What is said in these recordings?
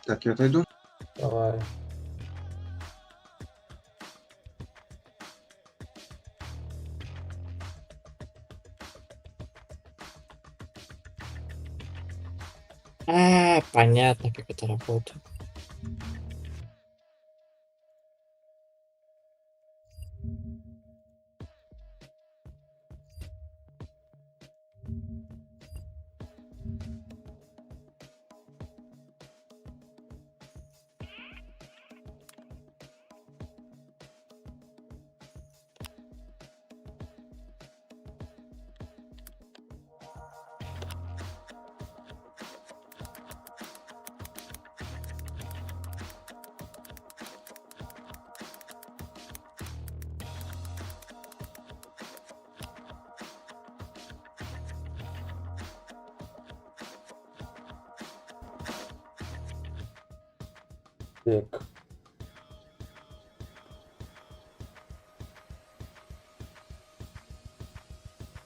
Так, я отойду. Давай. Понятно, как это работает. Так.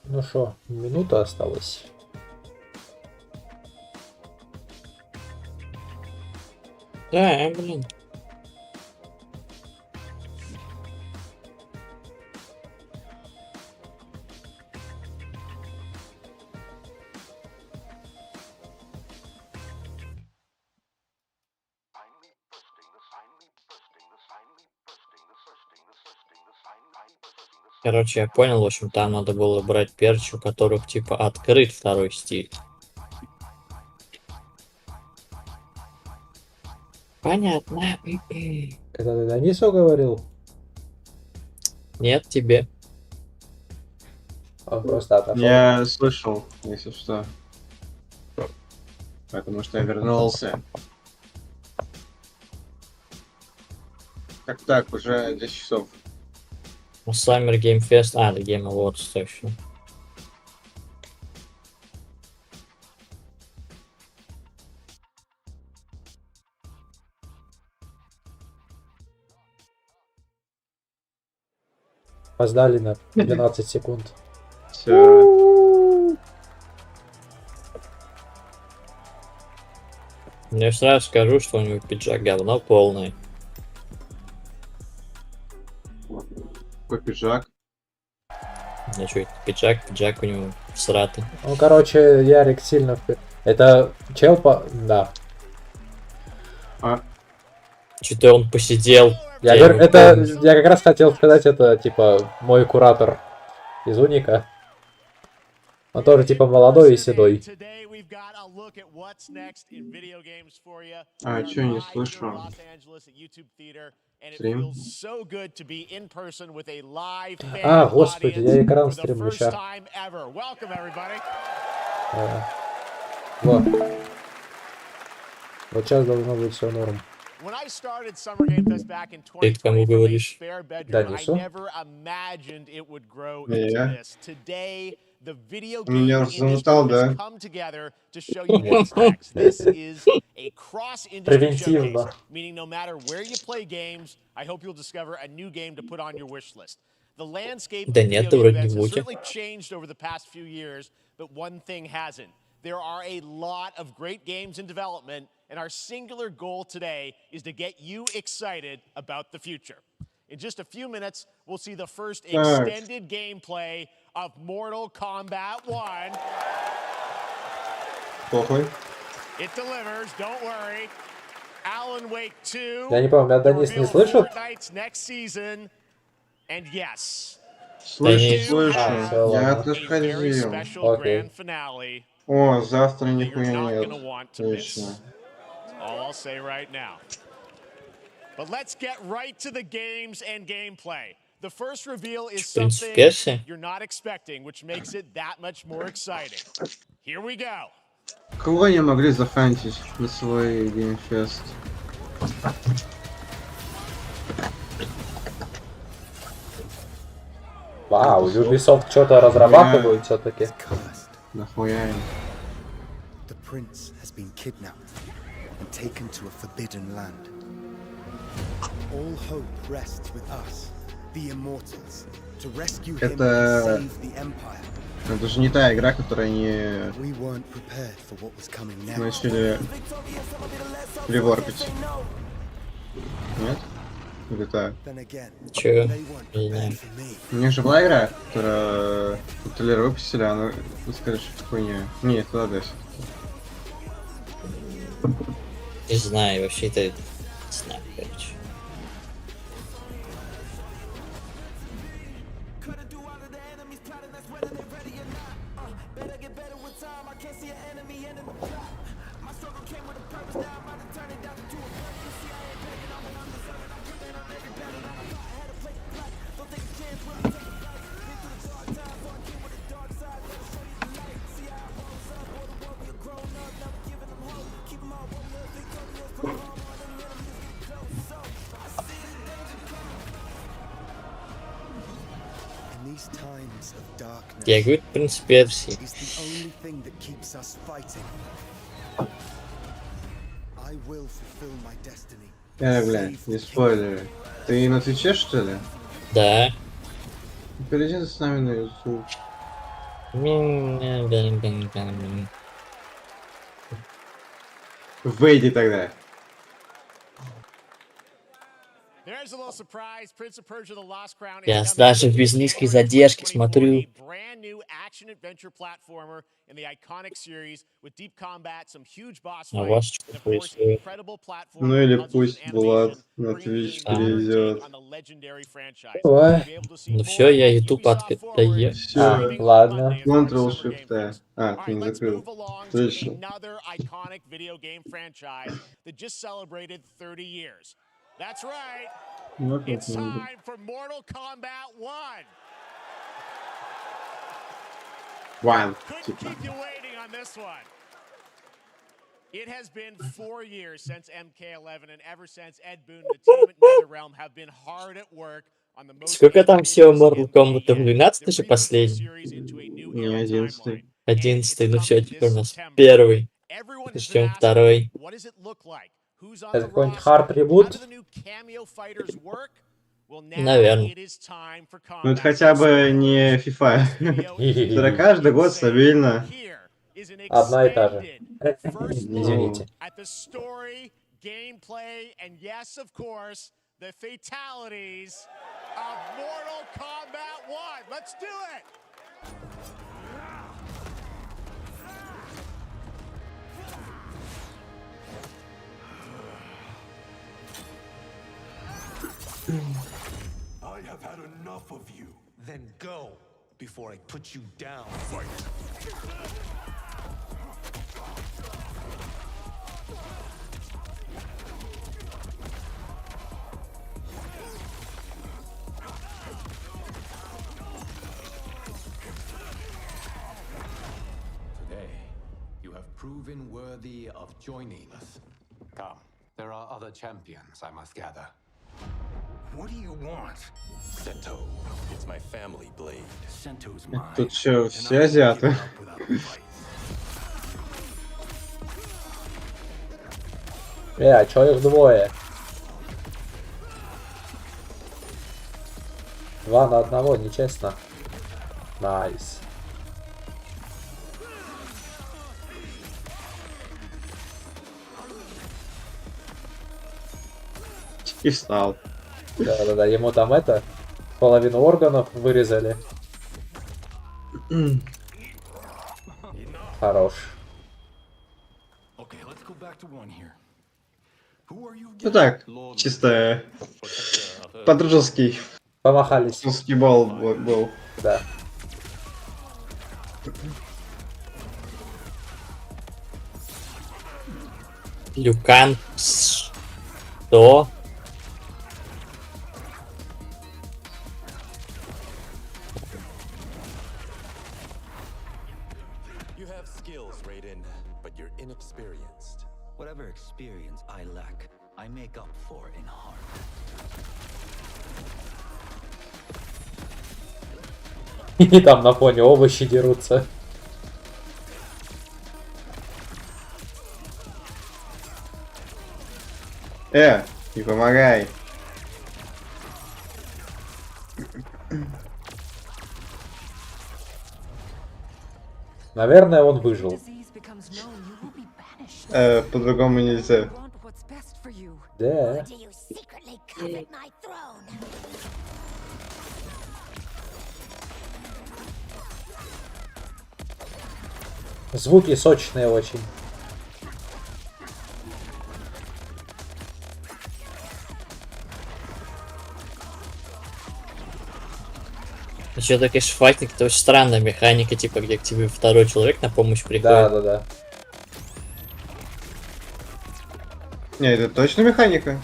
Ну что, минута осталась. Да, блин. Короче, я понял, в общем, там надо было брать перч, у которых типа открыт второй стиль. Понятно. Это ты Денису говорил? Нет, тебе. Он просто отошел. Я слышал, если что. Потому что я вернулся. Так, уже 10 часов. Summer Game Fest, The Game Awards, точно. Опоздали на 12 секунд. Все. Я сразу скажу, что у него пиджак говно полный. Какой пиджак? Ну что, пиджак у него всратый. Ну, короче, Ярик сильно... Это чел по... Да. Что-то он посидел. Я говорю, это... Я как раз хотел сказать, это, типа, мой куратор из Уника. Он тоже, типа, молодой и седой. А, чё, не слышу? Стрим? А, господи, я экран стримлю сейчас. Вот. Вот сейчас должно быть все норм. Ты к кому говоришь? Денису. Меня размотал, да? Превентивно. Да нет, ты вроде не в луке. There are a lot of great games in development, and our singular goal today is to get you excited about the future. In just a few minutes, we'll see the first extended gameplay of Mortal Kombat 1. Похуй. It delivers, don't worry. Alan Wake 2. Я не помню, меня Денис не слышит? Next season. And yes. Слышу. всё, Я ладно. отходил. Окей. О, завтра нихуя нет. Точно. All I'll say right now. But let's get right to the games and gameplay. The first reveal is something you're not expecting, which makes it that much more exciting. Here we go. Кого они могли захантить на свой геймфест? Вау, Ubisoft что-то разрабатывают все-таки. Нахуя им? The prince has been kidnapped and taken to a forbidden land. All hope rests with us, the immortals, to rescue him and save the empire. Это же не та игра, которая не We weren't prepared for what was coming next. начали реворкать. Нет? Или так? Then again, Чё? they weren't Не знаю. prepared for me. У них же была игра, которую Толер выпустили, а ну, скажешь, что это хуйня. Нет, это да, Не знаю, вообще это... Не знаю, короче. In these times of darkness, Я говорю, в принципе, версии. is the only thing that keeps us fighting. I will fulfill my destiny. бля, не спойлеры. Ты на Твиче, что ли? Да. Перейди с нами на YouTube. Выйди тогда. There's a little surprise. Prince of Persia: The Lost Crown is Я coming даже to без низкой January задержки 2024, смотрю. a brand new action-adventure platformer in the iconic series with deep combat, some huge boss А у вас fights, что and of course, происходит? incredible platform Ну или puzzles пусть and Влад animation, на bringing Twitch a modern перейдет. take on the legendary franchise. Давай. You'll be able to see Ну more все, я at YouTube Ubisoft Forward, отдаю. Все. streaming on ладно. Monday as part of Ctrl Summer Game Shift Fest. А, All ты right, не let's закрыл. move along to Отлично. another iconic video game franchise that just celebrated 30 years. That's right. Ну, как It's надо. time for Mortal Kombat 1. Ван, Couldn't типа. keep you waiting on this one. It has been 4 years since MK11, and ever since, Ed Boon and the team at NetherRealm have been hard at work on the most Сколько там всего ambitious Mortal Kombat? yet. 12 They're же rebooting the последний? series into a new Не era 11. timeline. And it's 11, ну все, coming теперь у this нас September. первый. Everyone has been Ждем asking, второй. what does it look like? Who's on Это the какой-нибудь roster? хард How ребут? do the new cameo fighters work? Well, now Наверное. it is time for Ну это combat. хотя бы не FIFA. Которая каждый год стабильно. Одна и та же. Ну, Извините. At the story, gameplay, and yes, of course, the fatalities of Mortal Kombat 1. Let's do it! I have had enough of you. Then go before I put you down. Fight. Today, you have proven worthy of joining us. Come, there are other champions I must gather. What do you want? Sento, it's my family blade. Sento's mine. Тут что, and все I won't give азиаты? it up without a fight. А чё их двое? 2 на 1, нечестно. Найс. И встал. Да-да-да, ему там это, половину органов вырезали. Хорош. Okay, let's go back to one here. Who are you Ну again? так, чисто по-дружеский. Помахались. Баскетбол был. Да. Люкан. Что? You have skills, Raiden, but you're inexperienced. Whatever experience I lack, I make up for in heart. И там на фоне овощи дерутся. Не помогай. Наверное, он выжил. По-другому нельзя. Да. Звуки сочные очень. Что-то, конечно, файтинг, это очень странная механика, типа, где к тебе второй человек на помощь приходит. Да. Не, это точно механика?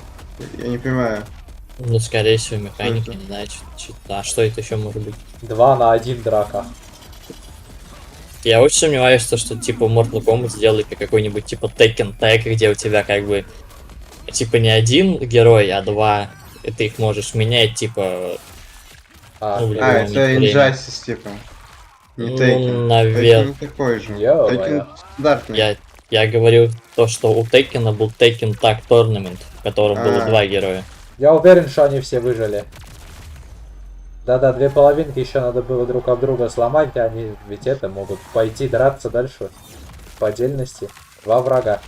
Я не понимаю. Ну, скорее всего, механика, это? не знаю, а что это еще может быть? 2 на 1 драка. Я очень сомневаюсь, что типа Mortal Kombat сделали какой-нибудь типа Tekken Tag, где у тебя как бы типа не один герой, а 2, и ты их можешь менять, типа. В любой момент это времени. Injustice, типа. Не Taken. Ну, наверное. Taken такой же. Ё-моё. Taken стандартный. Я говорю то, что у Tekken был Tekken Tag Tournament, в котором было 2 героя. Я уверен, что они все выжили. Да-да, 2 половинки еще надо было друг об друга сломать, а они ведь это могут пойти драться дальше. По отдельности. 2 врага.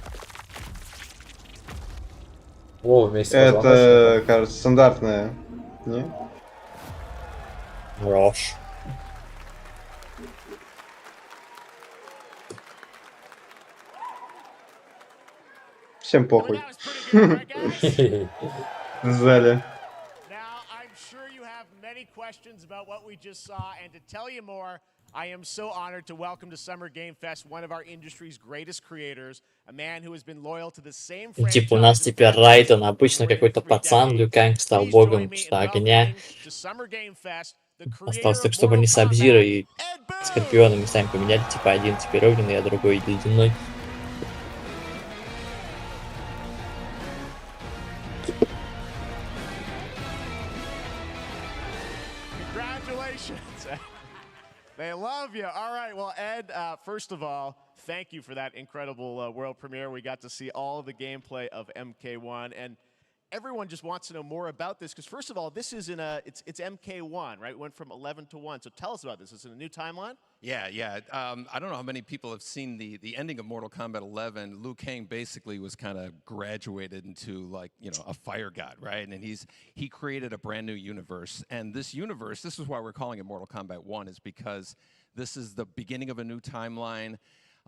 О, вместе с Это, позвоночником. кажется, стандартная. Не? Рош. Всем похуй. That was pretty good, right, guys? В зале. Now, I'm sure you have many questions about what we just saw, and to tell you more, I am so honored to welcome to Summer Game Fest one of our industry's greatest creators, a man who has been loyal to the same И franchise. типа у нас теперь Райден, обычно какой-то пацан, Лю Канг стал богом огня. Осталось так, чтобы они Сабзира и Скорпиона местами поменяли, типа один теперь огненный, а другой ледяной. Congratulations. They love you. All right. Well, Ed, first of all, thank you for that incredible world premiere. We got to see all of the gameplay of MK1, and everyone just wants to know more about this because, first of all, this is it's MK1, right? It went from 11 to 1. So tell us about this. Is it a new timeline? Yeah. I don't know how many people have seen the ending of Mortal Kombat 11. Liu Kang basically was kind of graduated into a fire god, right? And he created a brand new universe. And this universe, this is why we're calling it Mortal Kombat 1, is because this is the beginning of a new timeline.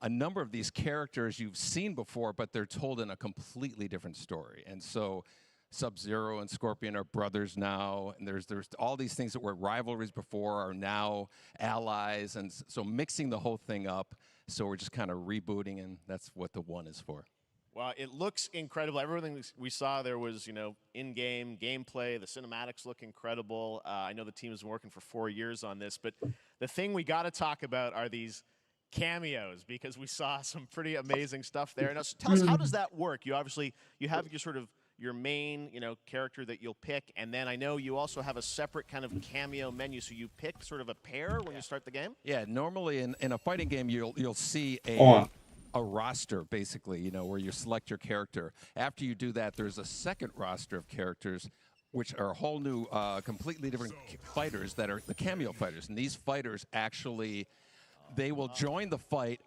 A number of these characters you've seen before, but they're told in a completely different story. And so Sub-Zero and Scorpion are brothers now, and there's all these things that were rivalries before are now allies, and so mixing the whole thing up. So we're just kind of rebooting, and that's what the 1 is for. Well, it looks incredible. Everything we saw there was, in-game gameplay. The cinematics look incredible. I know the team has been working for 4 years on this, but the thing we got to talk about are these cameos, because we saw some pretty amazing stuff there. Now, so tell us, how does that work? You have your main, character that you'll pick, and then I know you also have a separate kind of cameo menu, so you pick sort of a pair when you start the game? Yeah, normally in a fighting game, you'll see a roster, basically, where you select your character. After you do that, there's a second roster of characters, which are a whole new, completely different fighters that are the cameo fighters. And these fighters actually, they will join the fight.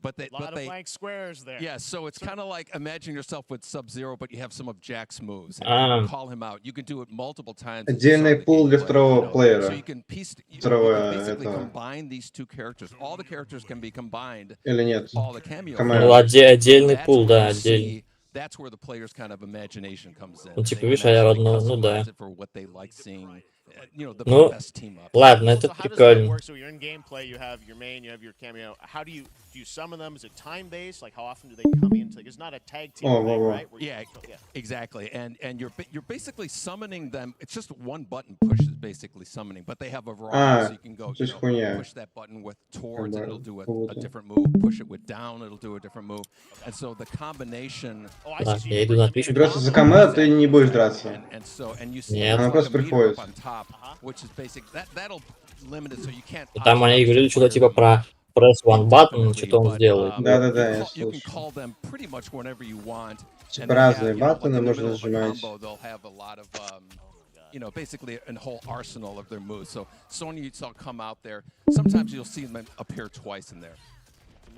But they, a lot of blank squares there. Yeah, so it's kind of like imagine yourself with Sub-Zero, but you have some of Jack's moves. And you call him out. You can do it multiple times. Отдельный пул для второго плеера. So you can basically combine these two characters. All the characters can be combined. Или нет? All the cameo. Ну, отдельный пул, да, отдельный. That's where the player's kind of imagination comes in. Ну, типа, видишь, а я в одну, ну да. For what they like seeing. Ну, ладно, это прикольно. So you're in gameplay, you have your main, you have your cameo. How do you summon them? Is it time-based? Like, how often do they come into? It's not a tag team thing, right? Yeah, exactly. And you're basically summoning them. It's just one button push is basically summoning, but they have a variety. So you can go, push that button with towards, and it'll do a different move. Push it with down, it'll do a different move. And so the combination. Так, я иду на отмечу. Драться за камео, ты не будешь драться. Нет. Она просто приходит. И там они говорили что-то типа про press one button, что-то он сделает. Да, я слышал. Типа разные баттоны можно нажимать. Basically a whole arsenal of their moves. So Sonya, you saw come out there. Sometimes you'll see them appear twice in there.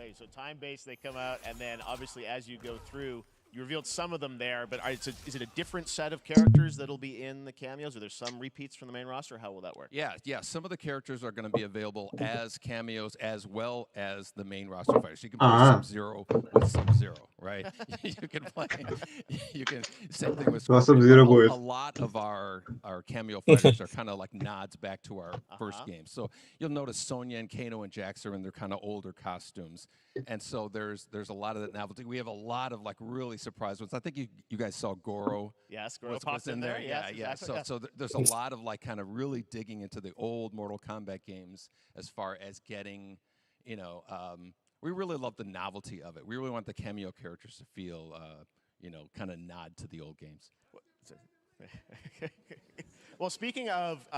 Okay, so time-based, they come out, and then obviously as you go through, you revealed some of them there, but is it a different set of characters that'll be in the cameos? Are there some repeats from the main roster? How will that work? Yeah. Some of the characters are going to be available as cameos as well as the main roster fighters. You can play Sub-Zero with Sub-Zero, right? You can play. You can same thing with Scorpion. Sub-Zero A будет. lot of our cameo fighters are kind of like nods back to our first game. So you'll notice Sonya and Kano and Jax are in their kind of older costumes, and so there's a lot of that novelty. We have a lot of like really surprise ones. I think you guys saw Goro. Yes, Goro was popped in there. Yeah. Exactly, So there's a lot of like kind of really digging into the old Mortal Kombat games as far as getting, we really love the novelty of it. We really want the cameo characters to feel, kind of nod to the old games. Well, speaking of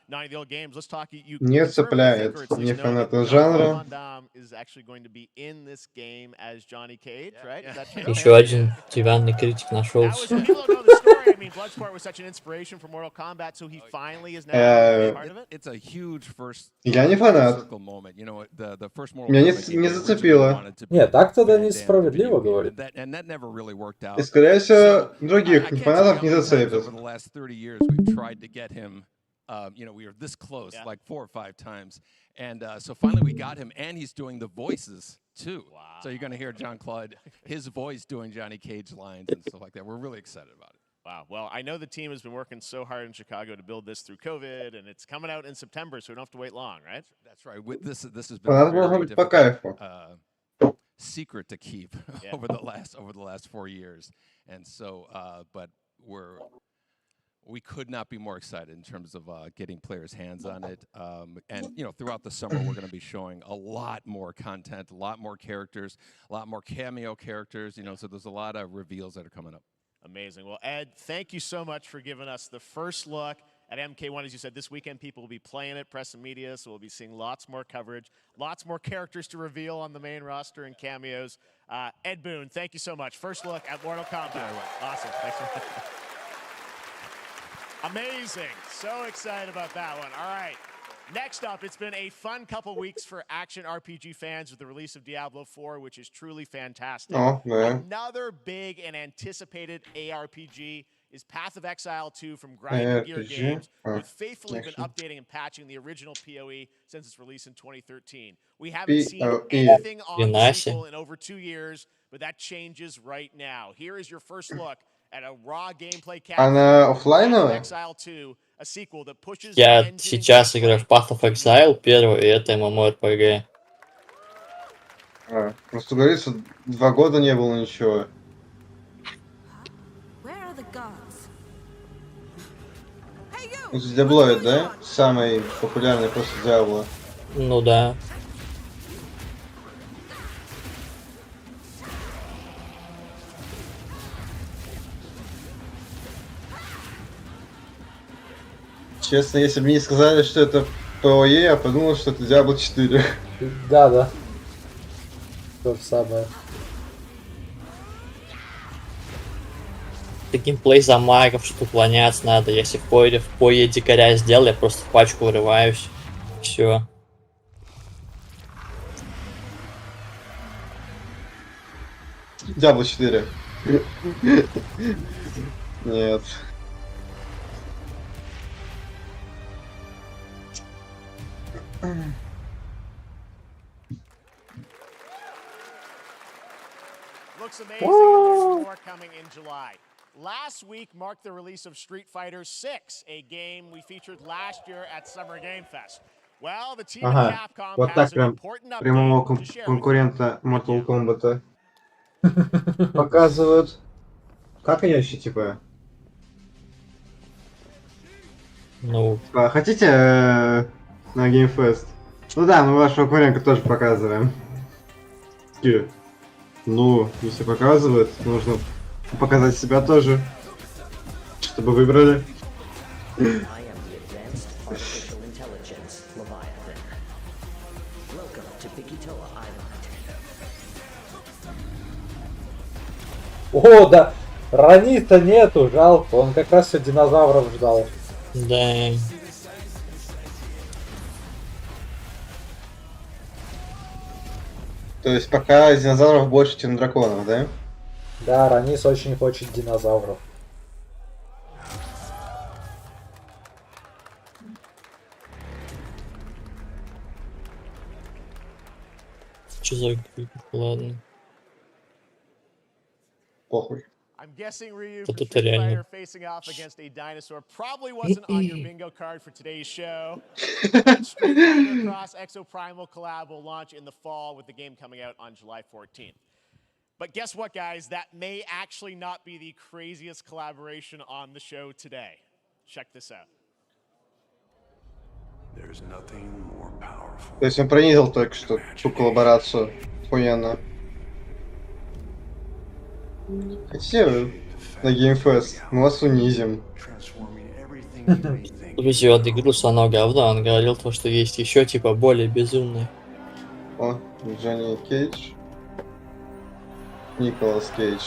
not the old games, let's talk. You Не confirmed, I think, цепляет. or it's at Не least noted, фанат Jean-Claude жанра. Van Damme is actually going to be in this game as Johnny Cage, right? Is that true? Еще один деревянный критик That was, нашелся. people don't know the story. I mean, Bloodsport was such an inspiration for Mortal Kombat, so he finally is now part of it. It's a huge first Я не фанат. circle moment. The first Mortal Меня Kombat не game зацепило. wanted to be Не, так тогда Van Damme несправедливо to be говорит. and that never really worked out. И, скорее всего, So, I других can't фанатов tell не you how many times зацепит. over the last 30 years we've tried to get him. We were this close, like 4 or 5 times. And so finally we got him, and he's doing the voices, too. Wow. So you're going to hear Jean-Claude, his voice doing Johnny Cage lines and stuff like that. We're really excited about it. Wow. Well, I know the team has been working so hard in Chicago to build this through COVID, and it's coming out in September, so we don't have to wait long, right? That's right. This has been Фанат a должен very быть по difficult кайфу. secret to keep Yeah. over the last 4 years. And so, but we could not be more excited in terms of getting players' hands on it. And throughout the summer, we're going to be showing a lot more content, a lot more characters, a lot more cameo characters. So there's a lot of reveals that are coming up. Amazing. Well, Ed, thank you so much for giving us the first look at MK1. As you said, this weekend people will be playing it, press and media, so we'll be seeing lots more coverage, lots more characters to reveal on the main roster and cameos. Ed Boon, thank you so much. First look at Mortal Kombat. Awesome. Thanks so much. Amazing. So excited about that one. All right. Next up, it's been a fun couple weeks for action RPG fans with the release of Diablo 4, which is truly fantastic. Oh, yeah. Another big and anticipated ARPG is Path of Exile 2 from Grinding Gear ARPG? Games, Oh, who've faithfully been action. updating and patching the original PoE since its release in 2013. We haven't seen PoE. anything on the Nice. sequel in over 2 years, but that changes right now. Here is your first look at a raw gameplay Она Path of оффлайновая? Exile 2, a sequel that pushes Я the engine сейчас играю в Path of Exile первый, и это MMORPG. Просто говорится, 2 года не было ничего. Where are the gods? Hey you! Это Диаблоид, да? Самый популярный после Диабло. Ну да. Честно, если бы мне не сказали, что это PoE, я подумал, что это Diablo 4. Да. То же самое. Это геймплей за магов, что уклоняться надо. Если в пое дикаря сделал, я просто в пачку вырываюсь. Все. Diablo 4. Нет. Looks amazing, and there's more coming in July. Last week marked the release of Street Fighter 6, a game we featured last year at Summer Game Fest. Well, the team at Ага, Capcom вот has так an прям important прямого update to share with you. конкурента Mortal Kombat показывают. Как они вообще, типа? Ну, Хотите на Game Fest? Ну да, мы вашего конкурента тоже показываем. Ну, если показывают, нужно показать себя тоже, чтобы выбрали. I am the advanced artificial intelligence, Leviathan. Welcome to Bikitoa Island. О, да! Рани-то нету, жалко. Он как раз все динозавров ждал. да. То есть пока динозавров больше, чем драконов, да? Да, Ранис очень хочет динозавров. Что за... Ладно. Похуй. I'm guessing Ryu Вот from это Street реально. Fighter facing off against a dinosaur probably wasn't on your bingo card for today's show. But Street Fighter Cross Exoprimal collab will launch in the fall with the game coming out on July 14th. But guess what, guys? That may actually not be the craziest collaboration on the show today. Check this out. There's nothing more powerful. То есть он пронизил только что ту коллаборацию. Охуенно. Хотите на геймфест? Мы вас унизим. Transforming everything you may think. Друзья, от игру оно говно, он говорил то, что есть еще типа более безумные. О, Джонни Кейдж. Николас Кейдж.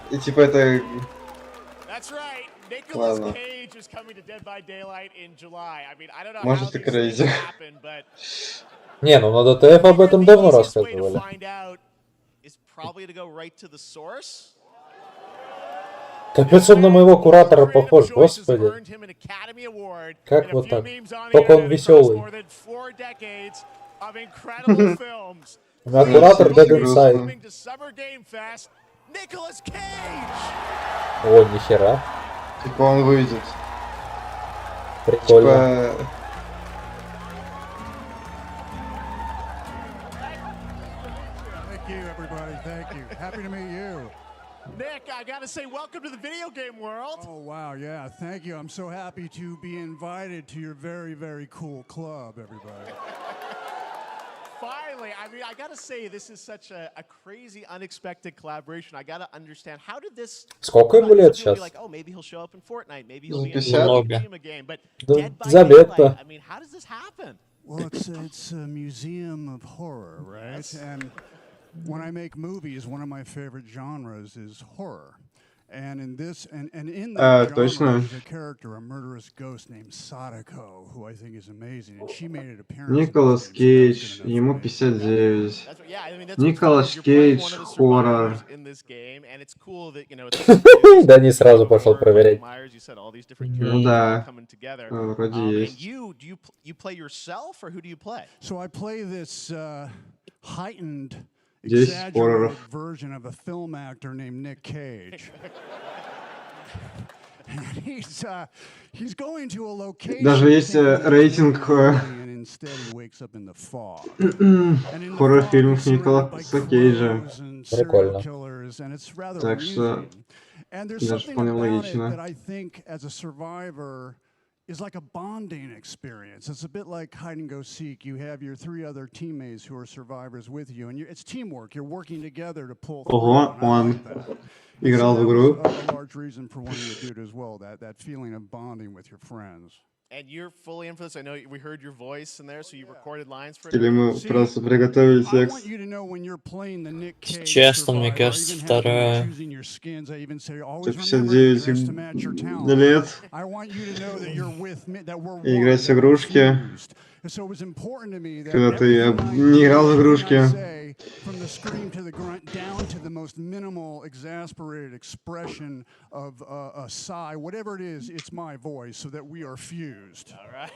И типа это... That's right. Nicolas Ладно. Cage is coming to Dead by Daylight in July. I mean, I don't know Может, how и these things crazy. happen, but Не, ну на ДТФ об этом the давно easiest way to рассказывали. find out is probably to go right to the source. Капец, он на моего куратора похож, господи. Как вот так? Только он веселый. У меня куратор Dead Inside. О, нихера. Типа он выйдет. Прикольно. Типа... Thank you, everybody. Thank you. Happy to meet you. Nick, I gotta say, welcome to the video game world. Oh, wow. Yeah, thank you. I'm so happy to be invited to your very, very cool club, everybody. Finally, I mean, I gotta say, this is such a crazy, unexpected collaboration. I gotta understand, how did this... Сколько ему лет Some people сейчас? be like, oh, maybe he'll show up in Fortnite, maybe he'll be in a 50. Kojima game, but Да Dead by заметно. Daylight, I mean, how does this happen? Well, it's a museum of horror, right? Yes. And when I make movies, one of my favorite genres is horror. And in this, and in that genre, точно. there's a character, a murderous ghost named Sadako, who I think is amazing, and she made an appearance. Николас Кейдж, ему 59. That's what, yeah, I mean, that's Николас what's fun, is you're playing Кейдж, one of the хоррор. survivors in this game, and it's cool that, you know, it's Да не сразу пошел проверять. Myers, you said all these different Ну characters да, coming together. вроде And есть. you play yourself, or who do you play? So I play this heightened, 10 exaggerated хорроров. version of a film actor named Nick Cage. And he's going to a location. Даже есть рейтинг and instead he wakes up in the fog. хоррор-фильмов Николаса Кейджа. Прикольно. Так что даже вполне that логично. I think as a survivor is like a bonding experience. It's a bit like hide and go seek. You have your 3 other teammates who are survivors with you, and it's teamwork. You're working together to pull through. Ого, он играл в игру. A large reason for wanting to do it as well. That feeling of bonding with your friends. And you're fully in for this. I know we heard your voice in there, so you recorded lines for it. Или мы просто приготовили I текст. want you to know when you're playing the Nick Cage Честно, мне survivor, кажется, even вторая. having choosing your skins, I even say always За remember to 59 dress to match your talent. лет. I want you to know that you're with me, that we're И one, играть в that we're игрушки. fused. And so it was important to me that Когда ты everything I не играл в do, игрушки. everything I say, from the scream to the grunt, down to the most minimal, exasperated expression of a sigh, whatever it is, it's my voice, so that we are fused. All right.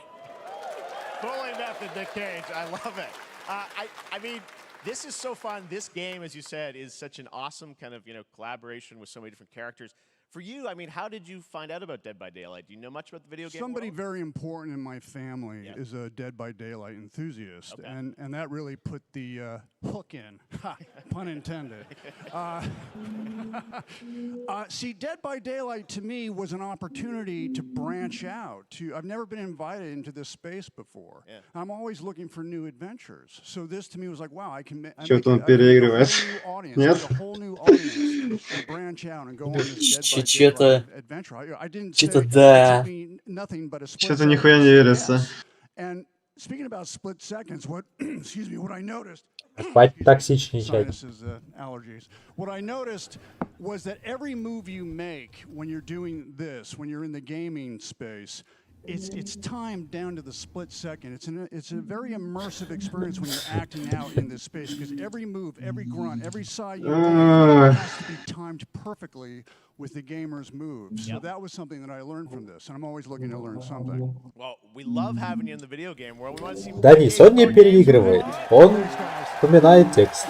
Fully method, Nick Cage. I love it. I mean, this is so fun. This game, as you said, is such an awesome kind of, you know, collaboration with so many different characters. For you, I mean, how did you find out about Dead by Daylight? Do you know much about the video game Somebody world? very important in my family is a Dead by Daylight enthusiast, and that really put the hook in, pun intended. See, Dead by Daylight to me was an opportunity to branch out. I've never been invited into this space before. Yeah. I'm always looking for new adventures. So this to me was like, wow, I can make Что-то он a переигрывает. Нет? A whole new audience and branch out and go on this Dead by Что-то... adventure. I didn't Что-то say да. it took me nothing but a split Что-то нихуя не second. верится. Yes. And speaking about split seconds, what excuse me, what I noticed Хватит токсичничать. sinuses, allergies. What I noticed was that every move you make when you're doing this, when you're in the gaming space, it's timed down to the split second. It's a very immersive experience when you're acting out in this space because every move, every grunt, every side you take has to be timed perfectly with the gamer's moves. So that was something that I learned from this, and I'm always looking to learn something. Well, we love having you in the video game world. We want to see more Денис, он не переигрывает. Он вспоминает текст.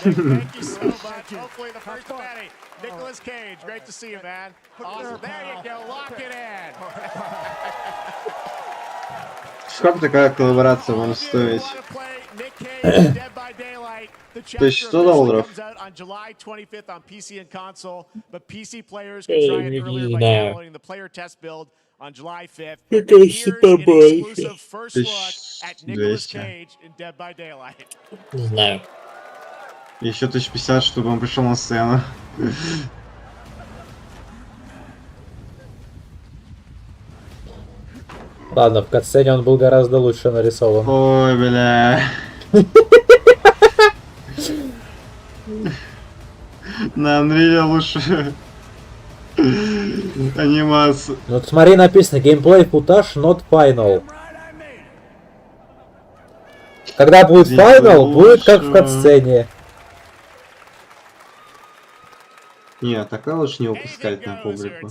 Thank you so much. Hopefully the first Manny. Nicolas Cage, great to see you, man. Awesome. There you go. Lock it in. Сколько такая коллаборация может стоить? $1100. On July 25th on PC and console, but PC players can try it earlier by downloading the player test build on July 5th. Here's an exclusive first look at Nicolas Cage in Dead by Daylight. Не знаю. Еще 1050, чтобы он пришел на сцену. Ладно, в катсцене он был гораздо лучше нарисован. Ой, бля. На Unreal лучше анимация. Ну вот смотри, написано gameplay footage not final. Когда будет final, будет как в катсцене. Нет, такая лучше не выпускать на публику.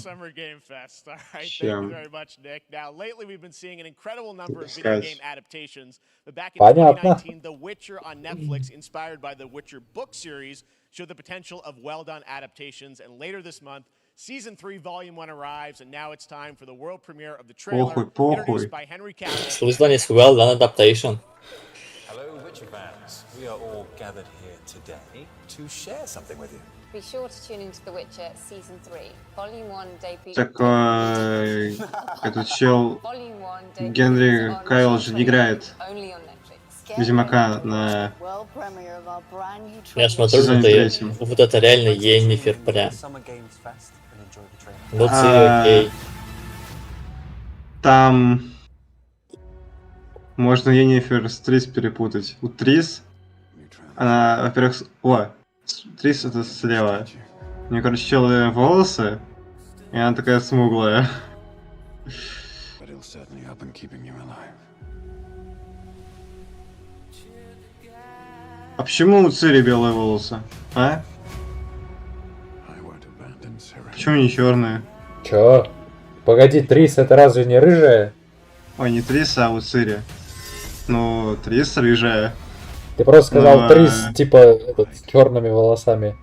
Понятно. The Witcher on Netflix, inspired by the Witcher book series, showed the potential of well-done adaptations. And later this month, Season 3, Volume 1 arrives, and now it's time for the world premiere of the trailer, introduced by Henry Cavill. This one is well done adaptation. Hello, Witcher fans. We are all gathered here today to share something with you. Be sure to tune into The Witcher Season 3. Volume 1 debut. Так, этот чел Генри Кайл же не играет Ведьмака на... Я смотрю, вот это реально Йеннифер прям. Вот окей. Там можно Йеннифер с Трис перепутать. У Трис, она, во-первых, Трис это слева. У нее, короче, челые волосы, и она такая смуглая. А почему у Цири белые волосы? А? Почему не черные? Чё? Погоди, Трис это разве не рыжая? Ой, не Трис, а у Цири. Ну, Трис рыжая. Ты просто сказал Трис, типа, этот, с черными волосами.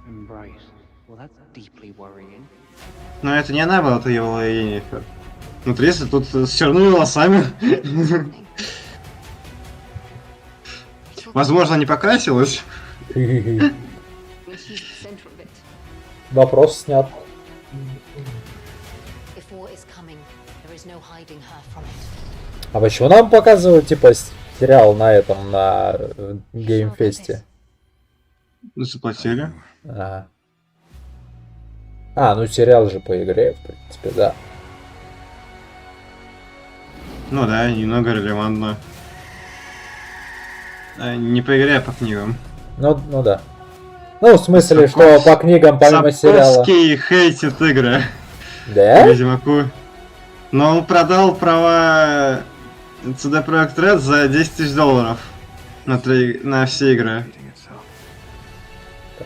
Но это не она была, это была Йеннифер. Ну, Трис тут с черными волосами. Возможно, не покрасилась. Вопрос снят. А почему нам показывают, типа, сериал на этом, на геймфесте? Ну, заплатили. Ну сериал же по игре, в принципе, да. Ну да, немного релевантно. Не по игре, а по книгам. Ну да. Ну, в смысле, что по книгам, помимо сериала. Сапковский хейтит игры. Да? Ведьмаку. Но он продал права CD Projekt Red за $10 000 на все игры.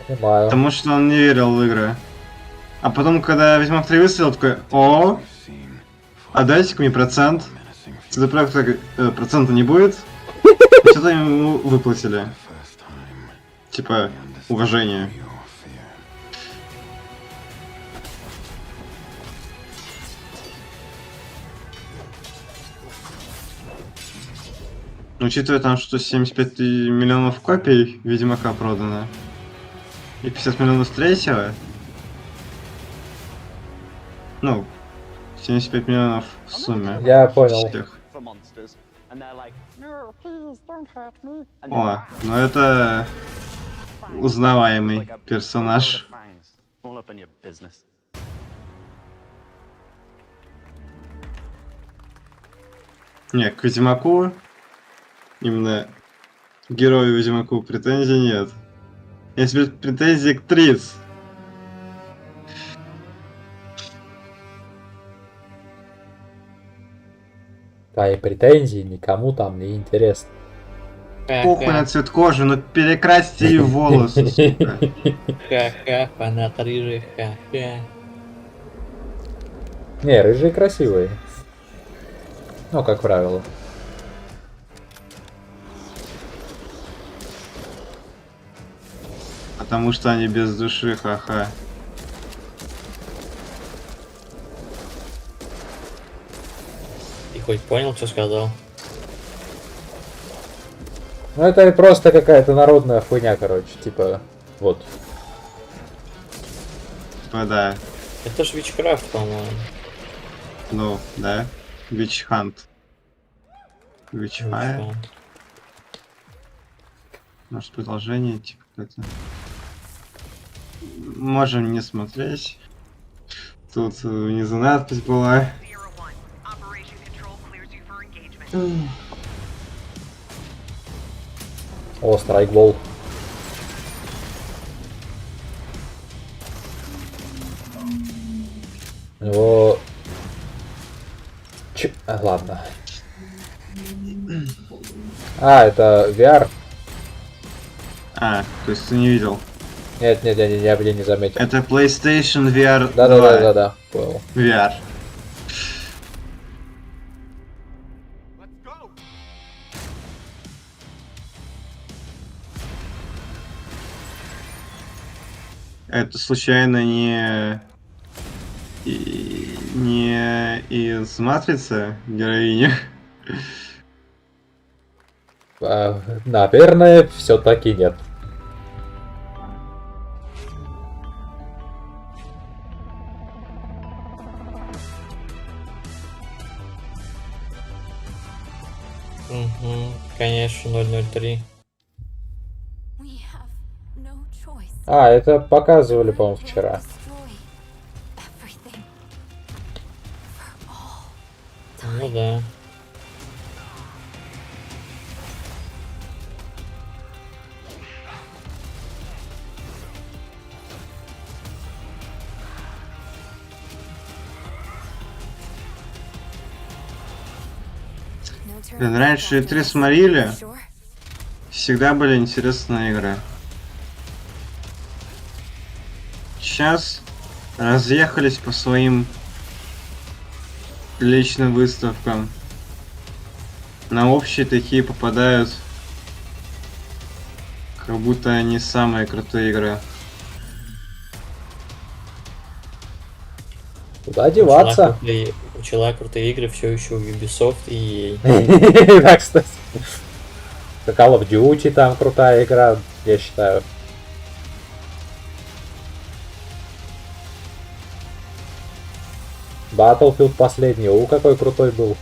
Понимаю. Потому что он не верил в игры. А потом, когда Ведьмак 3 выставил, такой: а дайте-ка мне процент. CD Projekt процента не будет. И что-то ему выплатили. Типа, уважение. Учитывая там, что 75 миллионов копий Ведьмака продано и 50 миллионов с третьего, ну, 75 миллионов в сумме. Я понял. Всех. О, ну это узнаваемый персонаж. Не, к Ведьмаку, именно герою Ведьмаку, претензий нет. Есть претензии к Трис. Твои претензии никому там не интересны. Похуй на цвет кожи, но перекрасьте ей волосы, сука. Ха-ха, фанат рыжий, ха-ха. Не, рыжие красивые. Ну, как правило. Потому что они без души, ха-ха. Ты хоть понял, что сказал? Ну, это просто какая-то народная хуйня, короче. Типа, вот. Типа, да. Это ж Вичкрафт, по-моему. Ну, да. Witch Hunt. Witch Fire. Может, продолжение, типа, это. Можем не смотреть. Тут внизу надпись была. О, страйкбол. У него... ладно. А, это VR? А, то есть ты не видел? Нет, я не заметил. Это PlayStation VR 2. Да, понял. VR. Это случайно не из Матрицы героиня? Наверное, все-таки нет. Угу, конечно, 003. А, это показывали, по-моему, вчера. Ну да. Блин, раньше E3 смотрели, всегда были интересные игры. Сейчас разъехались по своим личным выставкам. На общие такие попадают, как будто они самые крутые игры. Куда деваться? Учила крутые игры все еще у Ubisoft и EA. Да, кстати. Call of Duty там крутая игра, я считаю. Battlefield последний, какой крутой был.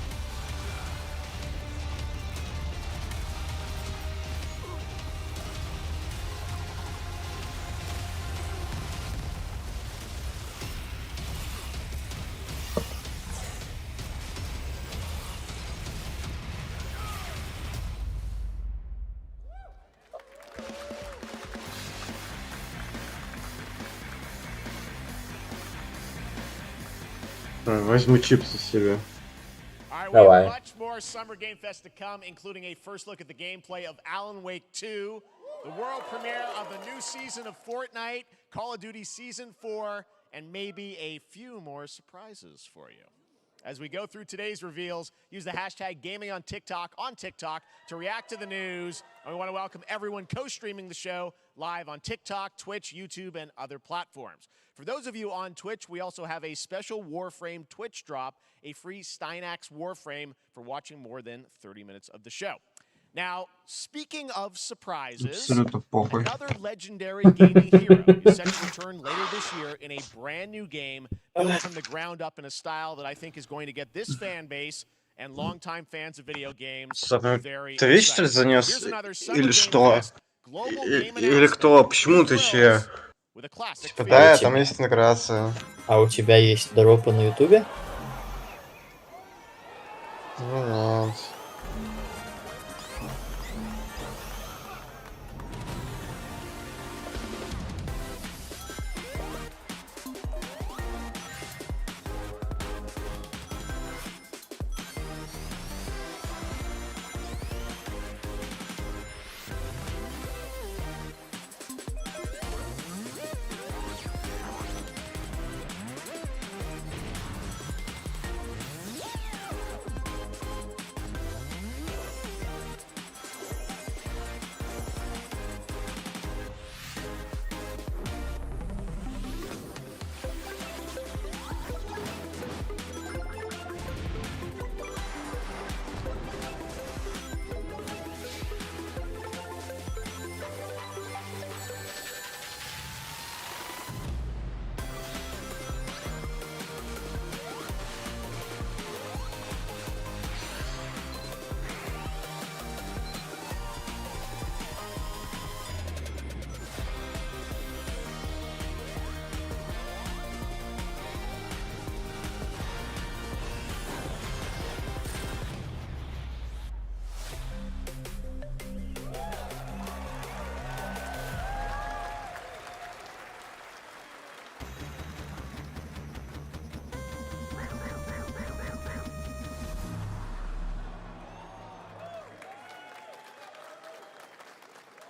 Возьму чипсы себе. Давай. Much more Summer Game Fest to come, including a first look at the gameplay of Alan Wake 2, the world premiere of the new season of Fortnite, Call of Duty Season 4, and maybe a few more surprises for you. As we go through today's reveals, use the hashtag gaming on TikTok to react to the news. And we want to welcome everyone co-streaming the show live on TikTok, Twitch, YouTube, and other platforms. For those of you on Twitch, we also have a special Warframe Twitch drop, a free Steinax Warframe for watching more than 30 minutes of the show. Now, speaking of surprises, another legendary gaming hero is set to return later this year in a brand new game built from the ground up in a style that I think is going to get this fan base and longtime fans of video games very Ты видишь, что ли, занес? Или что? Или кто? Почему ты че? Типа, да, там есть интеграция. А у тебя есть дропы на Ютубе? Ну нет.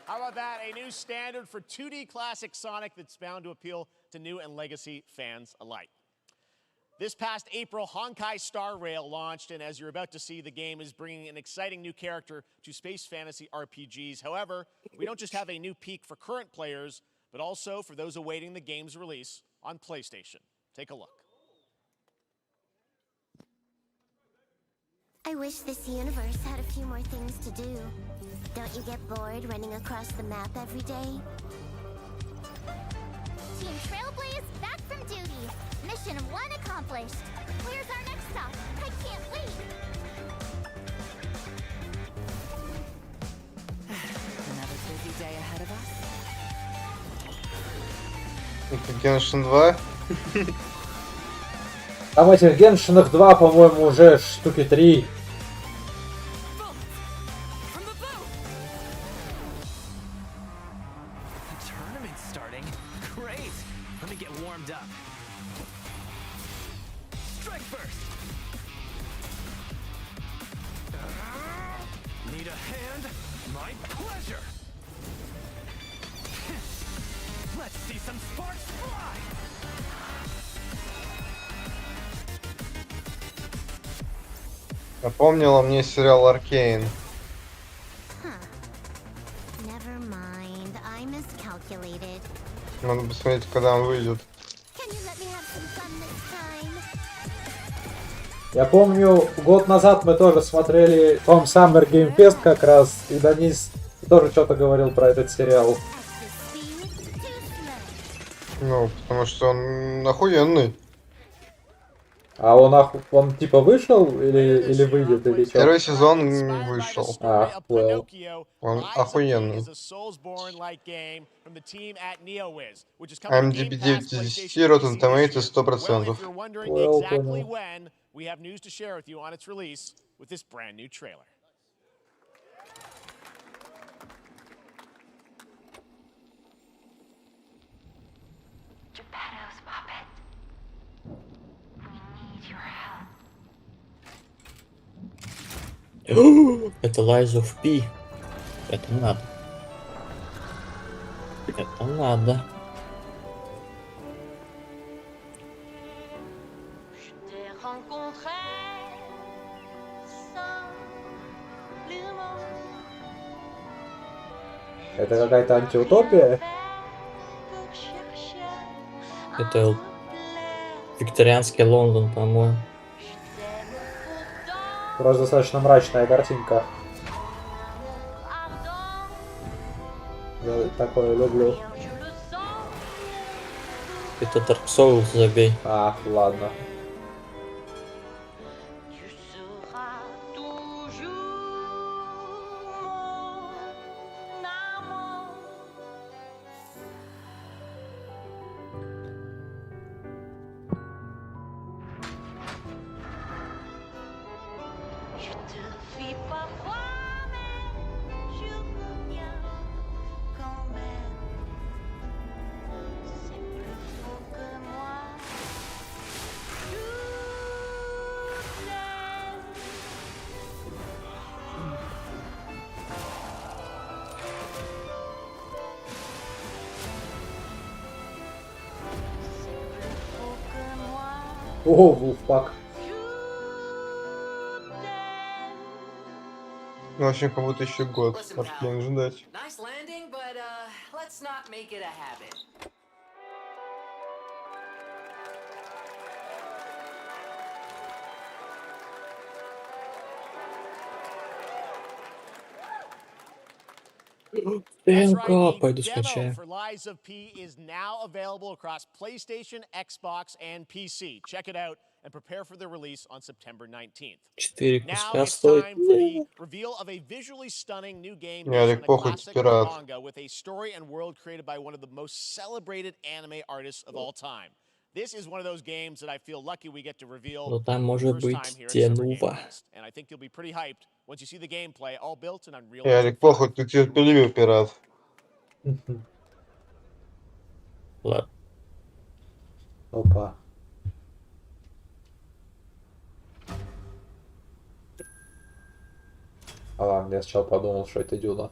How about that? A new standard for 2D classic Sonic that's bound to appeal to new and legacy fans alike. This past April, Honkai Star Rail launched, and as you're about to see, the game is bringing an exciting new character to space fantasy RPGs. However, we don't just have a new peak for current players, but also for those awaiting the game's release on PlayStation. Take a look. I wish this universe had a few more things to do. Don't you get bored running across the map every day? Team Trailblaze back from duty. Mission 1 accomplished. Where's our next stop? I can't wait. Another busy day ahead of us. Это Genshin 2. Там этих Геншинах 2, по-моему, уже штуки 3. Напомнила мне сериал Аркейн. Never mind, I miscalculated. Надо посмотреть, когда он выйдет. Can you let me have some fun this time? Я помню, год назад мы тоже смотрели Том Саммер Game Fest как раз, и Денис тоже что-то говорил про этот сериал. Ну, потому что он охуенный. А он типа вышел или выйдет, или что? Первый сезон вышел. А, well. Он охуенный. IMDb 9 из 10, Rotten Tomatoes 100%. Well, понял. We have news to share with you on its release with this brand new trailer. Geppetto's puppet. We need your help. Это Lies of P. Это надо. Это надо. Это какая-то антиутопия? Это викторианский Лондон, по-моему. Просто достаточно мрачная картинка. Я такое люблю. Это Dark Souls, забей. А, ладно. О, Вулфпак. Ну, в общем, как будто еще год. Аркейн ждать. Nice landing, but let's not make it a habit. ДНК, пойду Demo скачаю. for Lies of P is now available across PlayStation, Xbox, and PC. Check it out and prepare for the release on September 19th. 4 Now куска it's стоит. time for the reveal of a visually stunning new game Не, based on Олег, a похуй, classic пират. manga with a story and world created by one of the most celebrated anime artists of all time. This is one of those games that I feel lucky we get to reveal Но там for the может first time быть here at Summer Game Денува. Fest. And I think you'll be pretty hyped once you see the gameplay, all built in Unreal Олег, Engine 5. похуй, ты терпеливый пират. Ладно. Опа. А ладно, я сначала подумал, что это Дюна.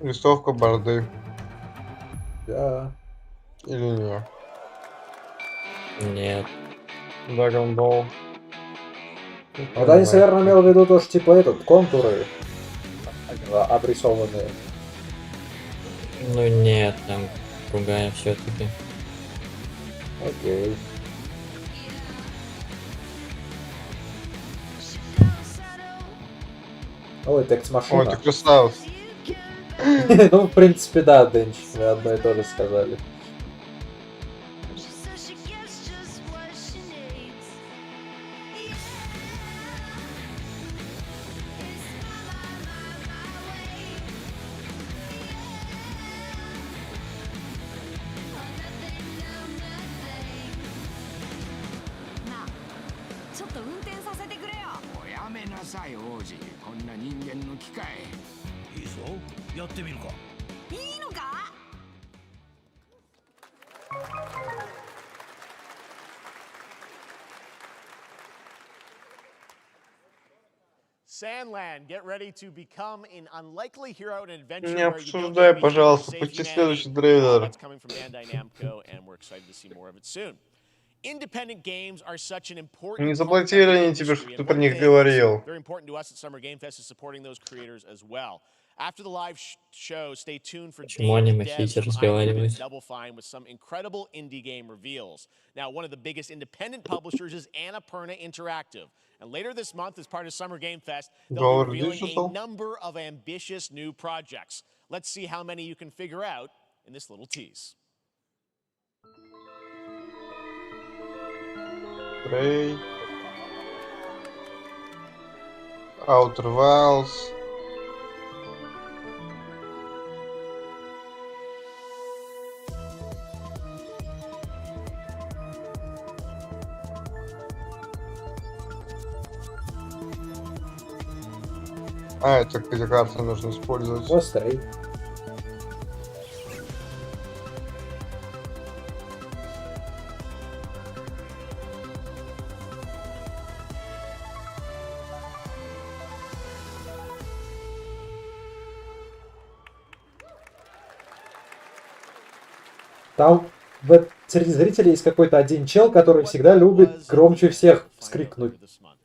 Рисовка борды. Да. Или нет? Нет. Dragon Ball. Вот они, наверное, имел в виду тоже, типа, контуры обрисованные. Ну нет, там другая все-таки. Окей. Ой, текст-машина. Ой, ты красавец. Ну, в принципе, да, Дэнч, мы одно и то же сказали. Sandland, get ready to become an unlikely hero in an adventure Не where you don't обсуждай, just be here to пожалуйста, save пусти humanity. следующий трейлер. That's coming from Bandai Namco, and we're excited to see more of it soon. Independent games are such an important Не part of заплатили the они тебе, industry, чтобы and ты про one них thing говорил. that's very important to us at Summer Game Fest is supporting those creators as well. After the live show, stay tuned for Почему они Dave's Devs хотите from iRobot and разговаривать? Double Fine with some incredible indie game reveals. Now, one of the biggest independent publishers is Annapurna Interactive. And later this month, as part of Summer Game Fest, they'll Dollar be revealing a Digital. number of ambitious new projects. Let's see how many you can figure out in this little tease. Prey. Outer Wilds. А, это где карты нужно использовать. Острый. Там среди зрителей есть какой-то один чел, который всегда любит громче всех вскрикнуть.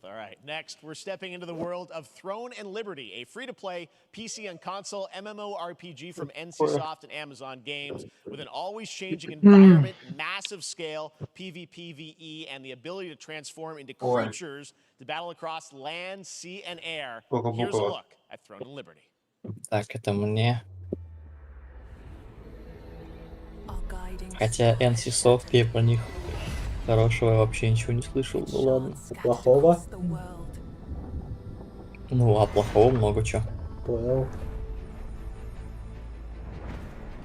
All right, next, we're stepping into the world of Throne and Liberty, a free-to-play PC and console MMORPG from NCSoft and Amazon Games with an always-changing environment, massive scale, PvPvE, and the ability to transform into creatures to battle across land, sea, and air. Here's a look at Throne and Liberty. Так, это мне. Хотя NCSoft, я про них хорошего вообще ничего не слышал. Ну ладно. Плохого? Ну, а плохого много чего. Понял.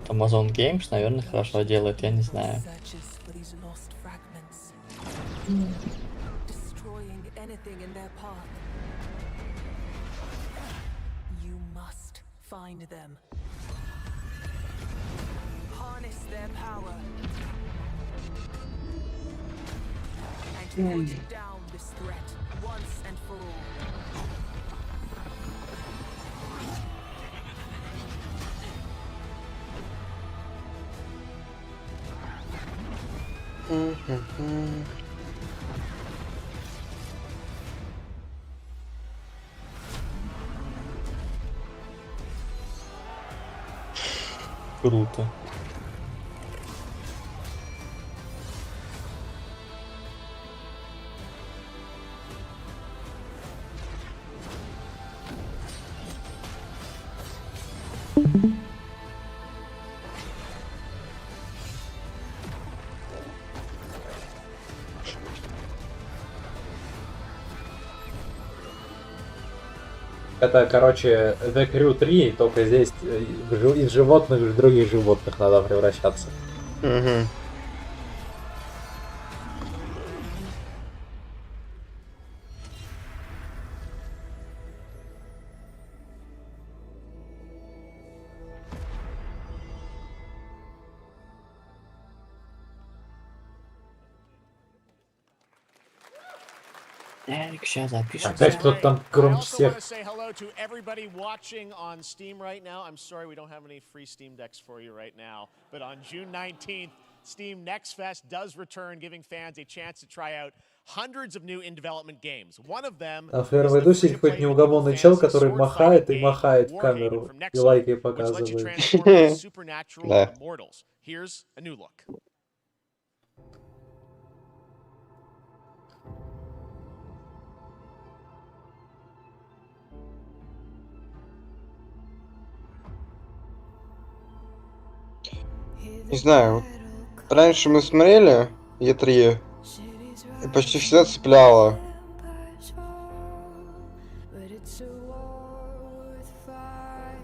Amazon Games, наверное, хорошо делает, я не знаю. Круто. Это, короче, The Crew 3, только здесь из животных в других животных надо превращаться. Угу. Так, сейчас запишем. Опять кто-то там I громче also want всех. to say hello to everybody watching on Steam right now. I'm sorry we don't have any free Steam decks for you right now, but on June 19th, Steam Next Fest does return, giving fans a chance to try out hundreds of new in-development games. One of them А в первом виду сидит какой-то неугомонный чел, который махает и махает в камеру и лайкой which lets you показывает. transform into supernatural Да. immortals. Here's a new look. Не знаю, вот раньше мы смотрели E3, и почти всегда цепляло.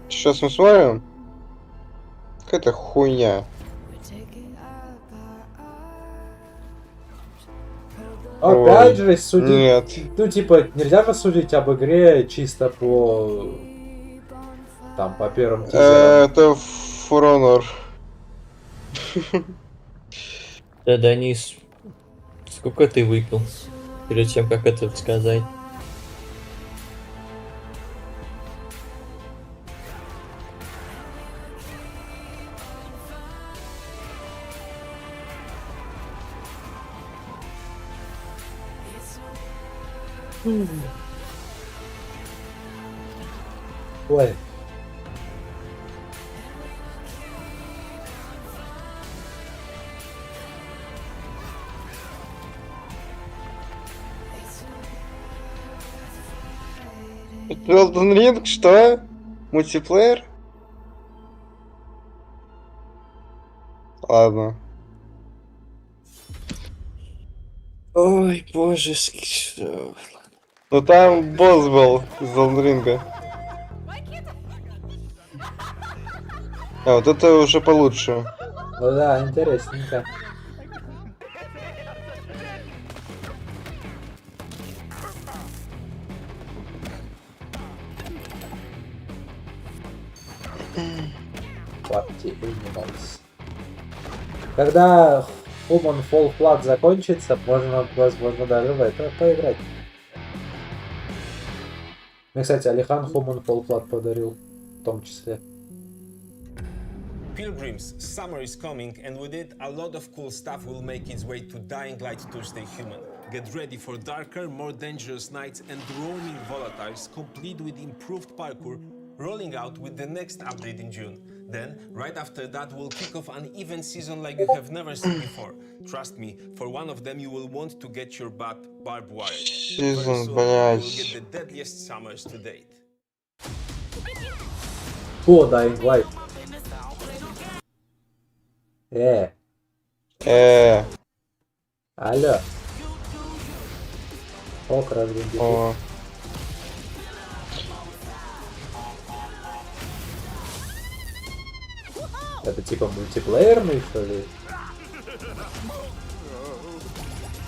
Сейчас мы смотрим. Какая-то хуйня. Опять же судить. Нет. Ну типа нельзя же судить об игре чисто по там по первым тизерам. Это For Honor. Да, Денис, сколько ты выпил перед тем, как это сказать? Ой. Elden Ring, что? Мультиплеер? Ладно. Ой, боже, Ну там босс был из Elden Ring. А вот это уже получше. Ну да, интересненько. Party Animals. Когда Human Fall Flat закончится, можно, возможно, даже в это поиграть. Мне, кстати, Алихан Human Fall Flat подарил, в том числе. Pilgrims, summer is coming, and with it, a lot of cool stuff will make its way to Dying Light Tuesday Human. Get ready for darker, more dangerous nights and roaming volatiles, complete with improved parkour, rolling out with the next update in June. Then, right after that, we'll kick off an event season like you have never seen before. Trust me, for one of them you will want to get your butt barbed wired. Very soon, you will get the deadliest summers to date. О, Dying Light. Алло. Ок, разве О. Это типа мультиплеерный, что ли?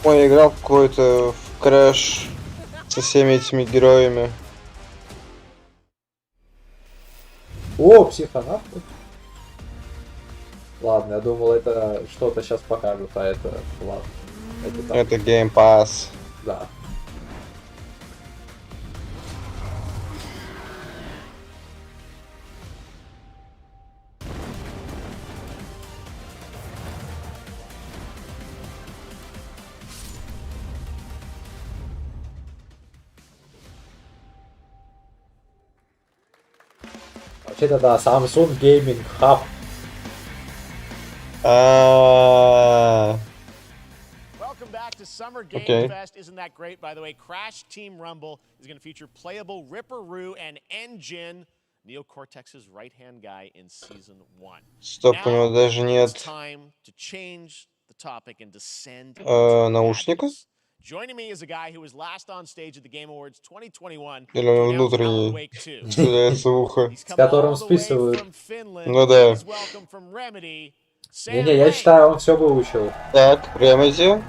Ой, я играл в какой-то в Crash со всеми этими героями. О, психонавты. Ладно, я думал, это что-то сейчас покажут, а это ладно. Это Game Pass. Да. Вообще-то да, Samsung Gaming Hub. Welcome back to Summer Game Okay. Fest. Isn't that great? By the way, Crash Team Rumble is going to feature playable Ripperoo and Engine, Neo Cortex's right-hand guy in Season 1. Стоп, у него даже It's нет time to change the topic and descend наушника? Joining me is a guy who was last on stage at the Game Awards 2021. Или он внутренний вставляется в ухо? С которым списывают. Ну да. Не-не, я считаю, он все выучил. Так, Remedy.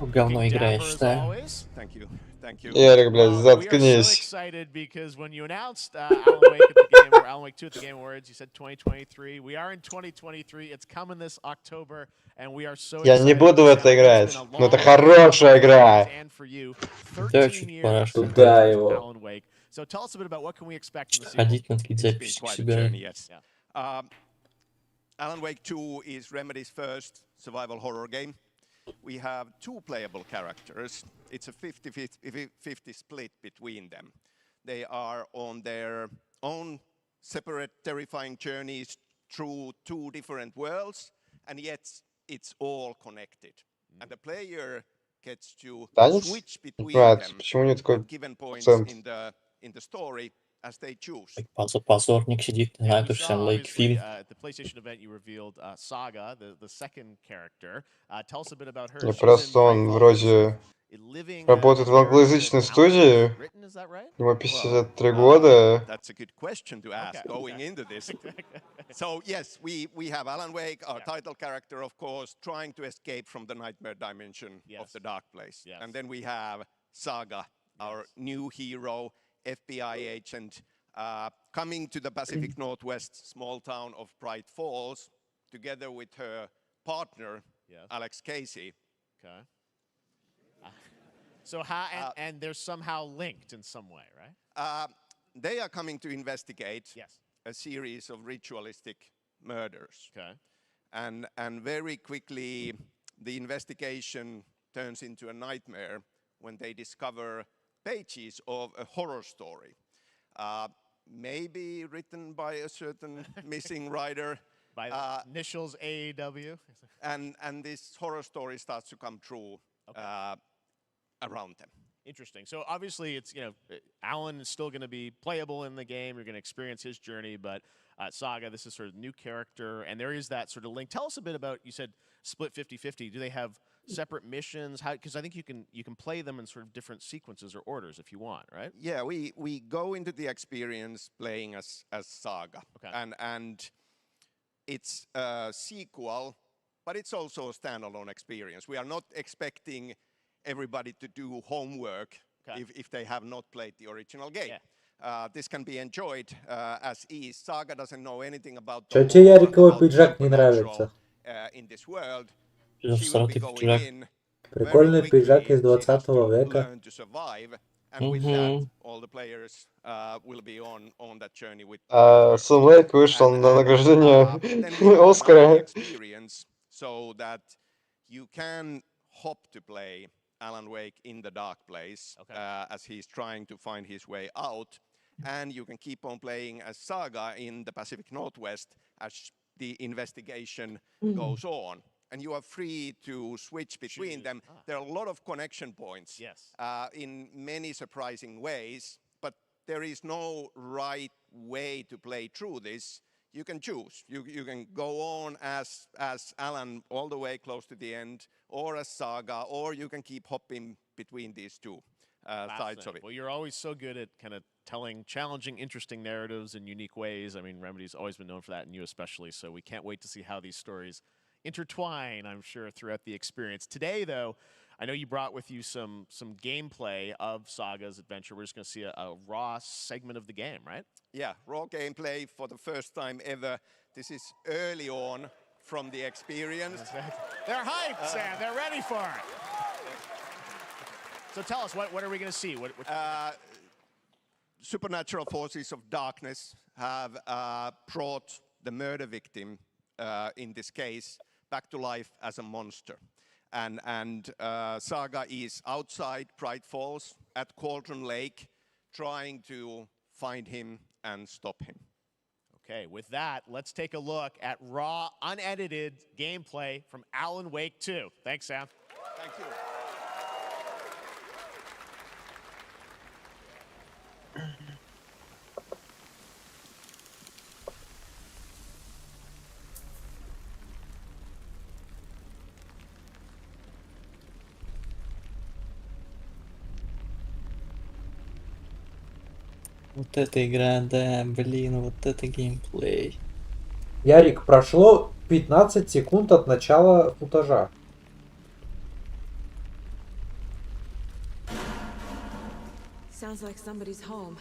Говно игра, я считаю. Thank you. Thank you. Ярик, блядь, We are so заткнись. excited because when you announced Alan Wake at the game, or Alan Wake 2 at the Game Awards, you said 2023. We are in 2023. It's coming this October, and we are so Я excited. не буду в это It's играть. been a Но это long хорошая игра. and for you, Да, 13 чуть years пора, since что Туда first его. Alan Wake. So tell us a bit about what can we expect from the sequel. ходить на такие It's been записи quite a собирать. journey, yes. Alan Wake 2 is Remedy's first survival horror game. We have two playable characters. It's a 50-50 split between them. They are on their own separate terrifying journeys through two different worlds, and yet it's all connected. And the player gets to Танец? switch between Понимаю, them почему у него такой at given points процент? in the story as they choose. Позорник сидит, не знаю, точно Лейк фильм. At the PlayStation event, you revealed Saga, the second character. Tell us a bit about her. Не She's просто in он Nightfall, вроде a living работает в character англоязычной that Alan студии. has written, is that right? Ему 53 года. That's a good question to ask going into this. So yes, we have Alan Wake, our title character, of course, trying to escape from the nightmare dimension of the dark place. And then we have Saga, our new hero, FBI agent, coming to the Pacific Northwest small town of Bright Falls, together with her partner, Alex Casey. Okay. So how and they're somehow linked in some way, right? They are coming to investigate a series of ritualistic murders. Okay. And very quickly, the investigation turns into a nightmare when they discover pages of a horror story. Maybe written by a certain missing writer. By the initials AEW. And this horror story starts to come true around them. Interesting. So obviously, it's Alan is still going to be playable in the game. You're going to experience his journey, but Saga, this is sort of new character, and there is that sort of link. Tell us a bit about. You said split 50-50. Do they have separate missions? How? Because I think you can play them in sort of different sequences or orders if you want, right? Yeah, we go into the experience playing as Saga, and it's a sequel, but it's also a standalone experience. We are not expecting everybody to do homework if they have not played the original game. This can be enjoyed as is. Saga doesn't know anything about Чё тебе Яриковый пиджак не нравится? in this world. She will be going in. Прикольный пиджак из 20 века. Learn to survive, and with that, all the players will be on that journey with. Сэм Лейк вышел на награждение Оскара. Experience so that you can hop to play Alan Wake in the dark place as he's trying to find his way out, and you can keep on playing as Saga in the Pacific Northwest as the investigation goes on. And you are free to switch between them. There are a lot of connection points in many surprising ways, but there is no right way to play through this. You can choose. You can go on as Alan all the way close to the end, or as Saga, or you can keep hopping between these two sides of it. Well, you're always so good at kind of telling challenging, interesting narratives in unique ways. I mean, Remedy's always been known for that, and you especially. So we can't wait to see how these stories intertwine, I'm sure, throughout the experience. Today, though, I know you brought with you some gameplay of Saga's adventure. We're just going to see a raw segment of the game, right? Yeah, raw gameplay for the first time ever. This is early on from the experience. They're hyped, Sam. They're ready for it. So tell us, what are we going to see? Supernatural forces of darkness have brought the murder victim, in this case, back to life as a monster. And Saga is outside Bright Falls at Cauldron Lake, trying to find him and stop him. Okay, with that, let's take a look at raw, unedited gameplay from Alan Wake 2. Thanks, Sam. Thank you. Вот эта игра, да, блин, вот это геймплей. Ярик, прошло 15 секунд от начала футажа. Sounds like somebody's home.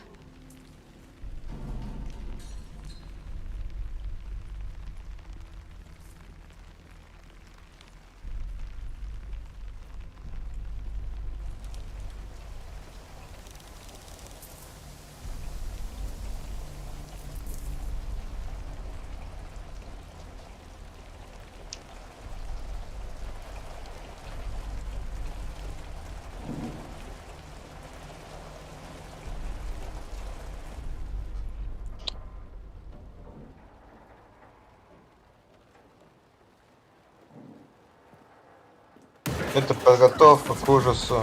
Это подготовка к ужасу.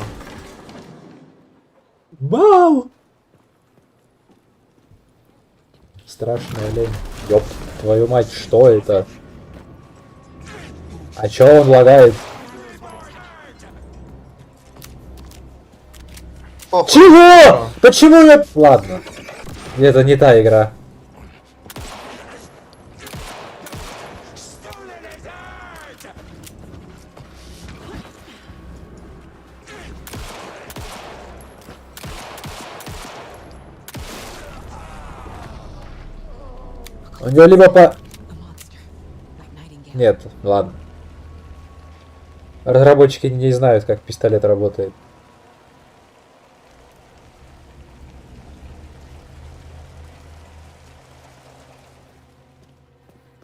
Вау! Страшная лень. Ёп, твою мать, что это? А чё он лагает? Чего? Почему я... Ладно. Это не та игра. У него либо по... Нет, ладно. Разработчики не знают, как пистолет работает.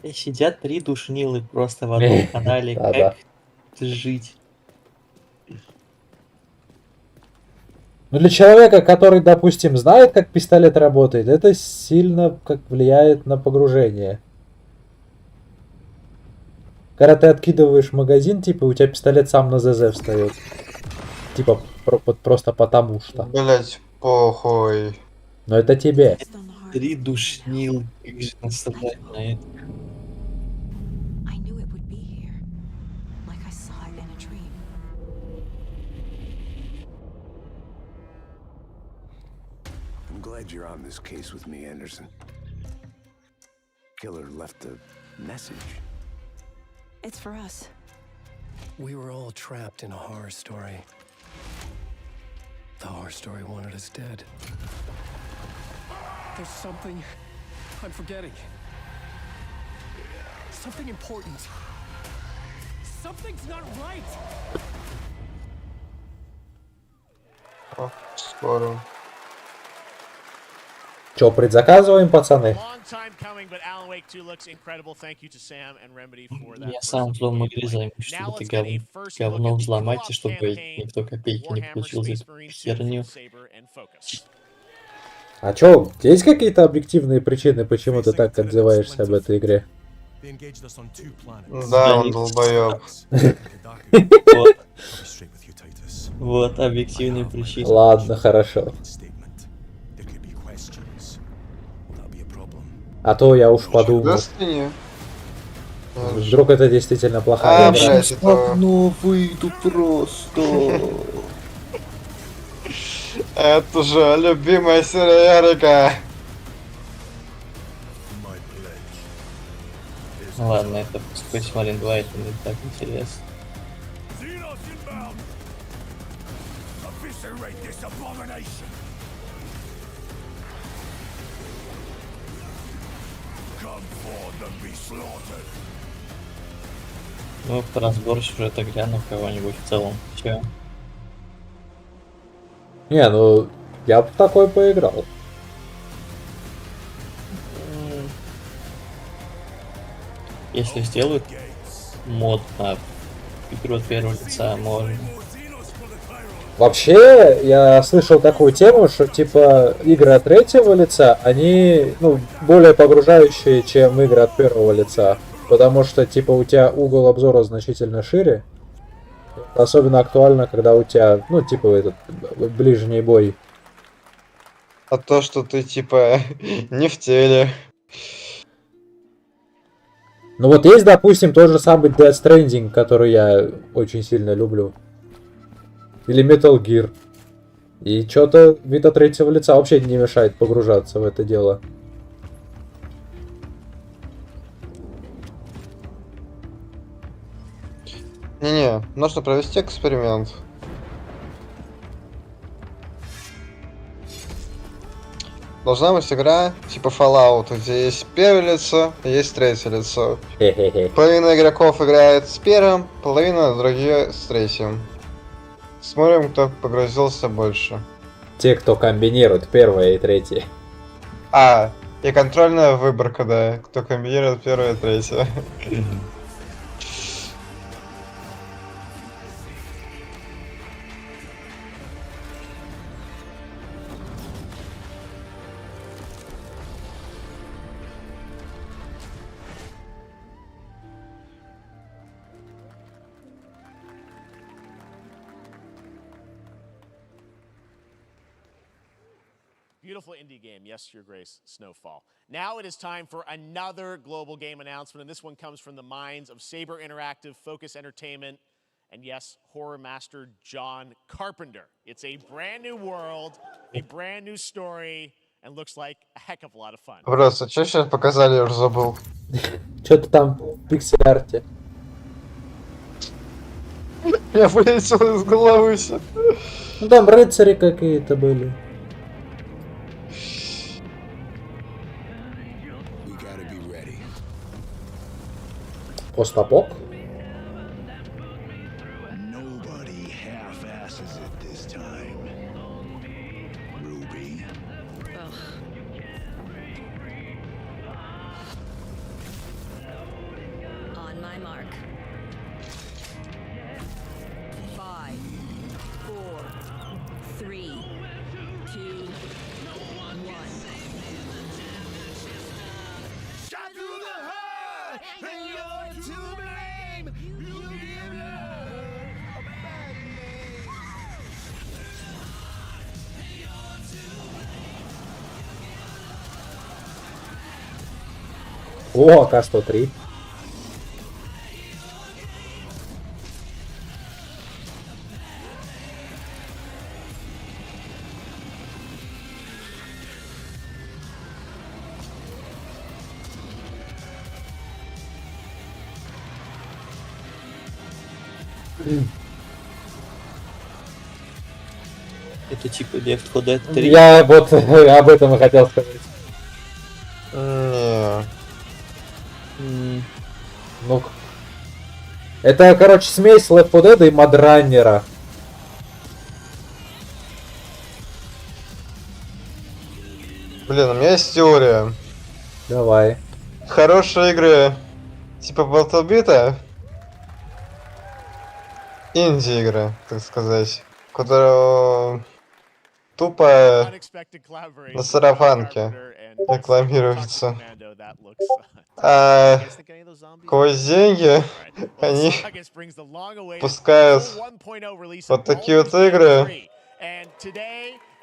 И сидят 3 душнилы просто в одном канале. Как жить? Ну, для человека, который, допустим, знает, как пистолет работает, это сильно как влияет на погружение. Когда ты откидываешь магазин, типа, у тебя пистолет сам на ЗЗ встает. Типа, просто потому что. Блять, похуй. Но это тебе. 3 душнил. Как же насрать на это? I'm glad you're on this case with me, Anderson. Killer left a message. It's for us. We were all trapped in a horror story. The horror story wanted us dead. There's something I'm forgetting. Something important. Something's not right. О, скоро. Чё, предзаказываем, пацаны? Я сам злом игры займусь, чтобы это говно взломать, и чтобы никто копейки не получил за эту херню. А чё, есть какие-то объективные причины, почему ты так отзываешься об этой игре? Да, он долбоёб. Вот, объективные причины. Ладно, хорошо. А то я уж подумал. Вдруг это действительно плохая игра. Блядь, это... Ну, выйду просто. Это же любимая серия Эрика. Ладно, это Space Marine 2, это не так интересно. Ну, по разбору сюжета гляну кого-нибудь в целом. Чё? Не, ну, я бы такой поиграл. Если сделают мод на игру от первого лица, можно. Вообще, я слышал такую тему, что типа игры от третьего лица, они, ну, более погружающие, чем игры от первого лица. Потому что, типа, у тебя угол обзора значительно шире. Особенно актуально, когда у тебя, ну, типа, этот ближний бой. А то, что ты, типа, не в теле. Ну вот есть, допустим, тот же самый Death Stranding, который я очень сильно люблю. Или Metal Gear. И что-то вид от третьего лица вообще не мешает погружаться в это дело. Не-не, нужно провести эксперимент. должна быть игра типа Fallout, где есть первое лицо и есть третье лицо. Половина игроков играет с первым, половина другие с третьим. Смотрим, кто погрузился больше. Те, кто комбинирует первое и третье. А, и контрольная выборка, да. Кто комбинирует первое и третье. Beautiful indie game, yes, Your Grace, Snowfall. Now it is time for another global game announcement, and this one comes from the minds of Saber Interactive, Focus Entertainment, and yes, horror master John Carpenter. It's a brand new world, a brand new story, and looks like a heck of a lot of fun. Просто, что сейчас показали, я уже забыл. Что-то там в пиксель-арте. Я вылетел из головы все. Ну там рыцари какие-то были. Постапок? On my mark. 5, 4, 3, 2, 1. Shot through the heart, and you're to blame. You give love a bad name. О, АК-103. Это типа Left 4 Dead 3. Я вот об этом и хотел сказать. Ну, это, короче, смесь Left 4 Dead и Мадраннера. Блин, у меня есть теория. Давай. Хорошие игры, типа Болтобита, инди-игры, так сказать, которые тупо на сарафанке рекламируются. А сквозь деньги они пускают вот такие вот игры.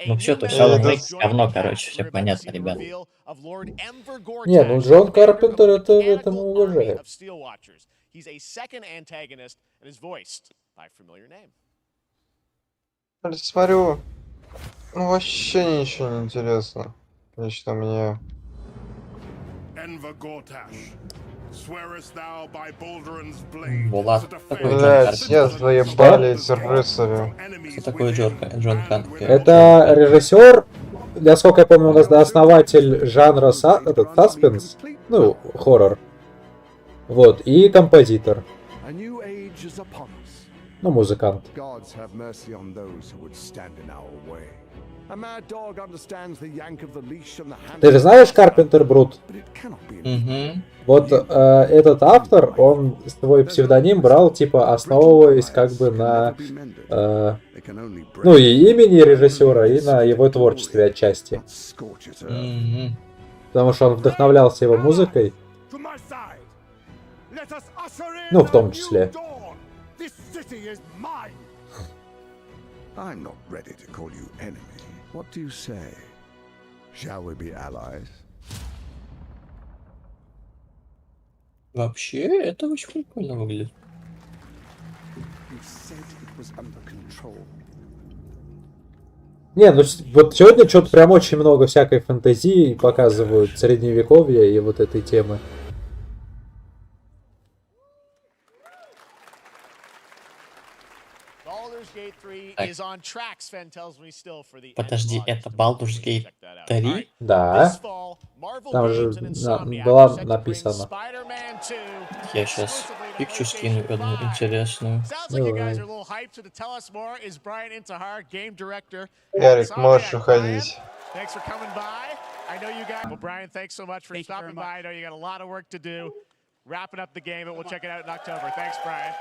Ну все, то есть Alan Wake говно, короче, все понятно, ребят. Не, ну Джон Карпентер это в этом уважает. Смотрю, ну вообще ничего не интересно. Лично мне. Влад, такой Блять, я заебали эти рыцари. Что такое Джон Карпентер? Это режиссер, насколько я помню, у нас основатель жанра саспенс, ну, хоррор. Вот, и композитор. Ну, музыкант. Ты же знаешь Карпентер Брут? Вот этот автор, он свой псевдоним брал, типа, основываясь как бы на, ну, и имени режиссера, и на его творчестве отчасти. Потому что он вдохновлялся его музыкой. Ну, в том числе. I'm not ready to call you enemy. What do you say? Shall we be allies? Вообще, это очень прикольно выглядит. You said it was under control. Не, ну вот сегодня что-то прям очень много всякой фэнтезии показывают, средневековья и вот этой темы. is on track, Sven tells me still for the Подожди, это Baldur's Gate 3? Да. This fall, Marvel Там же Games and Insomniac была are set to bring написано. Spider-Man 2 Я сейчас пикчу скину одну интересную. Sounds like you guys are a little hyped, so to tell us more is Brian Intihar, game director. Ярик, можешь уходить. Thanks for coming by. I know you guys. Well, Brian, thanks so much for stopping by. I know you got a lot of work to do. Wrapping up the game, and we'll check it out in October. Thanks, Brian.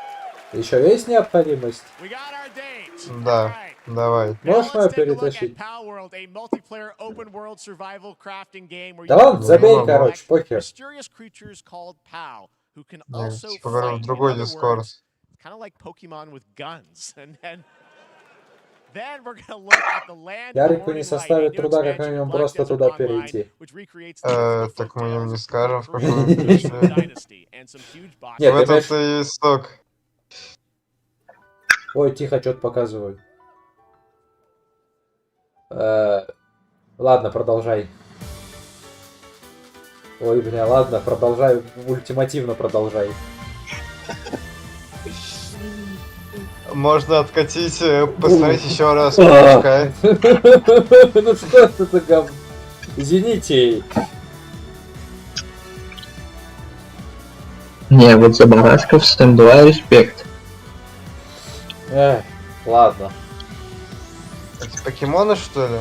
Еще есть необходимость? We got our date. Да, давай. Можешь мою перетащить? Pal World, a multiplayer open world survival crafting game where Да you ладно, забей, короче, похер. mysterious creatures called Pal, who can Я also типа говорю, fight. в другой In other Discord. words, kind of like Pokemon with guns. And then we're gonna look at the land. Ярику не составит труда, как минимум, просто туда перейти. Так мы им не скажем, в каком мы пришли. Нет, В этом-то и есть сок. Ой, тихо, что-то показываю. Ладно, продолжай. Ой, бля, ладно, продолжай, ультимативно продолжай. Можно откатить, посмотреть еще раз. Пускай. Ну что это за говно? Извините. Не, вот за барашков Steam 2 респект. Ладно. Это покемоны, что ли?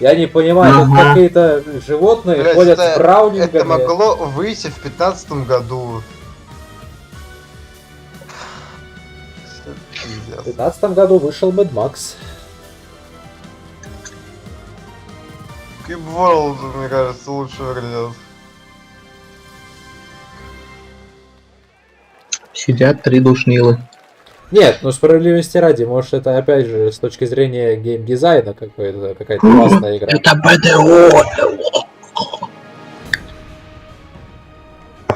Я не понимаю, тут какие-то животные. Блядь, ходят с браунингами. Это могло выйти в 15 году. В 15 году вышел Mad Max. Cube World, мне кажется, лучше выглядит. Сидят 3 душнилы. Нет, ну справедливости ради, может это опять же с точки зрения геймдизайна какая-то классная игра. Это БДО!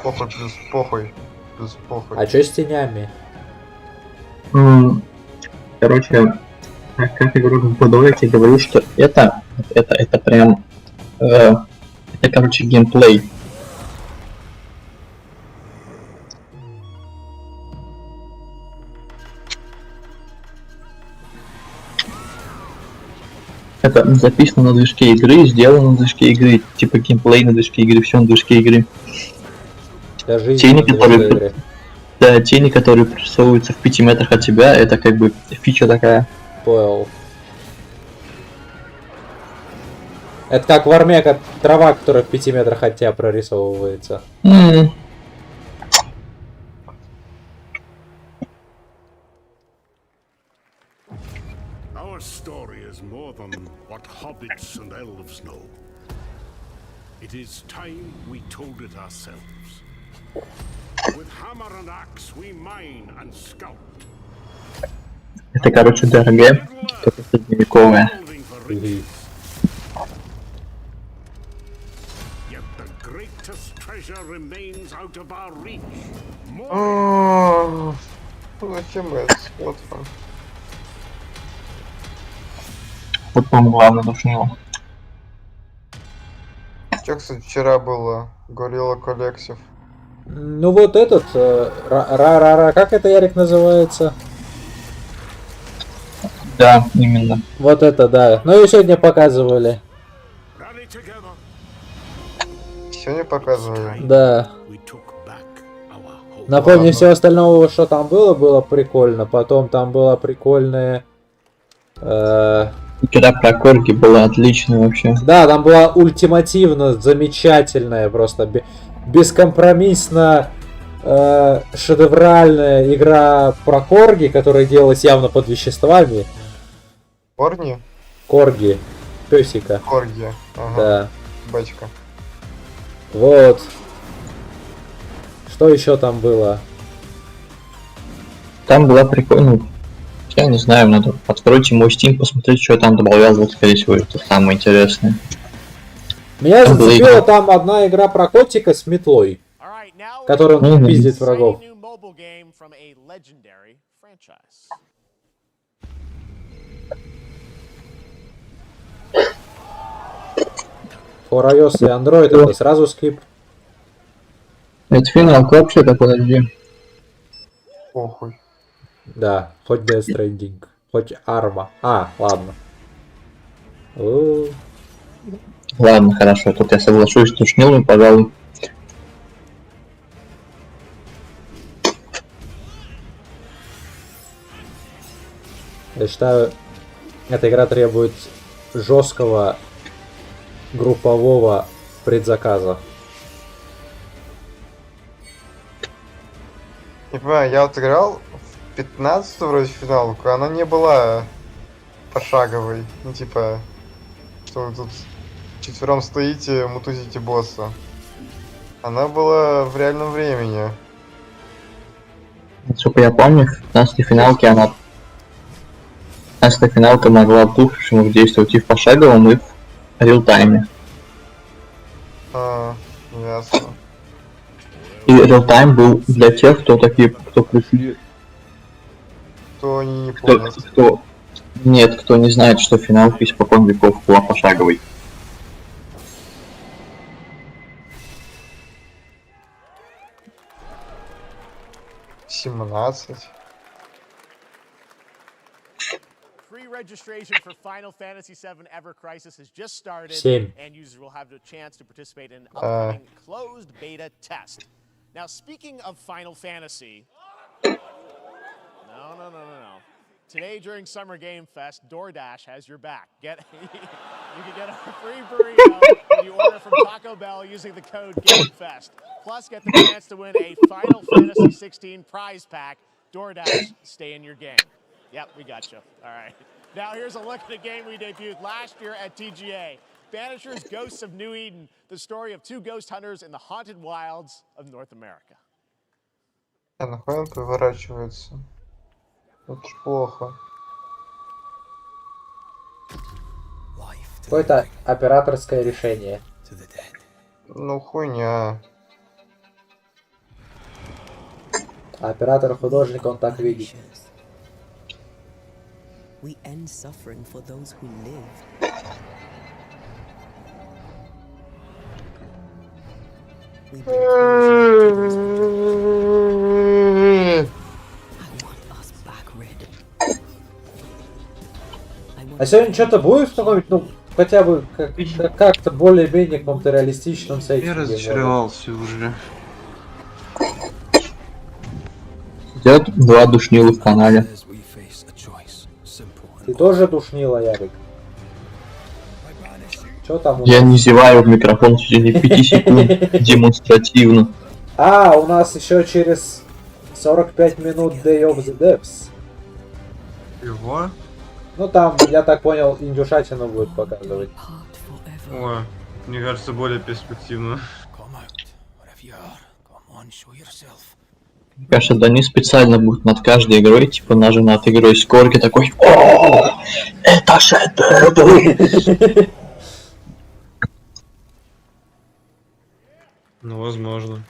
Похуй плюс похуй. Плюс похуй. А чё с тенями? Короче, как игрок в БДО, я тебе говорю, что это прям... это, короче, геймплей. Это записано на движке игры, сделано на движке игры, типа геймплей на движке игры, все на движке игры. Тени, которые прорисовываются в 5 метрах от тебя, это как бы фича такая. Понял. Это как в арме, как трава, которая в 5 метрах от тебя прорисовывается. Our story is more than what hobbits and elves know. It is time we told it ourselves. With hammer and axe we mine and scout. Это, короче, ДРГ, только средневековая. Yet the greatest treasure remains out of our reach. Зачем это сходство? Вот, по-моему, главное душнило. Что, кстати, вчера было? Gorilla Collective. Ну вот этот, как это, Ярик, называется? Да, именно. Вот это, да. Ну и сегодня показывали. Сегодня показывали? Да. На фоне всего остального, что там было прикольно. Потом там было прикольное... Вчера про корги было отлично вообще. Да, там была ультимативно замечательная, просто бескомпромиссно шедевральная игра про корги, которая делалась явно под веществами. Корни? Корги. Песика. Корги. Ага. Да. Бачка. Вот. Что еще там было? Там была прикольная. Я не знаю, надо откройте мой Steam, посмотреть, что я там добавлял, вот, скорее всего, это самое интересное. Меня зацепила там одна игра про котика с метлой, которая пиздит врагов. For iOS и Android это сразу скип. Это финал вообще-то, подожди. Похуй. Да, хоть Death Stranding. Хоть арма. А, ладно. Ладно, хорошо, тут я соглашусь с душнилом, пожалуй. Я считаю, эта игра требует жесткого группового предзаказа. Не понимаю, я вот играл в 15-ю вроде финалку, она не была пошаговой. Ну типа, что вы тут четвером стоите, мутузите босса. Она была в реальном времени. Насколько я помню, в 15-й финалке она... 15-я финалка могла в двух режимах действовать и в пошаговом, и в реал-тайме. А, ясно. И реал-тайм был для тех, кто пришли... Кто они не помнят. Нет, кто не знает, что финалка испокон веков была пошаговой. Registration for Final Fantasy VII Ever Crisis has just started, 7. and users will have the chance to participate in an upcoming closed beta test. Now, speaking of Final Fantasy, no. Today during Summer Game Fest, DoorDash has your back. You can get a free burrito when you order from Taco Bell using the code GameFest. Plus, get the chance to win a Final Fantasy 16 prize pack. DoorDash, stay in your game. Yep, we got you. All right. Now here's a look at a game we debuted last year at TGA. Banishers Ghosts of New Eden, the story of two ghost hunters in the haunted wilds of North America. А нахуй он поворачивается? Это ж плохо. Какое-то операторское решение. Ну хуйня. А оператор-художник, он так видит. We end suffering for those who live. We bring closure to those people. I want us back, Red. А сегодня что-то будет в каком-нибудь, ну, хотя бы как-то более-менее каком-то реалистичном сеттинге? Я разочаровался уже. Сидят два душнила в канале. Ты тоже душнила, Ярик? Что там у нас? Я не зеваю в микрофон в течение 5 секунд демонстративно. А, у нас еще через 45 минут Day of the Devs. Его? Ну там, я так понял, индюшатину будет показывать. О, мне кажется, более перспективно. Мне кажется, Данис специально будет над каждой игрой, типа даже над игрой с горки такой: о, это шедевр! Ну, возможно.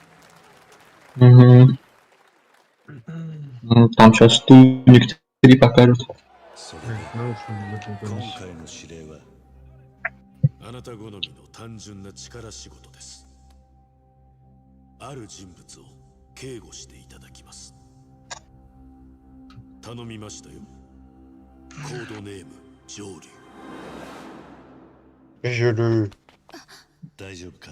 Угу. Ну, там сейчас Туник 3 покажут. あなた好みの単純な力仕事です。ある人物を警護していただきます。頼みましたよ。コードネーム上流。上流。大丈夫か。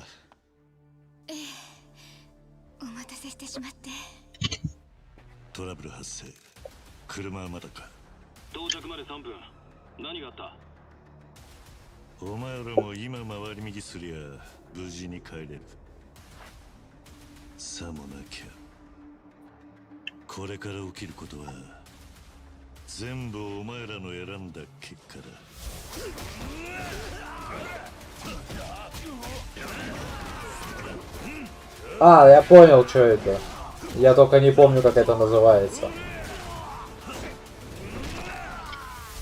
お待たせしてしまって。トラブル発生。車はまだか。到着まで3分。何があった？お前らも今回り右すりゃ無事に帰れる。さもなきゃこれから起きることは全部お前らの選んだ結果だ。А, я понял, что это. Я только не помню, как это называется.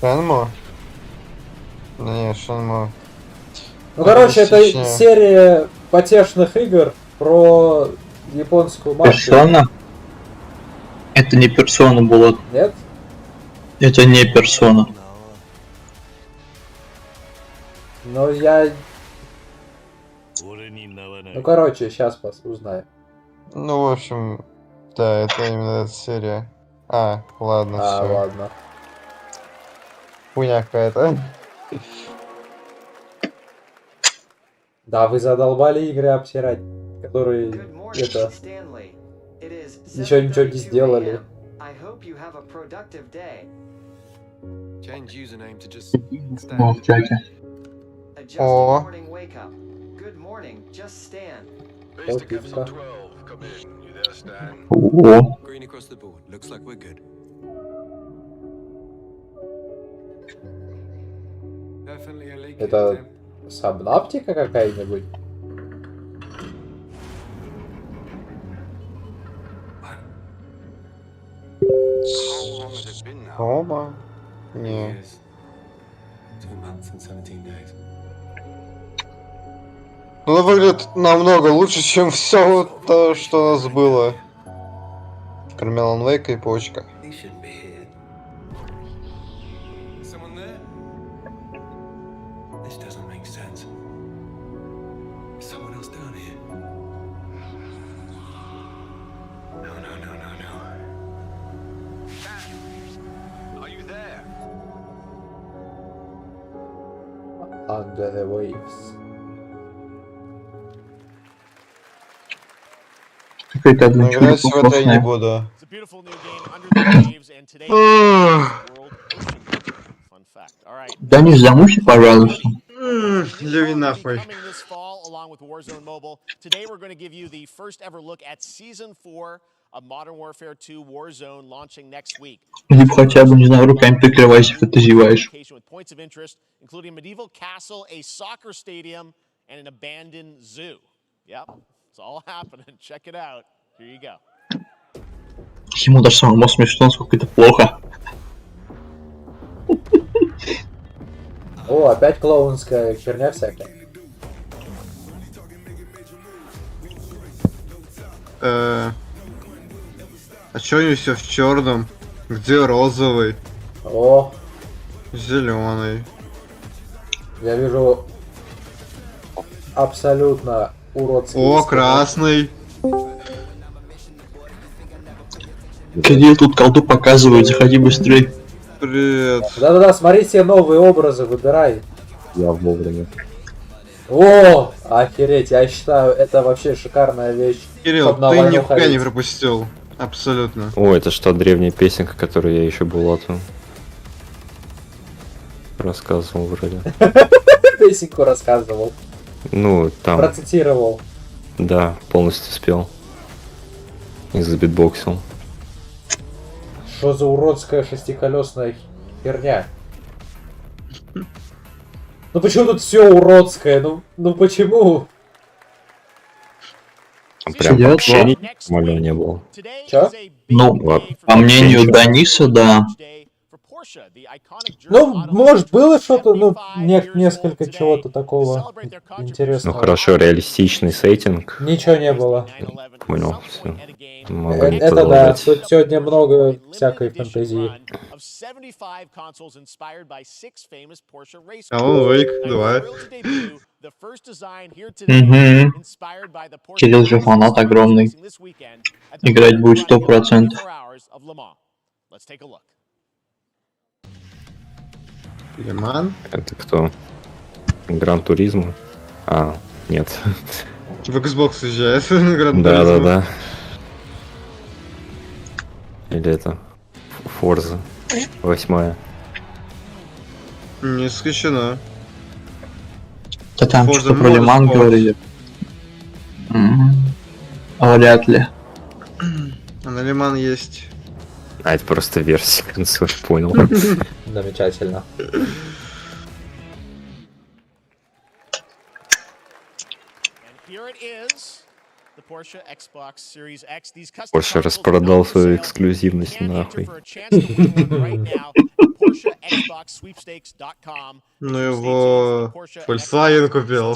Шанмо? Не, Шанмо. Ну, короче, это серия потешных игр про японскую мафию. Персона? Это не персона была. Нет? Это не персона. Но я... Ну, короче, сейчас узнаем. Ну, в общем, да, это именно эта серия. А, ладно, все. Ладно. Хуйня какая-то. Да, вы задолбали игры обсирать, которые это еще ничего не сделали. О, в чате. О. Полтинка. О. Это сабнаптика какая-нибудь? Рома? Не. 2 months and 17 days. Ну, выглядит намного лучше, чем все то, что у нас было. Кроме Alan Wake и почка. He shouldn't be here. Someone there? This doesn't make sense. Is someone else down here? No, no, no, no, no. Are you there? Under the waves. Какая-то Но адвенчура играть в это я не классная. буду. Да не замучи, пожалуйста. Люби нахуй. Along with Warzone Mobile. Today we're going to give you the first ever look at Season 4 of Modern Warfare 2 Warzone launching next week. Или хотя бы, не знаю, руками прикрывайся, когда ты зеваешь. With points of interest, including a medieval castle, a soccer stadium, and an abandoned zoo. Yep, it's all happening. Check it out. Here you go. Ему даже самому смешно, насколько это плохо. О, опять клоунская херня всякая. А чё они все в черном? Где розовый? О, Зеленый. я вижу абсолютно уродский. О, скелет. красный. Кирилл тут колду показывает, заходи быстрее. Привет. Да-да-да, смотрите новые образы, выбирай. Я вовремя. О, охереть, я считаю, это вообще шикарная вещь. Кирилл, Чтоб на ты войну нихуя ходить. не пропустил. Абсолютно. О, это что, древняя песенка, которую я еще Булату рассказывал вроде. Песенку рассказывал. Ну, там, Процитировал. да, полностью спел. И забитбоксил. Что за уродская шестиколесная херня? Ну почему тут все уродское? Ну почему? Прям Сидят, вообще да. нормально не было. Чё? Ну, Ладно. по мнению Даниса, да. Ну, может, было что-то, ну, несколько чего-то такого интересного. Ну хорошо, реалистичный сеттинг. Ничего не было. Понял, все. Могу Это, не да, продолжать. тут сегодня много всякой фантазии. Alan Wake 2. Угу. Кирилл же фанат огромный. Играть будет 100%. Лиман? Это кто? Гран Туризма? А, нет. В Xbox уезжает. Гран Да, да, Туризмо. да. Или это Форза 8. Не исключено. Да там Forza что-то про Лиман Motorsport. говорили. Вряд ли. А на Лиман есть. А это просто версия консоли, понял. Замечательно. Porsche распродал свою эксклюзивность нахуй. Ну его Volkswagen купил.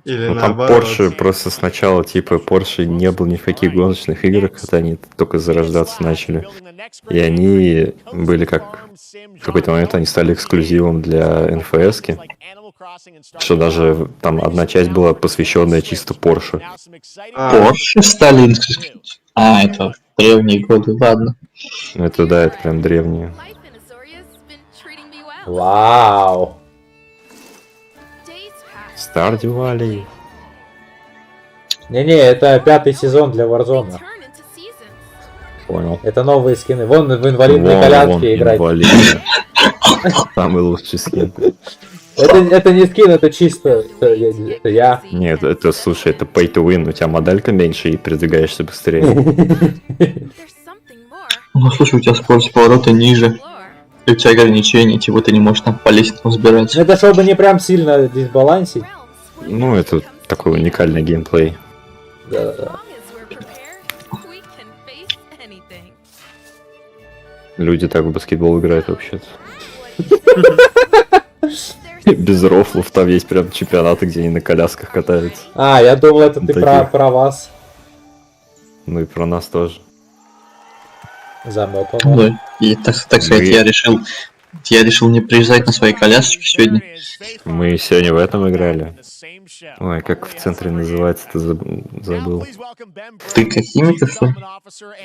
Или Ну там наоборот. Porsche просто сначала, типа, Porsche не был ни в каких гоночных играх, когда они только зарождаться начали. И они были как... В какой-то момент они стали эксклюзивом для НФС-ки. Что даже там одна часть была посвященная чисто Porsche. Porsche стали эксклюзивом. А, это древние годы, ладно. Ну это да, это прям древние. Вау. Stardew Valley. Не-не, это 5-й сезон для Warzone. Понял. Это новые скины. Вон в инвалидной коляске играть. Самый лучший скин. Это не скин, это чисто. Это я. Нет, это, слушай, это pay to win. У тебя моделька меньше и передвигаешься быстрее. Ну слушай, у тебя скорость поворота ниже. И у тебя ограничения, типа ты не можешь там по лестнице взбираться. Это чтобы не прям сильно дисбалансить. Ну, это такой уникальный геймплей. Да. Люди так в баскетбол играют вообще-то. Без рофлов, там есть прям чемпионаты, где они на колясках катаются. А, я думал, это ты про вас. Ну и про нас тоже. Замотано. Да. И так сказать, я решил не приезжать на своей колясочке сегодня. Мы сегодня в этом играли. Ой, как в центре называется, ты забыл. Дыкохимиков, что ли?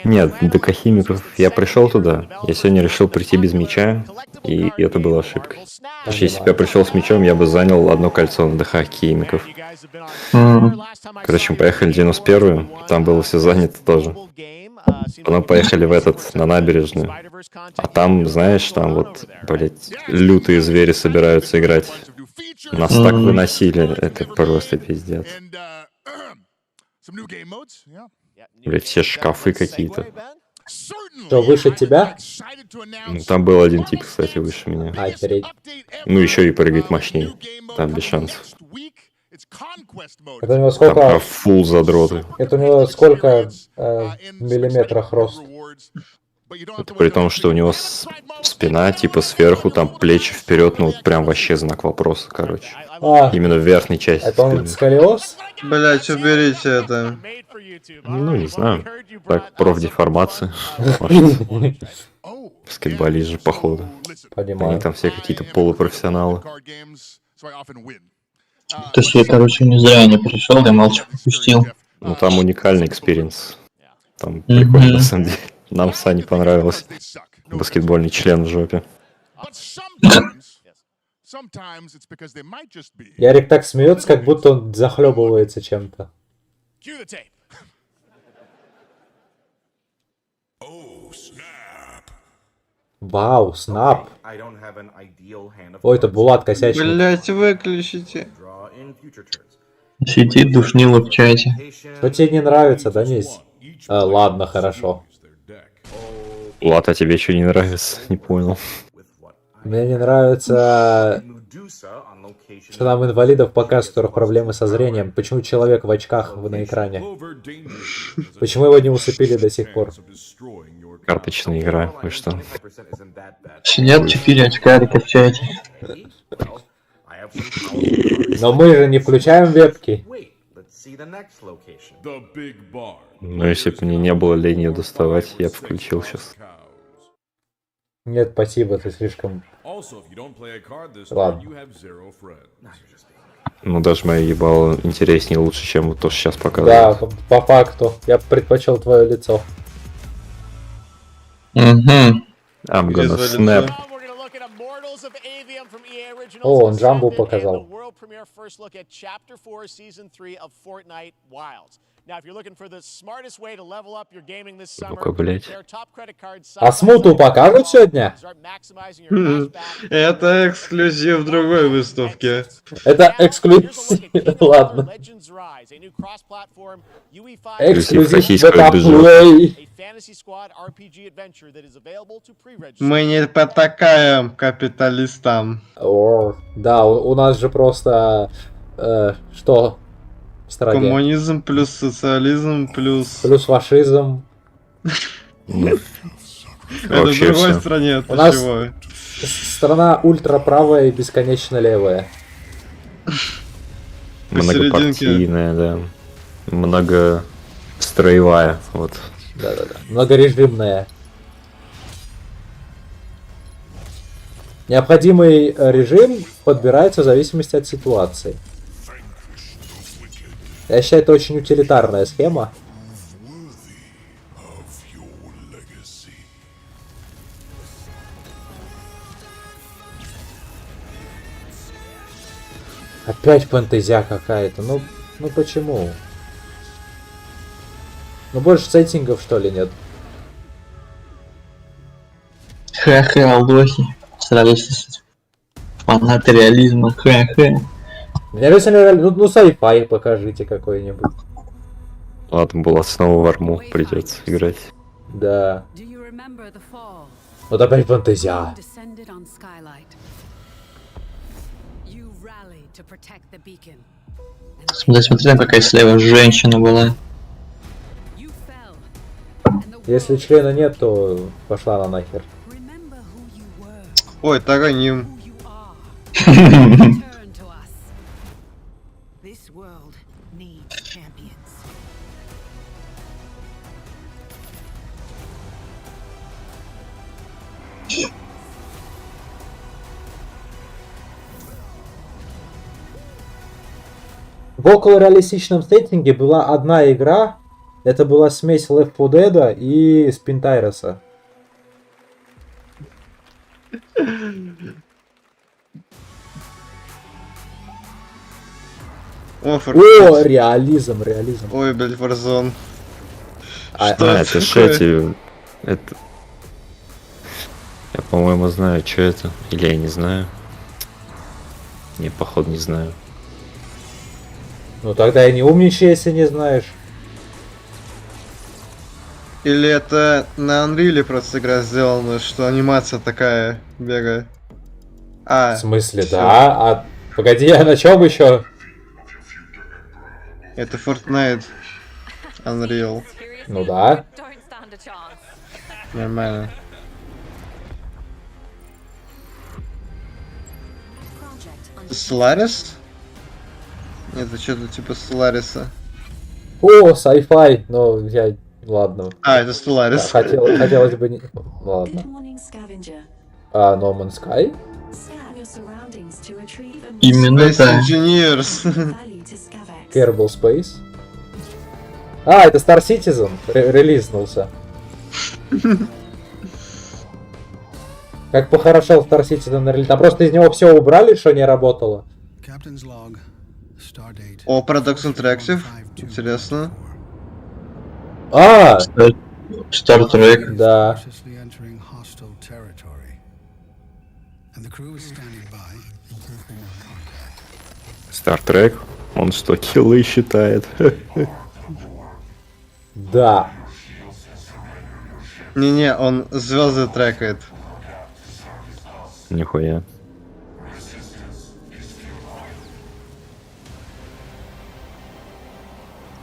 Нет, Дыкохимиков. Я пришел туда. Я сегодня решил прийти без мяча, и это была ошибкой. Потому что если бы я пришел с мячом, я бы занял одно кольцо на Дыкохимиков. Короче, мы поехали 91-ю, там было все занято тоже. Потом поехали в этот, на набережную. А там, знаешь, там вот, блять, лютые звери собираются играть. Нас так выносили, это просто пиздец. Блять, все шкафы какие-то. Что, выше тебя? Ну, там был один тип, кстати, выше меня. Охереть. Ну, еще и прыгать мощнее. Там без шансов. Это у него сколько? Там фул задроты. Это у него сколько в миллиметрах рост? Это при том, что у него спина, типа, сверху, там плечи вперед, ну, вот прям вообще знак вопроса, короче. Именно в верхней части. Это он сколиоз? Блять, уберите это. Ну, не знаю. Так, профдеформация. Может, баскетболист же, походу. Понимаю. Они там все какие-то полупрофессионалы. То есть я, короче, не зря не пришел, я молча пропустил. Ну, там уникальный экспириенс. Там прикольно, на самом деле. Нам с Саней понравилось. Баскетбольный член в жопе. Ярик так смеется, как будто он захлебывается чем-то. Вау, снап. Ой, это Булат косячник. Блять, выключите. Сидит душнило в чате. Что тебе не нравится, Денис? Ладно, хорошо. Влад, а тебе что не нравится? Не понял. Мне не нравится, что нам инвалидов показывают, у которых проблемы со зрением. Почему человек в очках на экране? Почему его не усыпили до сих пор? Карточная игра, вы что? Сидят 4 очкарика в чате. Но мы же не включаем вебки. Ну, если бы мне не было лень ее доставать, я бы включил сейчас. Нет, спасибо, ты слишком... Ладно. Ну, даже моя ебало интереснее, лучше, чем то, что сейчас показывают. Да, по факту. Я бы предпочел твое лицо. I'm gonna snap. О, он Джамбу показал. Ну-ка, блять. А смуту покажут сегодня? Это эксклюзив другой выставки. Это эксклюзив. Ладно. Эксклюзив Play. Мы не потакаем капиталистам. О, да, у нас же просто... что в стране? Коммунизм плюс социализм плюс... Плюс фашизм. Это в другой стране, у нас страна ультраправая и бесконечно левая. Многопартийная, да. Многостроевая, вот. Да-да-да. Многорежимная. Необходимый режим подбирается в зависимости от ситуации. Я считаю, это очень утилитарная схема. Опять фэнтезия какая-то. Ну почему? Ну больше сеттингов что ли нет? Хе-хе, алдохи. Старались фанаты реализма. Хе-хе. Меня весь реально... Ну sci-fi покажите какой-нибудь. Ладно, было снова в арму придется играть. Да. Вот опять фантазия. Смотри, какая слева женщина была. Если члена нет, то пошла она нахер. Ой, таганим. В около реалистичном сеттинге была одна игра. Это была смесь Left 4 Dead и Спинтайроса. О, реализм. Ой, блядь, Warzone. Это шети. Это... Я, по-моему, знаю, что это. Или я не знаю. Не, походу, не знаю. Ну тогда и не умничай, если не знаешь. Или это на Unreal просто игра сделана, что анимация такая бегает. В смысле, всё. Да? А погоди, а на чем еще? Это Fortnite Unreal. Ну да. Нормально. Stellaris? Это что-то типа Stellaris. О, sci-fi, но я... Ладно. Это Stellaris. Да, хотелось бы не... Ладно. No Man's Sky? Именно так. Engineers. Kerbal Space. Это Star Citizen релизнулся. Как похорошел Star Citizen на релиз. Там просто из него все убрали, что не работало. О, Paradox Interactive. Интересно. Star Trek. Да. Star Trek? Он что, киллы считает? Да. Не-не, он звезды трекает. Нихуя.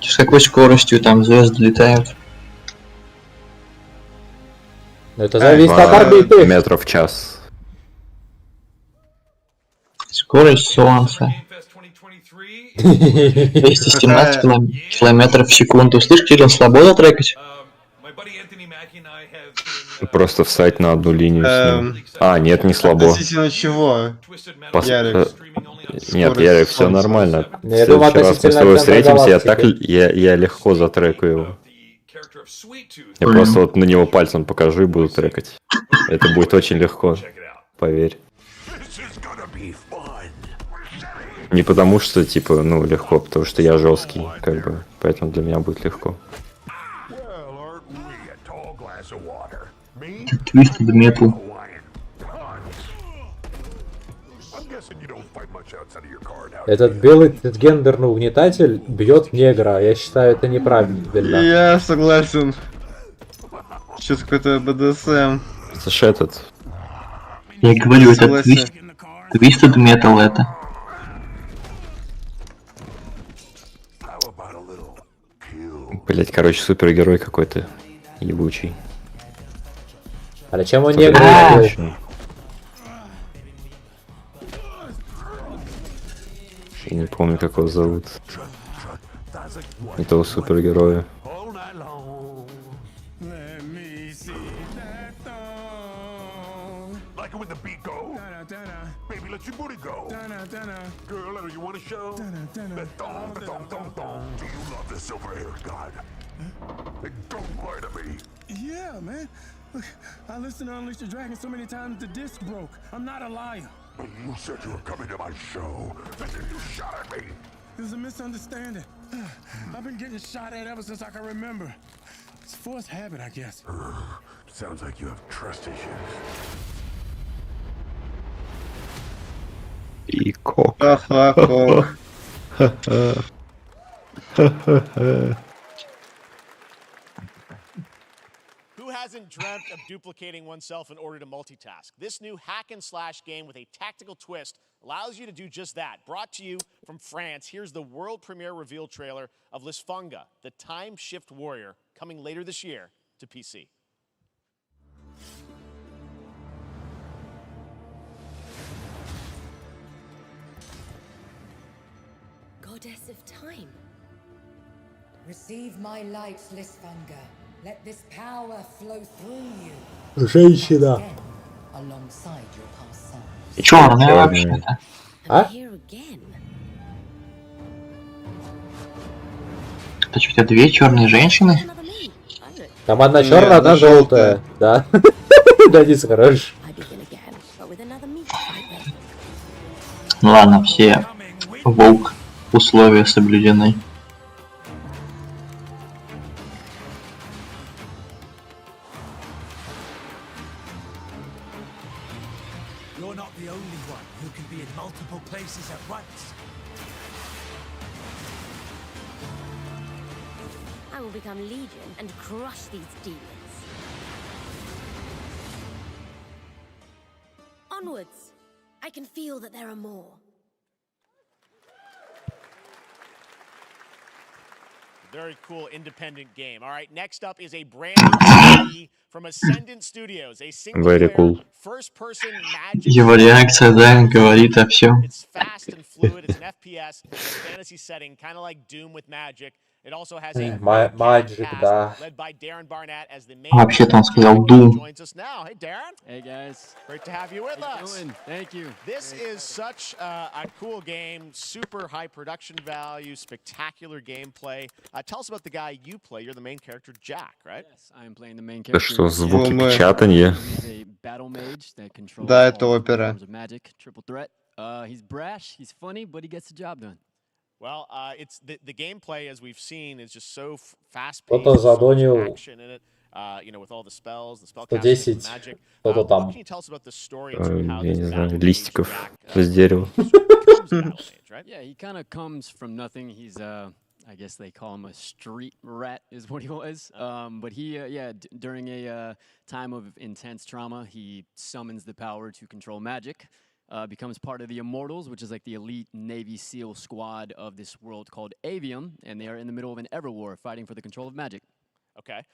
С какой скоростью там звезды летают? Это зависит от орбиты. Метров в час. Скорость Солнца. 217 километров в секунду. Слышь, Кирилл, слабо трекать? Просто встать на одну линию с ним. Нет, не слабо. Относительно чего? Ярик. Нет, Ярик, все нормально. В Я думаю, следующий раз мы с тобой встретимся, я легко затрекаю его. Я просто вот на него пальцем покажу и буду трекать. Это будет очень легко, поверь. Не потому что, типа, легко, потому что я жесткий, как бы, поэтому для меня будет легко. Twisted Metal. Этот белый гендерный угнетатель бьет негра. Я считаю, это неправильно. Я согласен. Что-то какой-то БДСМ. Это ж этот. Я говорю, это Twisted Metal это. Блять, короче, супергерой какой-то ебучий. А зачем он негра? Я не помню, как его зовут. Этого супергероя. Yeah, man. Look, I listened to Unleash the Dragon so many times the disc broke. I'm not a liar. You said you were coming to my show, and then you shot at me. There's a misunderstanding. I've been getting shot at ever since I can remember. It's forced habit, I guess. Sounds like you have trust issues. И кок. Who hasn't dreamt of duplicating oneself in order to multitask? This new hack and slash game with a tactical twist allows you to do just that. Brought to you from France, here's the world premiere reveal trailer of Lisfunga, the time shift warrior, coming later this year to PC. Goddess of time. Receive my light, Lisfunga. Let this power flow through you. Женщина. Alongside your past selves. Черная вообще-то. А? Это что, у тебя две черные женщины? Там одна черная, одна желтая. Да. Да, не хорош. Ну ладно, все волк условия соблюдены. You're not the only one who can be in multiple places at once. I will become Legion and crush these demons. Onwards! I can feel that there are more. Very cool independent game. All right, next up is a brand new IP from Ascendant Studios, a Very cool. first-person magic. Его реакция, да, говорит о всем. It's fast and fluid. It's an FPS, a fantasy setting, kind of like Doom with magic. It also has a Magic, да. led by Darren Barnett as the main. Вообще-то он сказал Doom. Joins us now. Hey, Darren. Hey guys. Great to have you with us. Thank you. This is such a cool game. Super high production value, spectacular gameplay. Tell us about the guy you play. You're the main character, Jack, right? Yes, I am playing the main Да character. что, звуки печатания. He's a battle mage that controls Да, это all опера. forms of magic, triple threat. He's brash, he's funny, but he gets the job done. Well, it's the gameplay, as we've seen, is just so fast-paced. Кто-то задонил Action in it, you know, with all the spells, the spellcasting, 110, the magic. кто-то What там. can you tell us about the story and sort of how Я this не знаю, battle листиков mage с дерева. Jack, sort of becomes a battle mage, right? Yeah, he kind of comes from nothing. He's I guess they call him a street rat, is what he was. But he, during a time of intense trauma, he summons the power to control magic. Becomes part of the Immortals, which is like the elite Navy SEAL squad of this world called Avium, and they are in the middle of an Everwar fighting for the control of magic. Okay.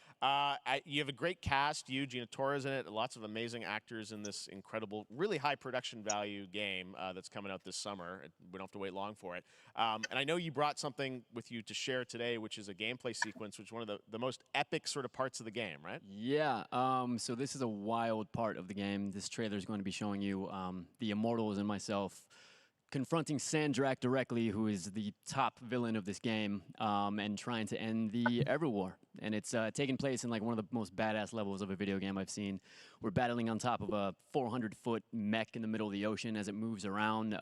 You have a great cast. You, Gina Torres in it. Lots of amazing actors in this incredible, really high production value game that's coming out this summer. We don't have to wait long for it. And I know you brought something with you to share today, which is a gameplay sequence, which is one of the most epic sort of parts of the game, right? Yeah. So this is a wild part of the game. This trailer is going to be showing you the Immortals and myself confronting Sandrak directly, who is the top villain of this game, and trying to end the Everwar. And it's taking place in like one of the most badass levels of a video game I've seen. We're battling on top of a 400-foot mech in the middle of the ocean as it moves around.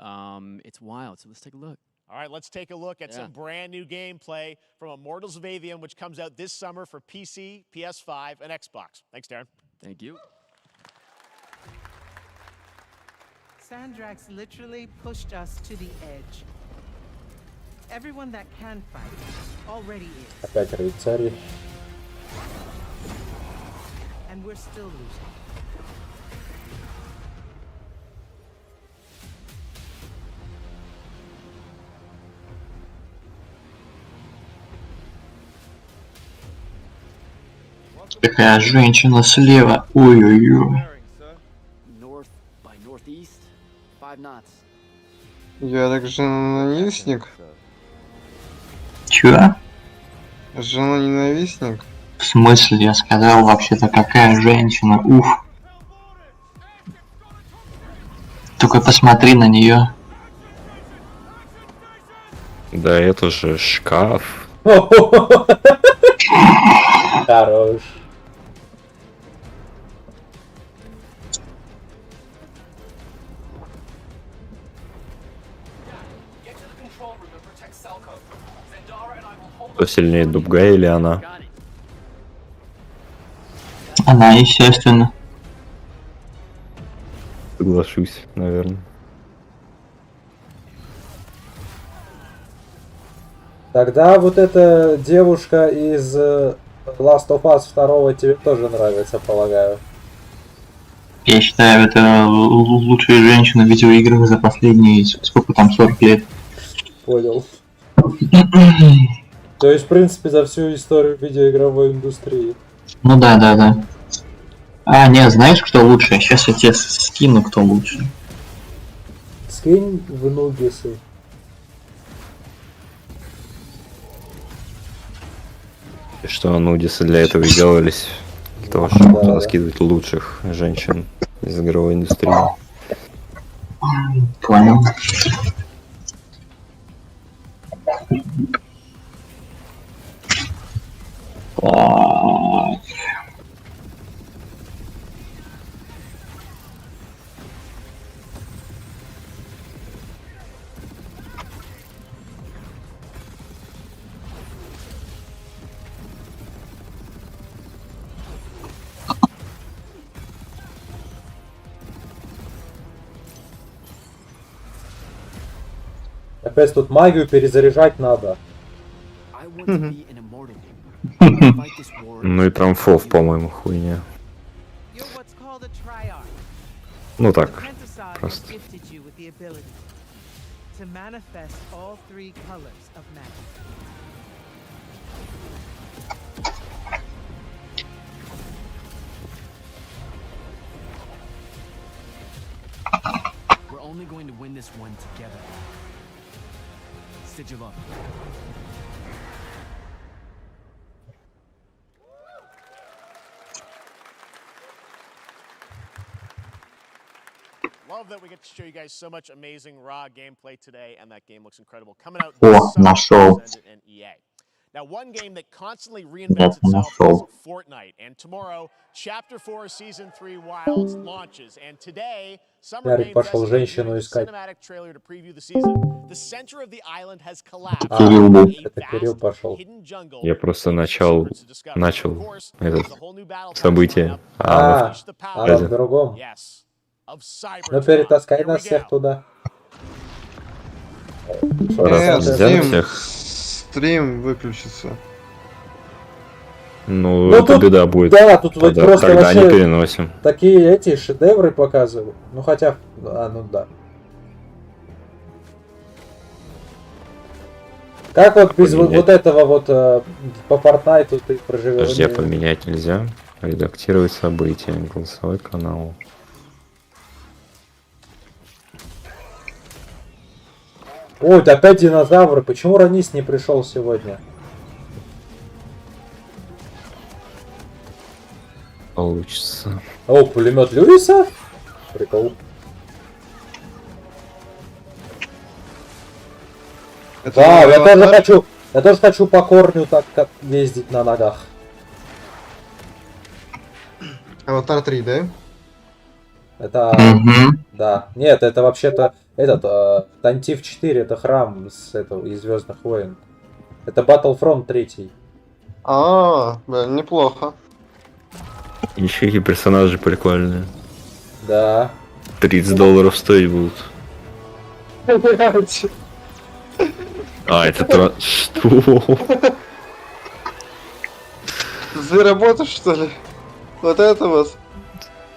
It's wild, so let's take a look. All right, let's take a look at some brand new gameplay from Immortals of Avium, which comes out this summer for PC, PS5, and Xbox. Thanks, Darren. Thank you. Sandrax literally pushed us to the edge. Everyone that can fight already is. Опять рыцари. And we're still losing. Какая женщина слева. Ой-ой-ой. North by northeast, 5 knots. Я так жена-ненавистник. Чё? Жена-ненавистник? В смысле, я сказал вообще-то какая женщина. Уф. Только посмотри на нее. Да это же шкаф. Хорош. Кто сильнее, Дубгай или она? Она, естественно. Соглашусь, наверное. Тогда вот эта девушка из Last of Us 2 тебе тоже нравится, полагаю. Я считаю, это лучшая женщина в видеоиграх за последние, сколько там, 40 лет. Понял. То есть, в принципе, за всю историю видеоигровой индустрии. Ну да. А, не, знаешь, кто лучше? Сейчас я тебе скину, кто лучше. Скинь в нугисы. И что нудисы для этого и делались. Для того, чтобы туда скидывать лучших женщин из игровой индустрии. Понял. Опять тут магию перезаряжать надо. Ну и трамфов, по-моему, хуйня. Ну так, просто. We're only going to win this one together. Sigil up. Love that we get to show you guys so much amazing raw gameplay today, and that game looks incredible. Coming out this summer, presented in EA. Now, one game that constantly reinvents itself is Fortnite, and tomorrow, Chapter 4, Season 3 Wilds launches, and today, Summer Games SE a cinematic trailer to preview the season. The center of the island has collapsed. Hidden jungle. Я просто начал это событие. Оно в другом. Ну перетаскай нас всех туда. Стрим выключится. Ну это тут, беда будет. Да, тут тогда, просто тогда вообще не переносим. Такие эти шедевры показывают. Ну хотя, ну да. Как вот без вот этого вот по Fortnite ты проживешь? Подожди, поменять нельзя. Редактировать события, голосовой канал. Ой, опять динозавры. Почему Ранис не пришел сегодня? Получится. О, пулемет Льюиса? Прикол. Да, я тоже хочу по корню так как ездить на ногах. Аватар 3, да? Это... Да. Нет, это вообще-то... Этот... Тантив 4, это храм с этого, из Звездных войн. Это Battlefront 3. Блин, неплохо. Еще и персонажи прикольные. Да. $30 стоить будут. Это что? Заработал, что ли? Вот это вот.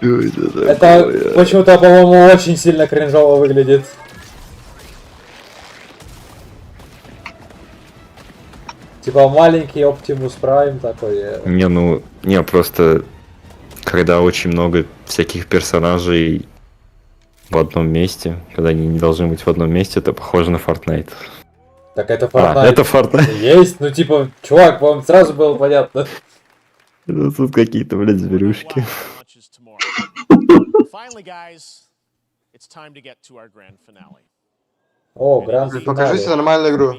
Это почему-то, по-моему, очень сильно кринжово выглядит. Типа маленький Optimus Prime такой. Не, просто когда очень много всяких персонажей в одном месте, когда они не должны быть в одном месте, это похоже на Fortnite. Так это Fortnite. Это Fortnite. Есть, ну типа, чувак, вам сразу было понятно. Тут какие-то, блядь, зверюшки. Finally, guys, it's time to get to our grand finale. О, гранд финале. Покажите нормальную игру.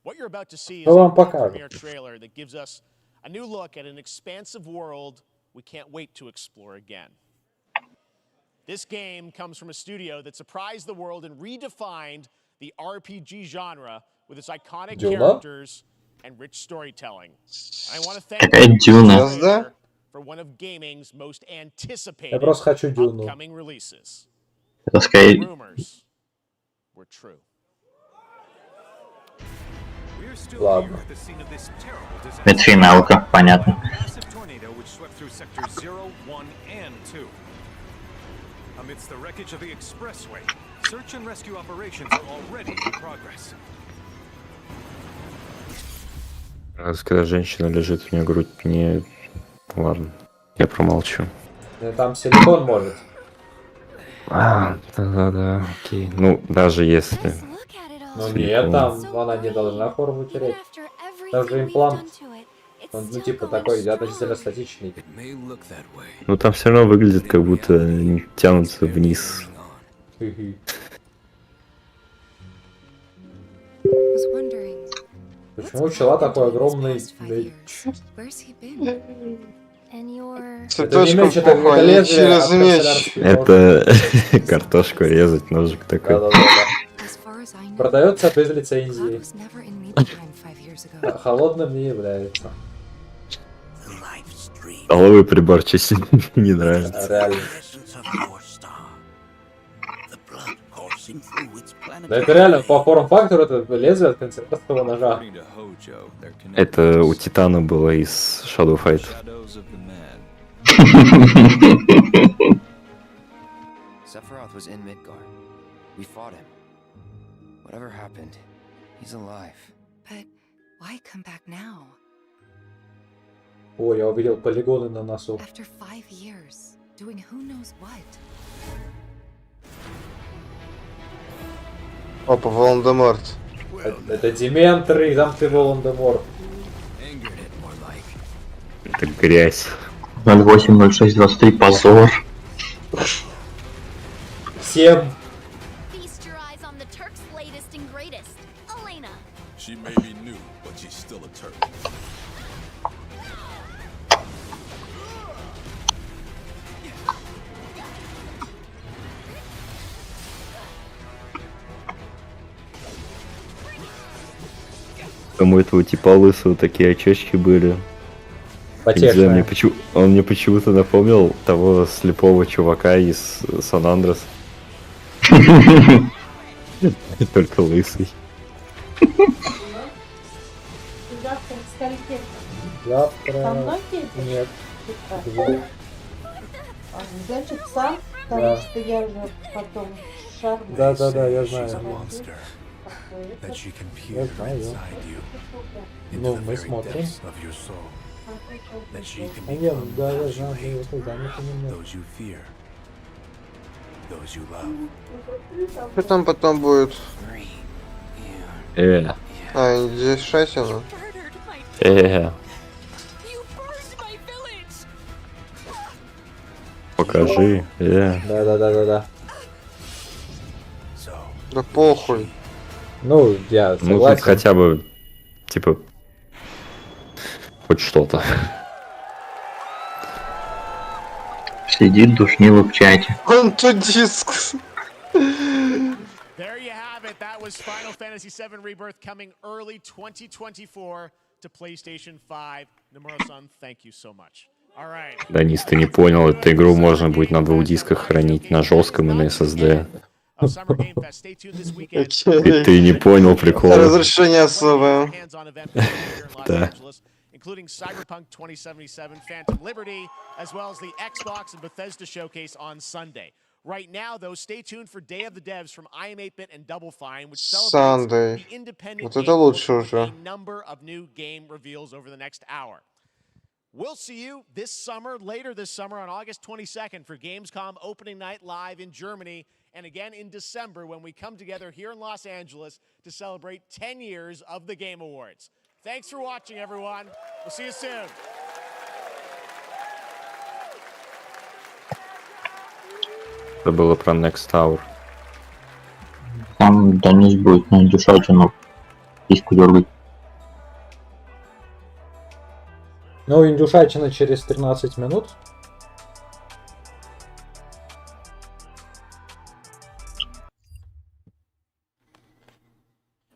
What you're about to see is вам a покажем. premiere trailer that gives us a new look at an expansive world we can't wait to explore again. This game comes from a studio that surprised the world and redefined the RPG genre with its iconic Дюна? characters and rich storytelling. I want to thank Какая Дюна? Trailer for one of gaming's most Я anticipated просто хочу Дюну. upcoming releases. Это скорее... Rumors were true. Ладно. Это финалка, понятно. Amidst the wreckage of the expressway, search and rescue operations are already in progress. Раз когда женщина лежит, у нее грудь не... Ладно, я промолчу. Там силикон может. Да, окей. Ну, даже если... Ну нет, там она не должна форму терять. Там же имплант. Он, ну типа такой относительно статичный. Ну там все равно выглядит, как будто они тянутся вниз. Почему у чела такой огромный меч? Цветочком похуй, они через меч. Это картошку резать, ножик такой. Да-да-да. Продается без лицензии. Холодным не является. Столовый прибор честно не нравится. Реально. Да это реально, по форм-фактору это лезвие от канцелярского ножа. Это у Титана было из Shadow Fight. Sephiroth was in Midgard. We fought him. Whatever happened, he's alive. But why come back now? Ой, я увидел полигоны на носу. After 5 years, doing who knows what. Опа, Волан-де-Морт. Это Дементоры, замкнутый Волан-де-Морт. Это грязь. 080623, позор. Всем. Feast your eyes on the Turk's latest and greatest, Elena. She may be new, but she's still a Turk. Там у этого типа лысого такие очечки были. Потешные. Он мне почему-то напомнил того слепого чувака из Сан-Андрес. Только лысый. Завтра в скольки? Завтра... Со мной Нет. Значит, сам, потому Да. что я уже потом шарм. Да, я знаю. That she can Я peer знаю. inside you, into Ну, the мы very смотрим. depths of your soul. That she can А я, become да, я those you знаю, я hate, туда не понимаю. those you fear, those you love. Что там потом будет? А, здесь шасина. Покажи. Да. Да похуй. Ну, я Ну, согласен. тут хотя бы, типа, хоть что-то. Сидит душнило в чате. Он тут диск. There you have it. That was Final Fantasy VII Rebirth coming early 2024 to PlayStation 5. Nomura-san, thank you so much. All right. Данис, ты не понял, эту игру можно будет на 2 дисках хранить, на жестком и на SSD. Ты не понял прикола. Разрешение особое. Да. Including Cyberpunk 2077, Phantom Liberty, as well as the Xbox and Bethesda showcase on Sunday. Right now, though, stay tuned for Day of the Devs from IM8bit and Double Fine, which celebrates Sunday. the independent Вот это game лучше world with уже. a number of new game reveals over the next hour. We'll see you this summer, later this summer on August 22nd for Gamescom opening night live in Germany, and again in December when we come together here in Los Angeles to celebrate 10 years of the Game Awards. Thanks for watching, everyone. We'll see you soon. Это было про Next Tower. Там Данис будет на дюшатину письку дергать. Ну, индюшатина через 13 минут.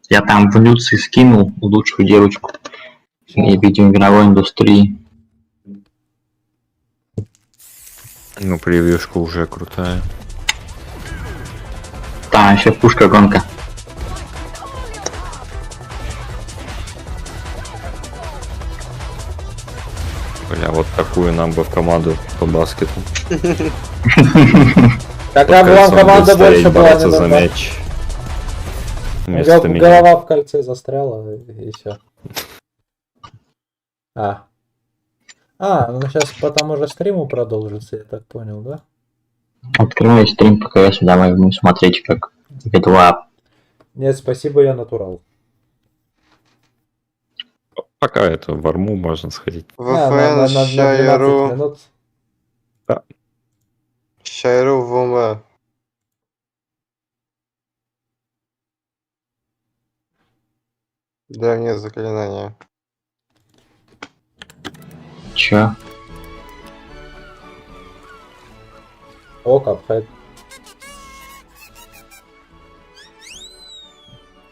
Я там в Люции скинул лучшую девочку и видеоигровой индустрии. Ну, превьюшка уже крутая. Там еще пушка-гонка. Бля, вот такую нам бы в команду по баскету. Когда бы вам команда больше была не за нужна. мяч. Вместо меня. Голова в кольце застряла и все. Ну сейчас по тому же стриму продолжится, я так понял, да? Открывай стрим, пока я сюда могу смотреть, как G2. Нет, спасибо, я натурал. Пока это в арму можно сходить. ВФН, на 12 Шайру. минут. Да. Шайру в ВМ. Древнее заклинание. Чё? О, капхэт.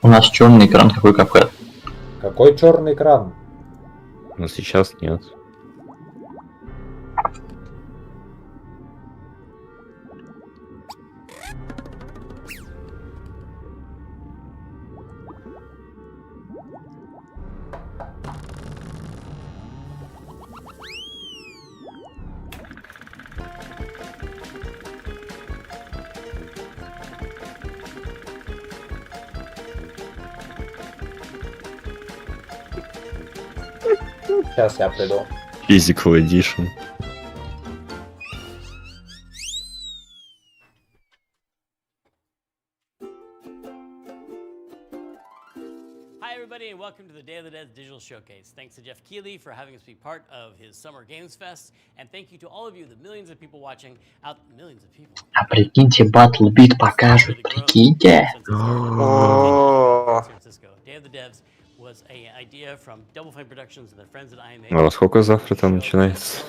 У нас черный экран, какой капкат. Какой черный экран? Но сейчас нет. Сейчас я приду. Physical Edition. Hi everybody and welcome to the Day of the Dead Digital Showcase. Thanks to Jeff Keighley for having us be part of his Summer Games Fest, and thank you to all of you, the millions of people watching, millions of people. А прикиньте, Battle Beat покажут, прикиньте. Day of the Devs was an idea from Double Fine Productions and their friends at IMA. А во сколько завтра там начинается?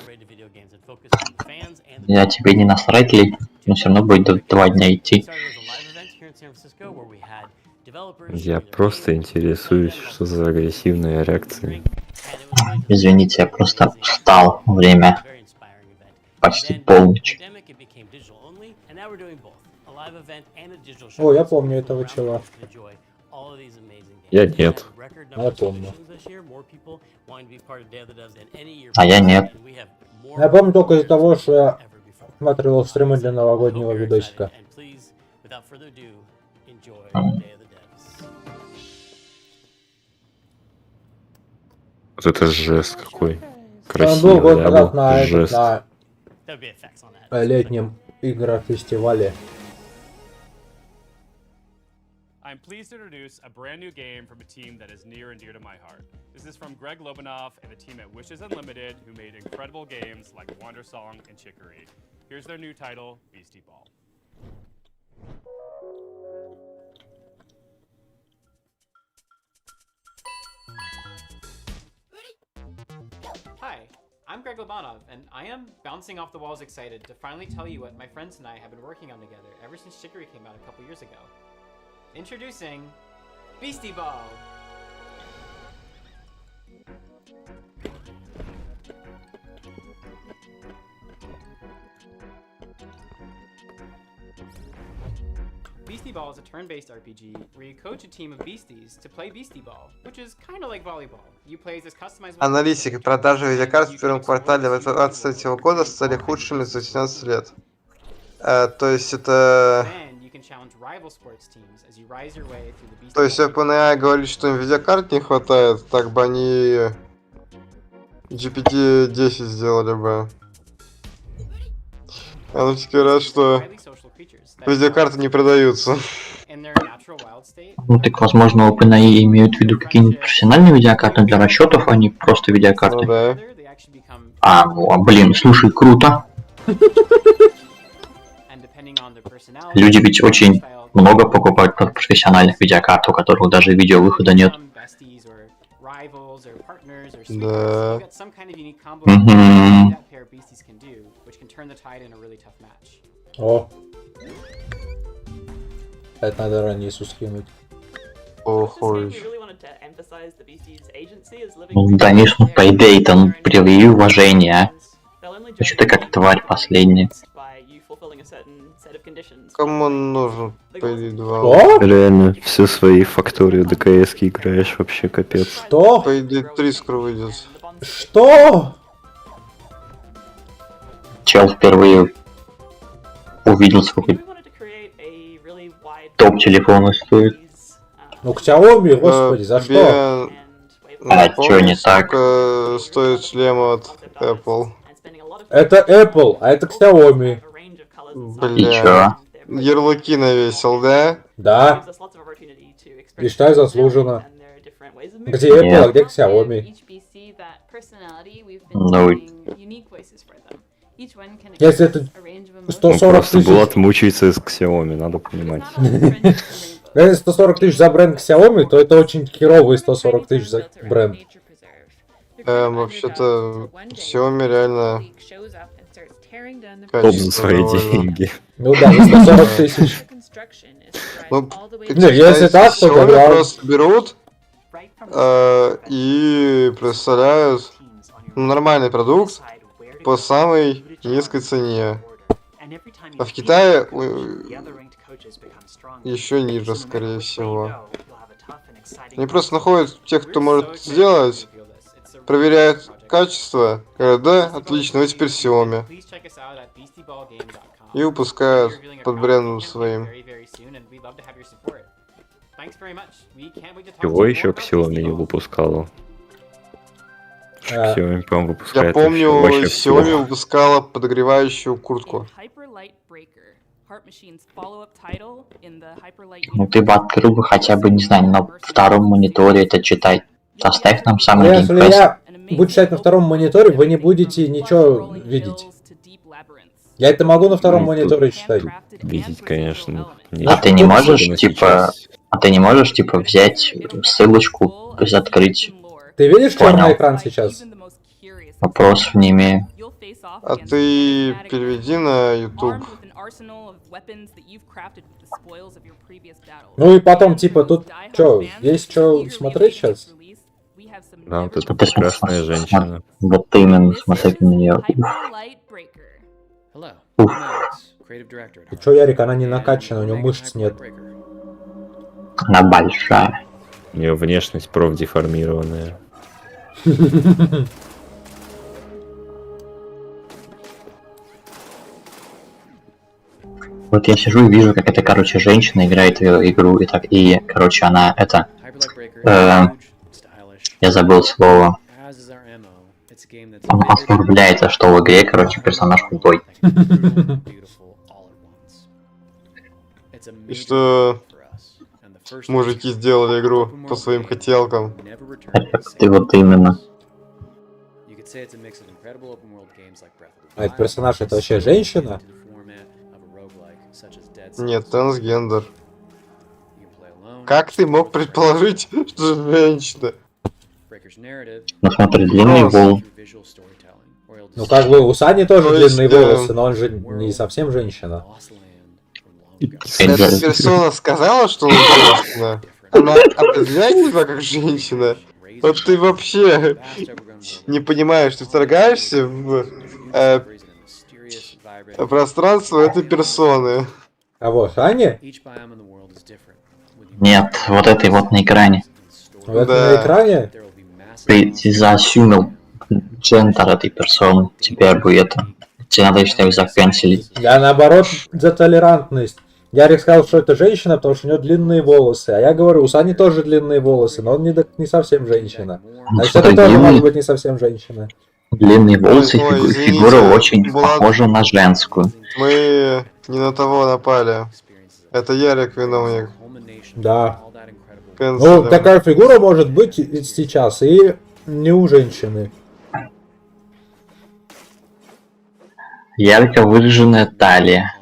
Я тебе не насрать ли, но все равно будет 2 дня идти. Я просто интересуюсь, что за агрессивные реакции. Извините, я просто встал, время почти полночь. О, я помню этого чела. Я нет. Я помню. А я нет. Я помню только из-за того, что я смотрел стримы для новогоднего видосика. Вот это жест какой. Он был Красивый, год да, назад был на, жест. на летнем игрофестивале. I'm pleased to introduce a brand new game from a team that is near and dear to my heart. This is from Greg Lobanoff and the team at Wishes Unlimited, who made incredible games like Wander Song and Chicory. Here's their new title, Beastie Ball. Hi, I'm Greg Lobanov, and I am bouncing off the walls excited to finally tell you what my friends and I have been working on together ever since Chicory came out a couple years ago. Introducing Beastie Ball! Beastie Ball is a turn-based RPG where you coach a team of beasties to play Beastie Ball, which is kind of like volleyball. You play as this customizable... Аналитика. Продажи видеокарт в первом квартале 2023 года стали худшими за 17 лет. То есть это... То есть OpenAI говорит, что им видеокарт не хватает, так бы они GPT-10 сделали бы. Аналитики говорят, что видеокарты не продаются. Ну так, возможно, OpenAI имеют в виду какие-нибудь профессиональные видеокарты для расчетов, а не просто видеокарты. Ну да. Блин, слушай, круто. Люди ведь очень много покупают профессиональных видеокарт, у которых даже видео выхода нет. Да. О. Это надо Ранису скинуть. похож. Ну, Даниш, ну по идее-то, ну прояви уважение, а? Что ты как тварь последняя? Кому он нужен, по идее, два? Что? Реально, все свои фактории ДКС играешь, вообще капец. Что? По идее, 3 скоро выйдет. Что? Чел впервые увидел, сколько топ телефона стоит. Ну к Xiaomi, господи, за что? А чё не так? Сколько стоит шлем от Apple? Это Apple, а это Xiaomi. Бля. Ярлыки навесил, да? Да. И считай заслуженно. Где Apple, а где Xiaomi? Ну, Если это Ну, 140 просто тысяч... Булат мучается с Xiaomi, надо понимать. Если 140 тысяч за бренд Xiaomi, то это очень херовые 140 тысяч за бренд. Вообще-то, Xiaomi реально... Топ за свои деньги. Ну да, за 140 тысяч. Ну, Не, если так, то Xiaomi тогда... просто берут и представляют нормальный продукт по самой низкой цене. А в Китае еще ниже, скорее всего. Они просто находят тех, кто может это сделать, проверяют качество, говорят, да, отлично, вы теперь Xiaomi. И выпускают под брендом своим. Чего еще Xiaomi не выпускала? Xiaomi, по-моему, Я выпускает помню, вообще Xiaomi всё. выпускала подогревающую куртку. ну ты бы открыл бы хотя бы, не знаю, на втором мониторе это читать. Оставь нам самый Если геймпресс. я буду читать на втором мониторе, вы не будете ничего видеть. Я это могу на втором мониторе читать. Видеть, конечно. А ты не можешь, типа, взять ссылочку, то есть открыть? Ты видишь черный Понял. экран сейчас? Вопросов не имею. А ты переведи на YouTube. Ну и потом, типа, тут что, есть что смотреть сейчас? Да, вот эта прекрасная женщина. Вот именно, смотреть на нее. Уф. И чё, Ярик, она не накачана, у нее мышц нет. Она большая. У нее внешность профдеформированная. Вот я сижу и вижу, как эта, короче, женщина играет в игру, и так, и, короче, она это... я забыл слово. Она оскорбляется, что в игре, короче, персонаж худой. И что мужики сделали игру по своим хотелкам. Ты вот именно. А этот персонаж это вообще женщина? Нет, трансгендер. Как ты мог предположить, что женщина? Ну смотри, длинный волос. Ну как бы у Сани тоже То есть, длинные волосы, но он же не совсем женщина. Эта персона сказала, что она женщина. Она определяет себя как женщина. Вот ты вообще не понимаешь, ты вторгаешься в пространство этой персоны. Кого, Сани? Нет, вот этой вот на экране. Вот на экране? Ты заосюмил джендер этой персоны. Теперь бы это... Тебе надо, я считаю, заканчивать. Я наоборот за толерантность. Ярик сказал, что это женщина, потому что у него длинные волосы. А я говорю, у Сани тоже длинные волосы, но он не совсем женщина. Значит, это тоже может быть не совсем женщина. Длинные волосы, Ой, извините, фигура очень Булат, похожа на женскую. мы не на того напали. Это Ярик виновник. Да. Канцелер. Ну, такая фигура может быть и сейчас, и не у женщины. Ярко выраженная талия.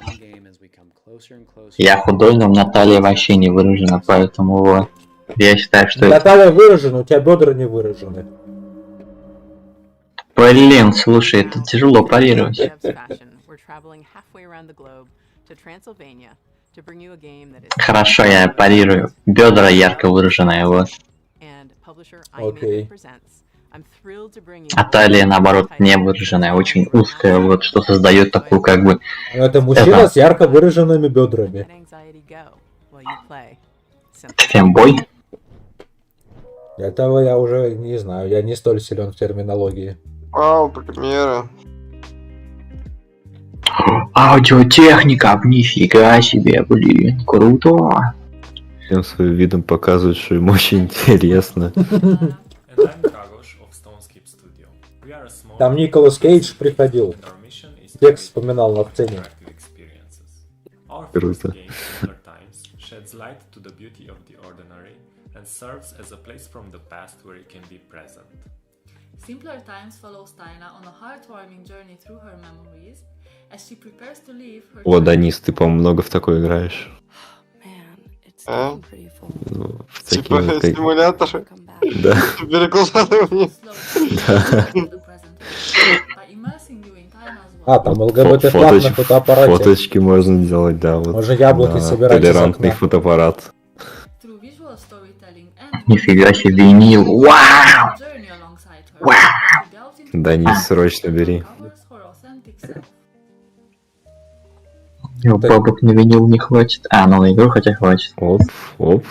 Я худой, но у меня талия вообще не выражена, поэтому вот. Я считаю, что Когда талия выражена, у тебя бедра не выражены. Блин, слушай, это тяжело парировать. Хорошо, я парирую. Бедра ярко выраженные, вот. Окей. А талия, наоборот, не выраженная, очень узкая, вот, что создает такую, как бы... Это мужчина с ярко выраженными бедрами. Фембой? Этого я уже не знаю, я не столь силен в терминологии. Вау, примеры. Аудиотехника, нифига себе, блин, круто. Всем своим видом показывает, что ему очень интересно. Там Николас Кейдж приходил. Текст вспоминал на сцене. Круто. Simpler Times follows Tyna on a heartwarming journey through her memories as she prepares to leave her. О, Данис, ты, по-моему, много в такое играешь. А? Ну, в Типа такие вот симуляторы? Да. Перекусывание. А, там ЛГБТ флаг на фотоаппарате. Фоточки можно делать, да. Вот, можно яблоки собирать из толерантный окна. фотоаппарат. Нифига себе, винил. Вау! Вау! Данис, срочно бери. Его бабок на винил не хватит. А, ну на игру хотя хватит. Оп, оп.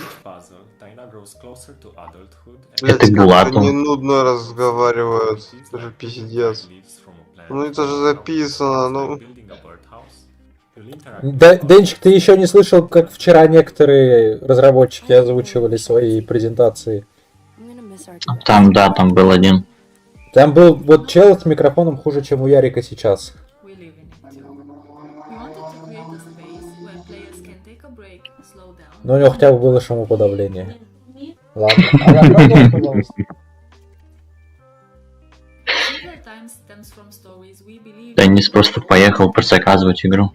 Блять, Это Булату. как они нудно разговаривают. Это же пиздец. Ну это же записано, ну... Денчик, ты еще не слышал, как вчера некоторые разработчики озвучивали свои презентации? Там, да, там был один. Там был вот чел с микрофоном хуже, чем у Ярика сейчас. Но у него хотя бы было шумоподавление. Ладно. Пожалуйста. Денис просто поехал заказывать игру.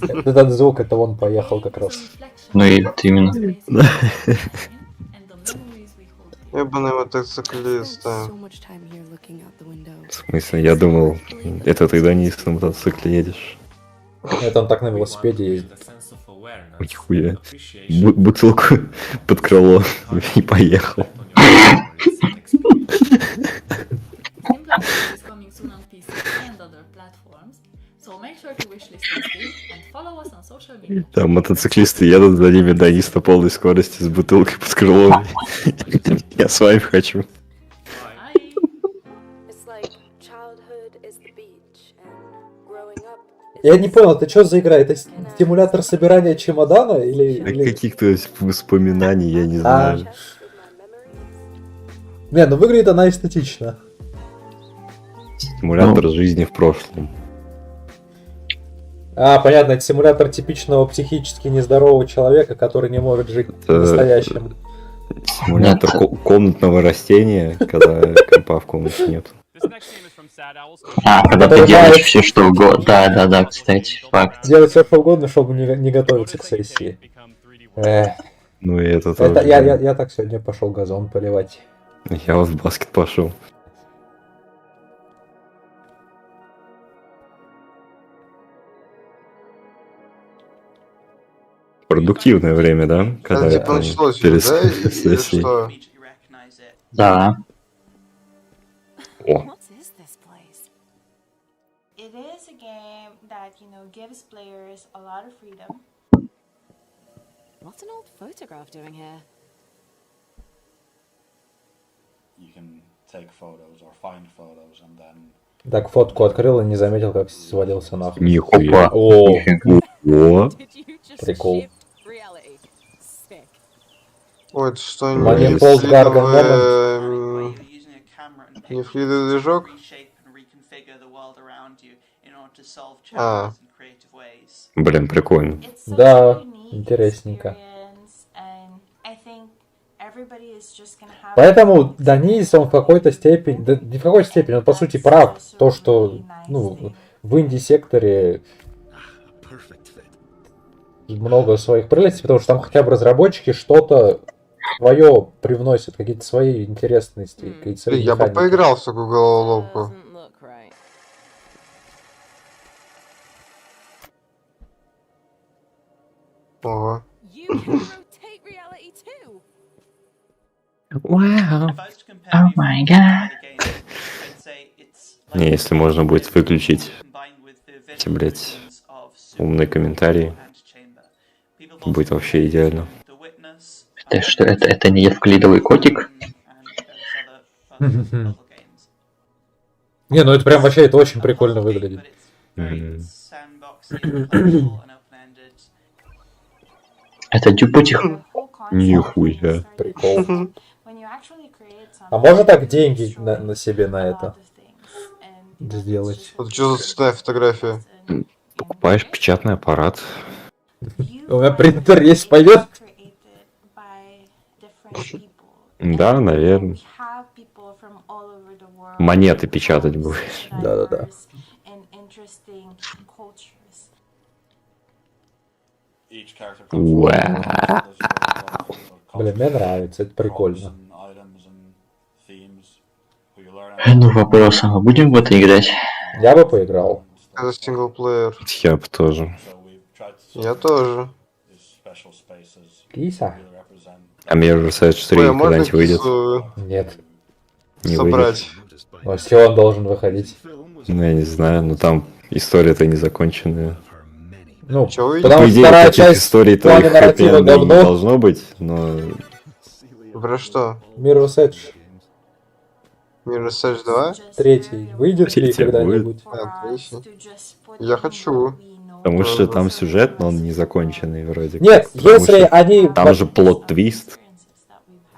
Этот звук, это он поехал как раз. Ну и вот именно. Ебаный мотоциклист. В смысле, я думал, это ты, Данис, на мотоцикле едешь. Это он так на велосипеде ездит. Нихуя. Бутылку под крыло и поехал. Там мотоциклисты едут за ними, Данис на полной скорости с бутылкой под крылом. Я с вами хочу. Я не понял, это что за игра? Это стимулятор собирания чемодана или... Каких-то воспоминаний, я не знаю. Не, ну выглядит она эстетично. Симулятор жизни в прошлом. А, понятно, это симулятор типичного психически нездорового человека, который не может жить в настоящем. Симулятор комнатного растения, когда компа в комнате нет. А, когда ты делаешь все что угодно. Да, кстати, факт. Делать все что угодно, чтобы не готовиться к сессии. Ну и это тоже. Я так сегодня пошел газон поливать. Я вот в баскет пошел. Продуктивное время, да? Когда это типа началось, перед да? сессией. Да. О. It is a game that, you know, gives players a lot of freedom. What's an old photograph doing here? You can take photos or find photos and then... Так, фотку открыл и не заметил, как свалился нахуй. Нихуя. О, Прикол. Ой, это что, Манипол не флидовый движок? А. Блин, прикольно. Да, интересненько. Поэтому Данис, он в какой-то степени, да не в какой-то степени, он по сути прав, то, что ну, в инди-секторе много своих прелестей, потому что там хотя бы разработчики что-то свое привносят, какие-то свои интересности, какие-то свои Я бы поиграл в такую головоломку. Ого. Вау. О май гад. Не, если можно будет выключить эти, блядь, умные комментарии, будет вообще идеально. Это что, это не евклидовый котик? Не, ну это прям вообще, это очень прикольно выглядит. Это дюпутих. Нихуя. Прикол. А можно так деньги на себе на это сделать? Вот что за цветная фотография? Покупаешь печатный аппарат. У меня принтер есть, пойдет? Да, наверное. Монеты печатать будешь. Да-да-да. Вау. Блин, мне нравится, это прикольно. Ну, вопрос, а мы будем в это играть? Я бы поиграл. Это синглплеер. Я бы тоже. Я тоже. Киса? А Mirror's Edge 3 Ой, а можно когда-нибудь выйдет? кису Нет. Не собрать? А с чего он должен выходить? выйдет. Ну, я не знаю, но там история-то незаконченная. Ну, Чё, потому По что идее, вторая таких часть историй в плане твоих нарратива хэппи-эндов не говно. должно быть, но... Про что? Mirror's Edge Mirror's Edge 2? 3 выйдет ли Третья когда-нибудь? А, третий. Я хочу. Потому что там сюжет, но он незаконченный вроде. Нет, Потому если что они... Там же плот-твист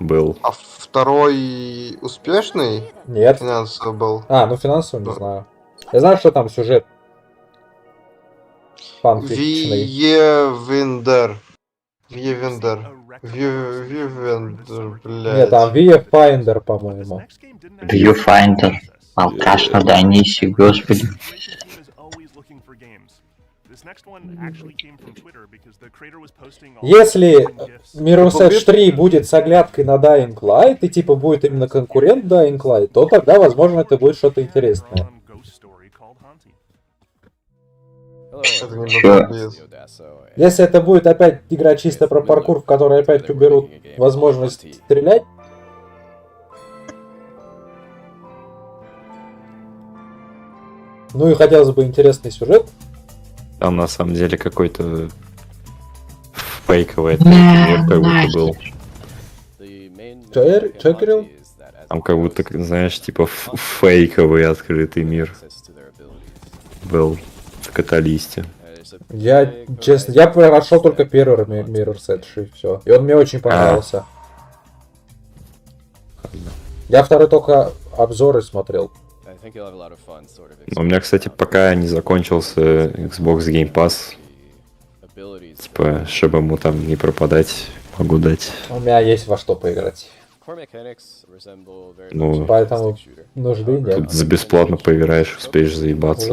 был. А второй успешный? Нет. Финансово был. А, ну финансово не знаю. Я знаю, что там сюжет. Фанфичный. Виевендер. Виевендер, блядь. Нет, там Viewfinder, по-моему. Viewfinder. Алкаш на Дайнисе, господи. Если Mirror's Edge 3 будет с оглядкой на Dying Light и типа будет именно конкурент Dying Light, то тогда, возможно, это будет что-то интересное. Это не будет. Если это будет опять игра чисто про паркур, в которой опять уберут возможность стрелять, ну и хотелось бы интересный сюжет. Там на самом деле какой-то фейковый открытый мир как будто был. Чё, Кирилл? Там как будто, знаешь, типа фейковый открытый мир был в Каталисте. Я, честно, я прошел только первый Mirror's Edge и все. И он мне очень понравился. Я второй только обзоры смотрел. У меня, кстати, пока не закончился Xbox Game Pass, типа, чтобы ему там не пропадать, могу дать. У меня есть во что поиграть. Ну, поэтому нужды нет. Тут за бесплатно поиграешь, успеешь заебаться.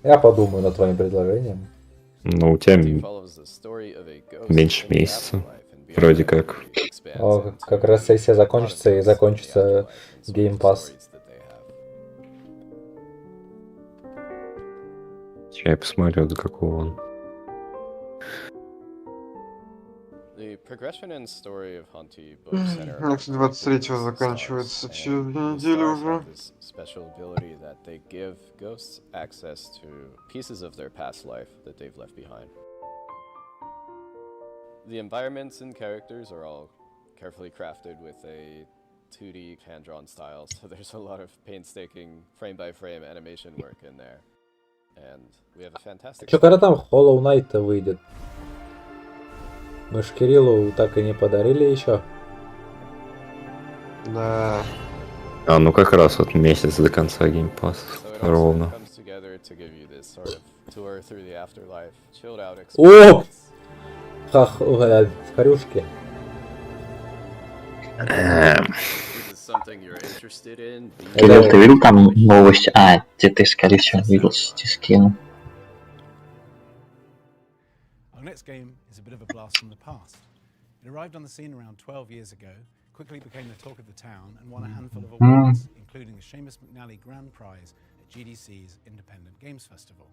Я подумаю над твоим предложением. Ну, у тебя меньше месяца, вроде как. О, как раз сессия закончится и закончится Game Pass. Сейчас я посмотрю, до какого он. Next 23-го заканчивается через 2 недели уже. The environments and characters are all carefully crafted with a 2D hand-drawn style, so there's a lot of painstaking frame-by-frame animation work in there. And we have a fantastic... Чё, когда там Hollow Knight выйдет? Мы ж Кириллу так и не подарили еще. Да. А, ну как раз вот месяц до конца Game Pass. Ровно. О! Харюшки. Кирилл, ты видел там новость? А, ты скорее всего видел, ты скинул. Our next game is a bit of a blast from the past. It arrived on the scene around 12 years ago, quickly became the talk of the town and won a handful of awards, including the Seamus McNally Grand Prize at GDC's Independent Games Festival.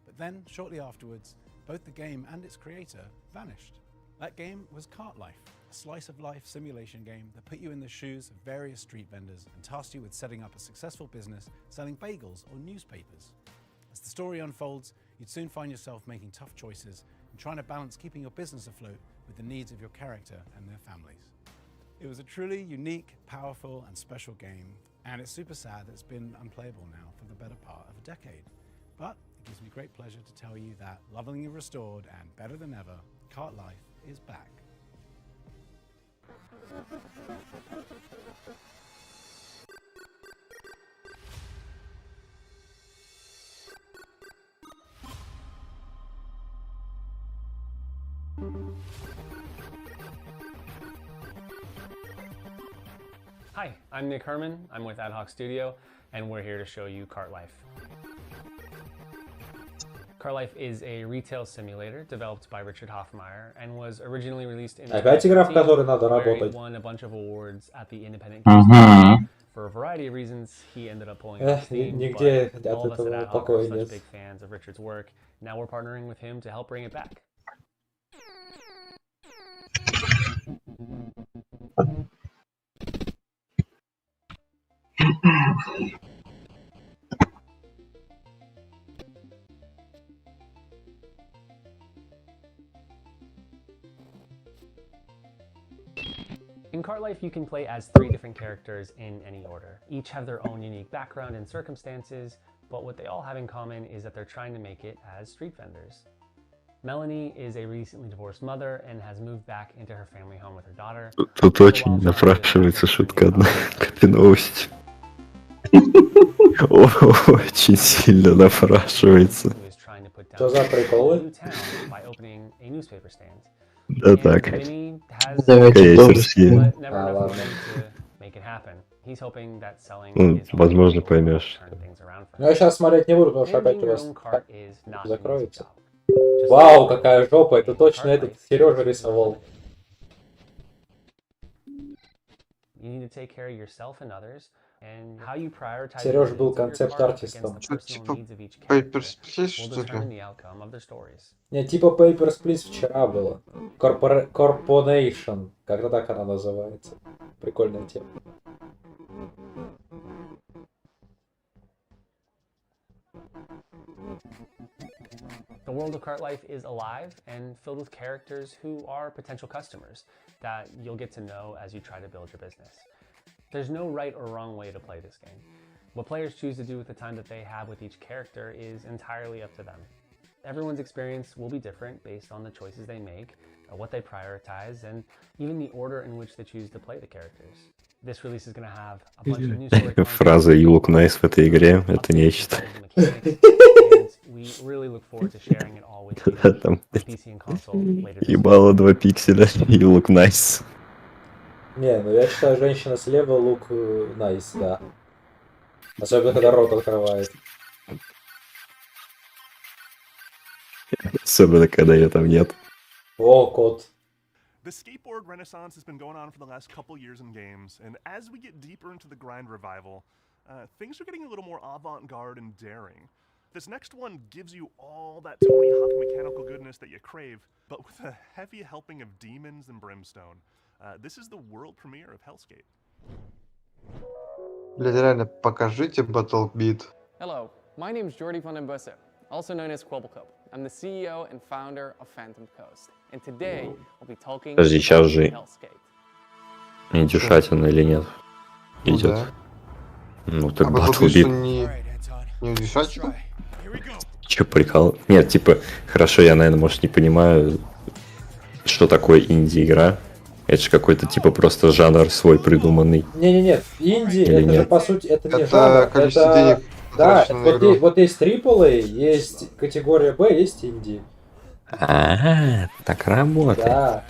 But then, shortly afterwards, both the game and its creator vanished. That game was Cart Life, a slice-of-life simulation game that put you in the shoes of various street vendors and tasked you with setting up a successful business selling bagels or newspapers. As the story unfolds, you'd soon find yourself making tough choices and trying to balance keeping your business afloat with the needs of your character and their families. It was a truly unique, powerful, and special game, and it's super sad that it's been unplayable now for the better part of a decade. But it gives me great pleasure to tell you that, lovingly restored and better than ever, Cart Life is back. Hi, I'm Nick Herman. I'm with Ad Hoc Studio, and we're here to show you Cart Life. Cart Life is a retail simulator developed by Richard Hoffmeyer and was originally released in 2015, where it won a bunch of awards at the Independent Games Festival. For a variety of reasons, he ended up pulling off Steam, but all of us at Ad Hoc are such big fans of Richard's work. Now we're partnering with him to help bring it back. In Cart Life, you can play as 3 different characters in any order. Each have their own unique background and circumstances, but what they all have in common is that they're trying to make it as street vendors. Melanie is a recently divorced mother and has moved back into her family home with her daughter. Тут очень напрашивается шутка одна, копиновость. Очень сильно напрашивается. Что за приколы? Да так. Крейсерские. Ладно. Возможно, поймешь. Ну, я сейчас смотреть не буду, потому что опять у вас закроется. Вау, какая жопа, это точно этот Сережа рисовал. Сереж был концепт-артистом. Типа Papers, Please, что ли? Не, типа Papers, Please вчера было. Corporation, как-то так она называется. Прикольная тема. The world of Cart Life is alive and filled with characters who are potential customers that you'll get to know as you try to build your business. There's no right or wrong way to play this game. What players choose to do with the time that they have with each character is entirely up to them. Everyone's experience will be different based on the choices they make, what they prioritize, and even the order in which they choose to play the characters. This release is going to have a bunch of new story content. Фраза «You look nice» в этой игре — это нечто. We really look forward to sharing it all with you on PC and console later this year. Ебало 2 пикселя. You look nice. Не, ну я считаю, женщина слева лук nice, да. Особенно, когда рот открывает. Особенно, когда ее там нет. О, кот. The skateboard renaissance has been going on for the last couple years in games, and as we get deeper into the grind revival, things are getting a little more avant-garde and daring. This next one gives you all that Tony Hawk mechanical goodness that you crave, but with a heavy helping of demons and brimstone. This is the world premiere of Hellskate. Блядь, реально, покажите BattleBeat. Hello, my name is Jordi van den Bussen, also known as Quabblecup. I'm the CEO and founder of Phantom Coast, and today we'll be talking about Hellskate. Индюшатина или нет? Идет. Да. Ну так BattleBeat BattleBeat. не индюшатина? Че, прикол? Нет, типа, хорошо, я, наверное, может, не понимаю, что такое инди-игра. Это же какой-то, типа, просто жанр свой придуманный. Не-не-не, инди, или это нет? же, по сути, это не жанр, количество это... денег, Да, потраченное на вот есть AAA, есть категория B, есть инди. Так работает. Да.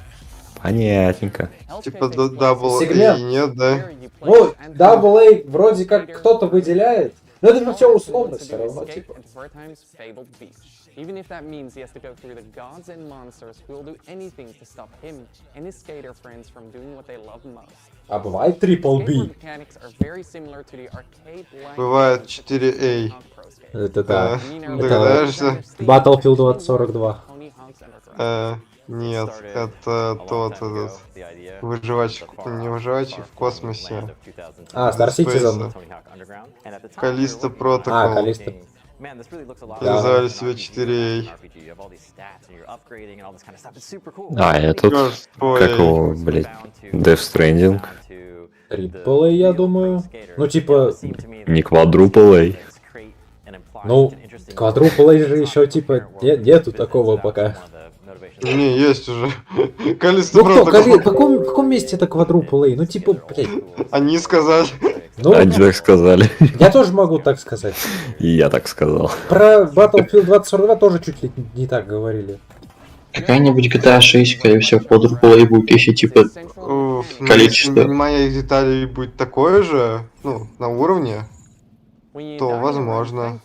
Понятненько. Типа AA Сегмент. нет, да? Ну, AA вроде как кто-то выделяет, Ну это же все условно все равно, Escape типа. into Wertheim's fabled beach, even if that means he has to go through the gods and monsters who will do anything to stop him and his skater friends from doing what they love most. А бывает Triple B? Skateboard mechanics are very similar to the arcade-like Бывает 4A. Это да. Догадаешься? Battlefield 2042. Нет, это тот этот выживачек, не выживачек в космосе. А, Star Citizen. Калиста Протокол. А, Калиста. И называли себя 4A. А, этот, как его, блядь, Death Stranding. Triple A, я думаю. Ну, типа... Не Quadruple A. Ну, Quadruple A же еще, типа, нету такого пока. Не, есть уже. Калиста Ну Протокол. кто, в каком месте это Quadruple A? Ну, типа, блядь. Они сказали. Ну, Они так сказали. Я тоже могу так сказать. И я так сказал. Про Battlefield 2042 тоже чуть ли не так говорили. Какая-нибудь GTA 6, скорее всего, Quadruple A будет, если типа количество. Если моих деталей будет такое же, ну, на уровне, то возможно.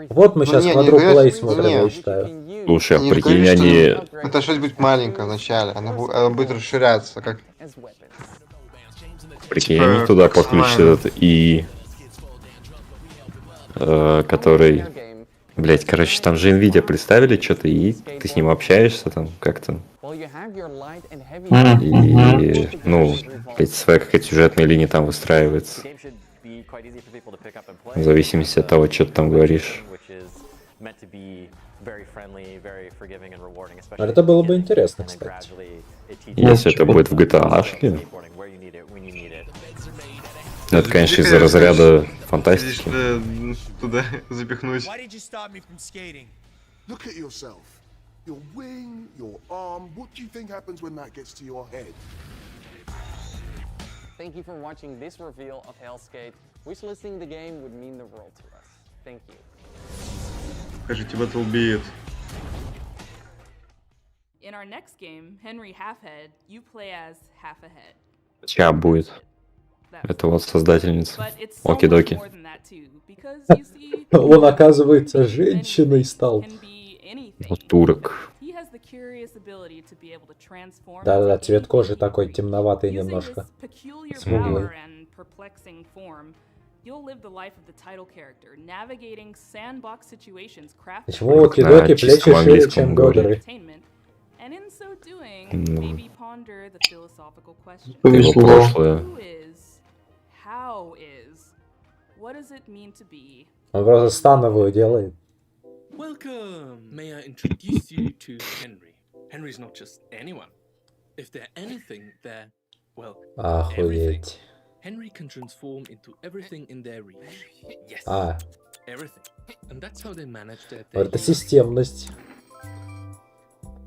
Вот мы сейчас Quadruple A смотрим, я считаю. Слушай, а прикинь, они... Это что-то будет маленькое вначале, она будет расширяться, как... Прикинь, они туда подключат этот и... который... Блять, короче, там же Nvidia представили что-то, и ты с ним общаешься там как-то. И, ну, блять, своя какая-то сюжетная линия там выстраивается. В зависимости от того, что ты там говоришь. Это было бы интересно, кстати. Если это будет в GTA-шке. Это, конечно, из-за разряда фантастики. Туда запихнуть. Look at yourself. Your wing, your arm. What do you think happens when that gets to your head? Thank you for watching this reveal of Hellskate. Wishlisting the game would mean the world to us. Thank you. Скажите, Battle Beat. In our next game, Henry Halfhead, you play as Half a Head. Чья будет? Это вот создательница. Оки-доки. Он, оказывается, женщиной стал. Вот турок. Да-да, цвет кожи такой темноватый немножко. Смуглый. Почему оки-доки плечи шире, чем Годеры? Повезло. Он просто становую делает. Welcome. May I introduce you to Henry? Henry's not just anyone. If they're anything, they're, well, everything. Охуеть. Henry can transform into everything in their reach. Yes. Everything. And that's how they manage their day. Это системность.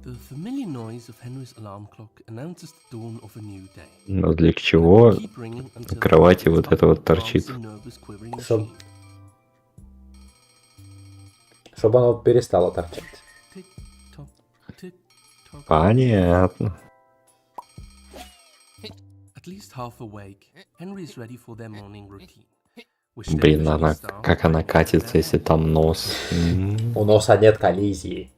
The familiar noise of Henry's alarm clock announces the dawn of a new day. Но для чего на кровати вот это вот торчит? Чтобы оно перестало торчать. Понятно. At least half awake, Henry is ready for their morning routine. Блин, она, как она катится, если там нос. У носа нет коллизии.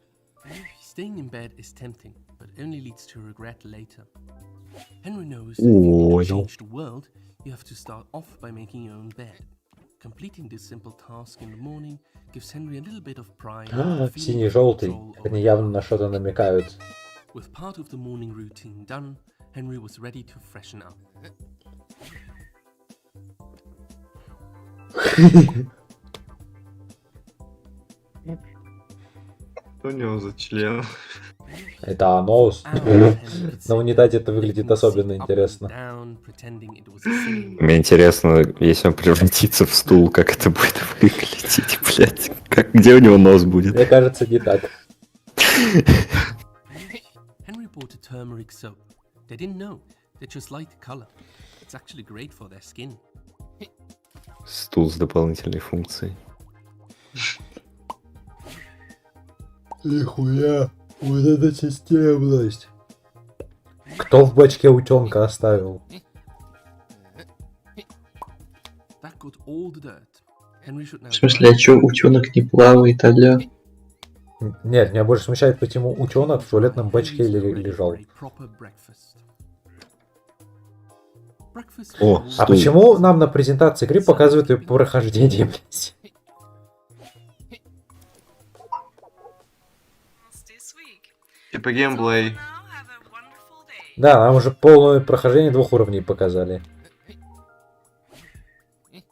Staying in bed is tempting, but only leads to regret later. Henry knows that if you want to change the world, you have to start off by making your own bed. Completing this simple task in the morning gives Henry a little bit of pride. Синий-желтый. Они явно на что-то намекают. With part of the morning routine done, Henry was ready to freshen up. Что у него за член? Это нос. На унитазе это выглядит особенно интересно. Мне интересно, если он превратится в стул, как это будет выглядеть, блядь. Где у него нос будет? Мне кажется, не так. Henry bought a turmeric soap. They didn't know. They just liked the color. It's actually great for their skin. Стул с дополнительной функцией. Нихуя, вот это системность. Кто в бачке утенка оставил? That got all the dirt. В смысле, а чё утенок не плавает, аля? Нет, меня больше смущает, почему утенок в туалетном бачке лежал. О, а почему нам на презентации игры показывают ее прохождение, блядь? Типа геймплей. Да, нам уже полное прохождение 2 уровней показали. В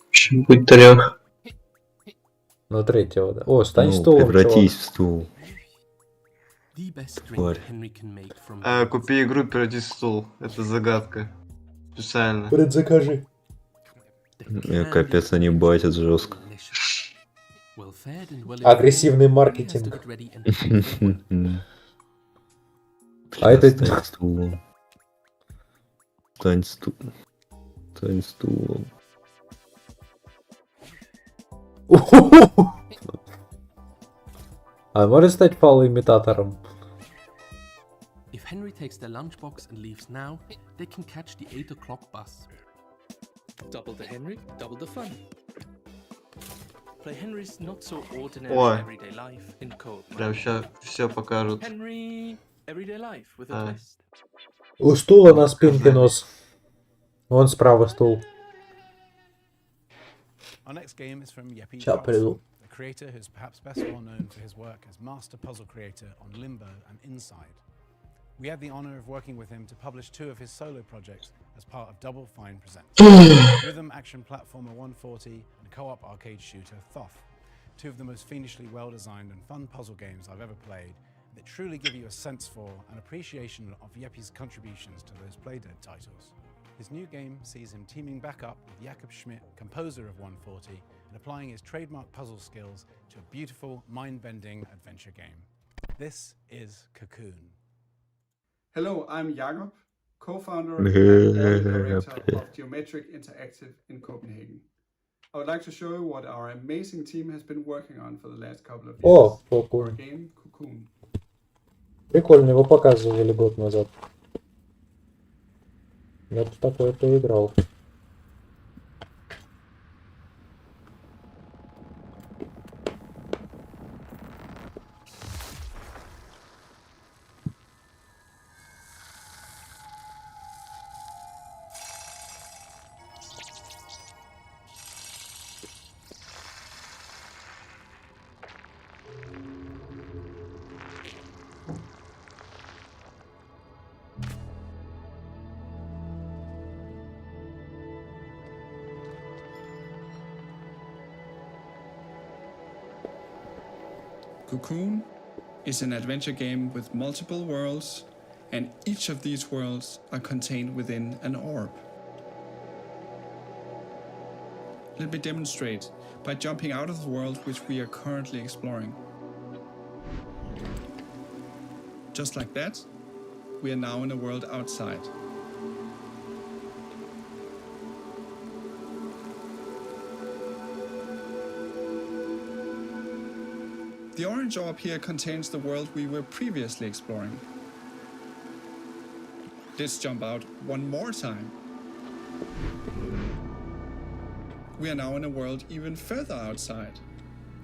общем, будет 3. Ну, 3-го, да. О, стань стулом, превратись чувак. в стул. Тварь. Купи игру, превратись в стул. Это загадка. Специально. Предзакажи. Капец, они батят жестко. Агрессивный маркетинг. А это... Стань стулом. Стань стулом. Стань стулом. А может стать фалоимитатором? If Henry takes their lunchbox and leaves now, they can catch the 8 o'clock bus. Double the Henry, double the fun. Play Henry's not so ordinary Ой. everyday life in co-op. Прям сейчас все покажут. Henry, everyday life with a twist. У стула на спинке нос. Вон справа стул. Our next game is from Yeppy Сейчас приду. a creator who's perhaps best well known for his work as master puzzle creator on Limbo and Inside. We had the honor of working with him to publish 2 of his solo projects as part of Double Fine Presents. Rhythm action platformer 140 and co-op arcade shooter Thoth. 2 of the most fiendishly well-designed and fun puzzle games I've ever played that truly give you a sense for and appreciation of Yeppy's contributions to those Playdead titles. His new game sees him teaming back up with Jakob Schmidt, composer of 140, and applying his trademark puzzle skills to a beautiful, mind-bending adventure game. This is Cocoon. Hello, I'm Jakob, co-founder and director of Geometric Interactive in Copenhagen. I would like to show you what our amazing team has been working on for the last couple of years. О, Our Cocoon. game Cocoon. Прикольно, его показывали год назад. Я бы такое поиграл. Cocoon is an adventure game with multiple worlds, and each of these worlds are contained within an orb. Let me demonstrate by jumping out of the world which we are currently exploring. Just like that, we are now in a world outside. The orange orb here contains the world we were previously exploring. Let's jump out one more time. We are now in a world even further outside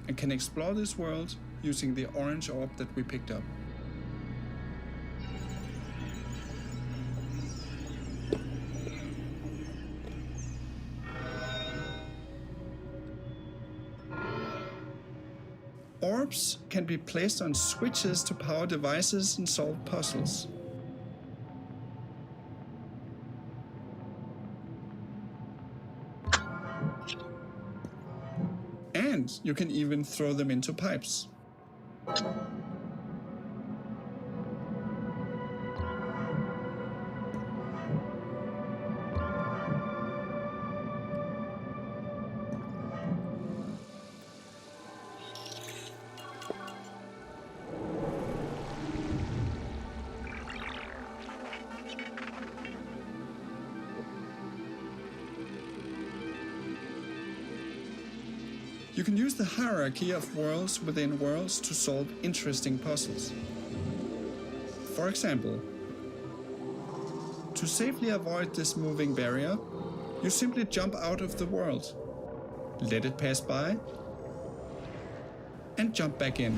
and can explore this world using the orange orb that we picked up. Orbs can be placed on switches to power devices and solve puzzles. And you can even throw them into pipes. You can use the hierarchy of worlds within worlds to solve interesting puzzles. For example, to safely avoid this moving barrier, you simply jump out of the world let it pass by, and jump back in.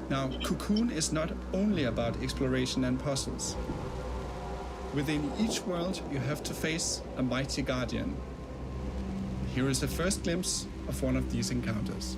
Now, Cocoon is not only about exploration and puzzles. Within each world, you have to face a mighty guardian. Here is a first glimpse of one of these encounters.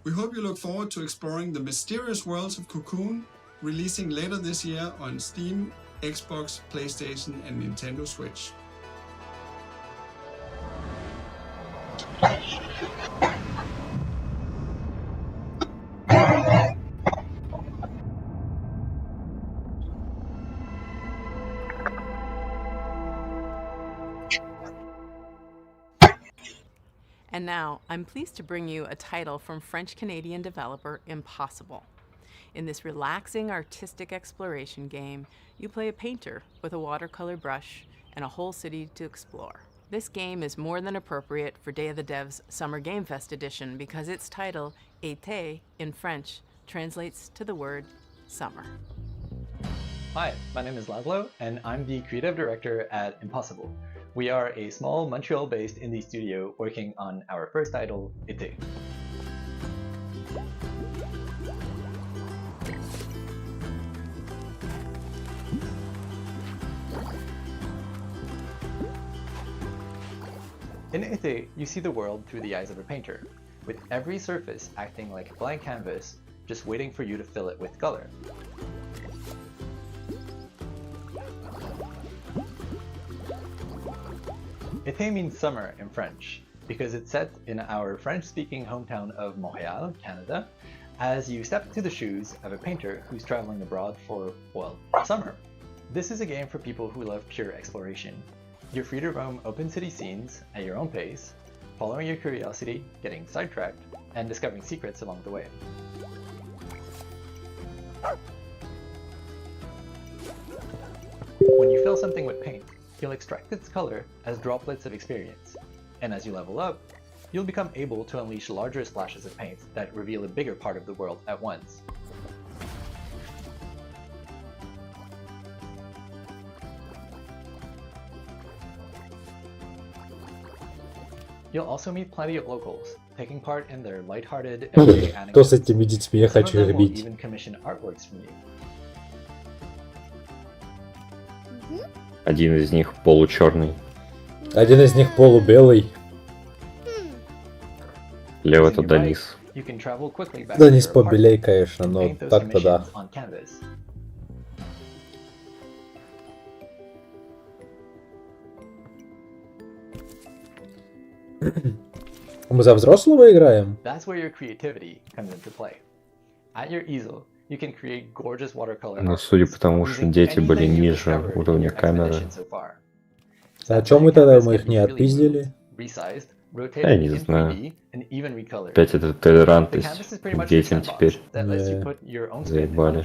We hope you look forward to exploring the mysterious worlds of Cocoon, releasing later this year on Steam, Xbox, PlayStation, and Nintendo Switch. And now, I'm pleased to bring you a title from French-Canadian developer Impossible. In this relaxing artistic exploration game, you play a painter with a watercolor brush and a whole city to explore. This game is more than appropriate for Day of the Devs Summer Game Fest edition because its title, Été, in French, translates to the word summer. Hi, my name is Laszlo, and I'm the creative director at Impossible. We are a small Montreal-based indie studio working on our first title, Été. In Été, you see the world through the eyes of a painter, with every surface acting like a blank canvas, just waiting for you to fill it with color. Été means summer in French, because it's set in our French-speaking hometown of Montreal, Canada, as you step into the shoes of a painter who's traveling abroad for, well, summer. This is a game for people who love pure exploration. You're free to roam open city scenes at your own pace, following your curiosity, getting sidetracked, and discovering secrets along the way. When you fill something with paint, you'll extract its color as droplets of experience, and as you level up, you'll become able to unleash larger splashes of paint that reveal a bigger part of the world at once. You'll also meet plenty of locals, taking part in their lighthearted everyday anecdotes. Кто с этими детьми? Я хочу их бить. Even commission artworks from you. Один из них получерный. Один из них полубелый. Лево это Данис. Данис побелей, конечно, но так-то да. Мы за взрослого играем? That's where your creativity comes into play. At your easel, you can create gorgeous watercolor. Но судя по тому, что дети были ниже уровня камеры. А о чем мы тогда мы их не отпиздили? Я не знаю. Опять этот толерантность к детям теперь. Заебали.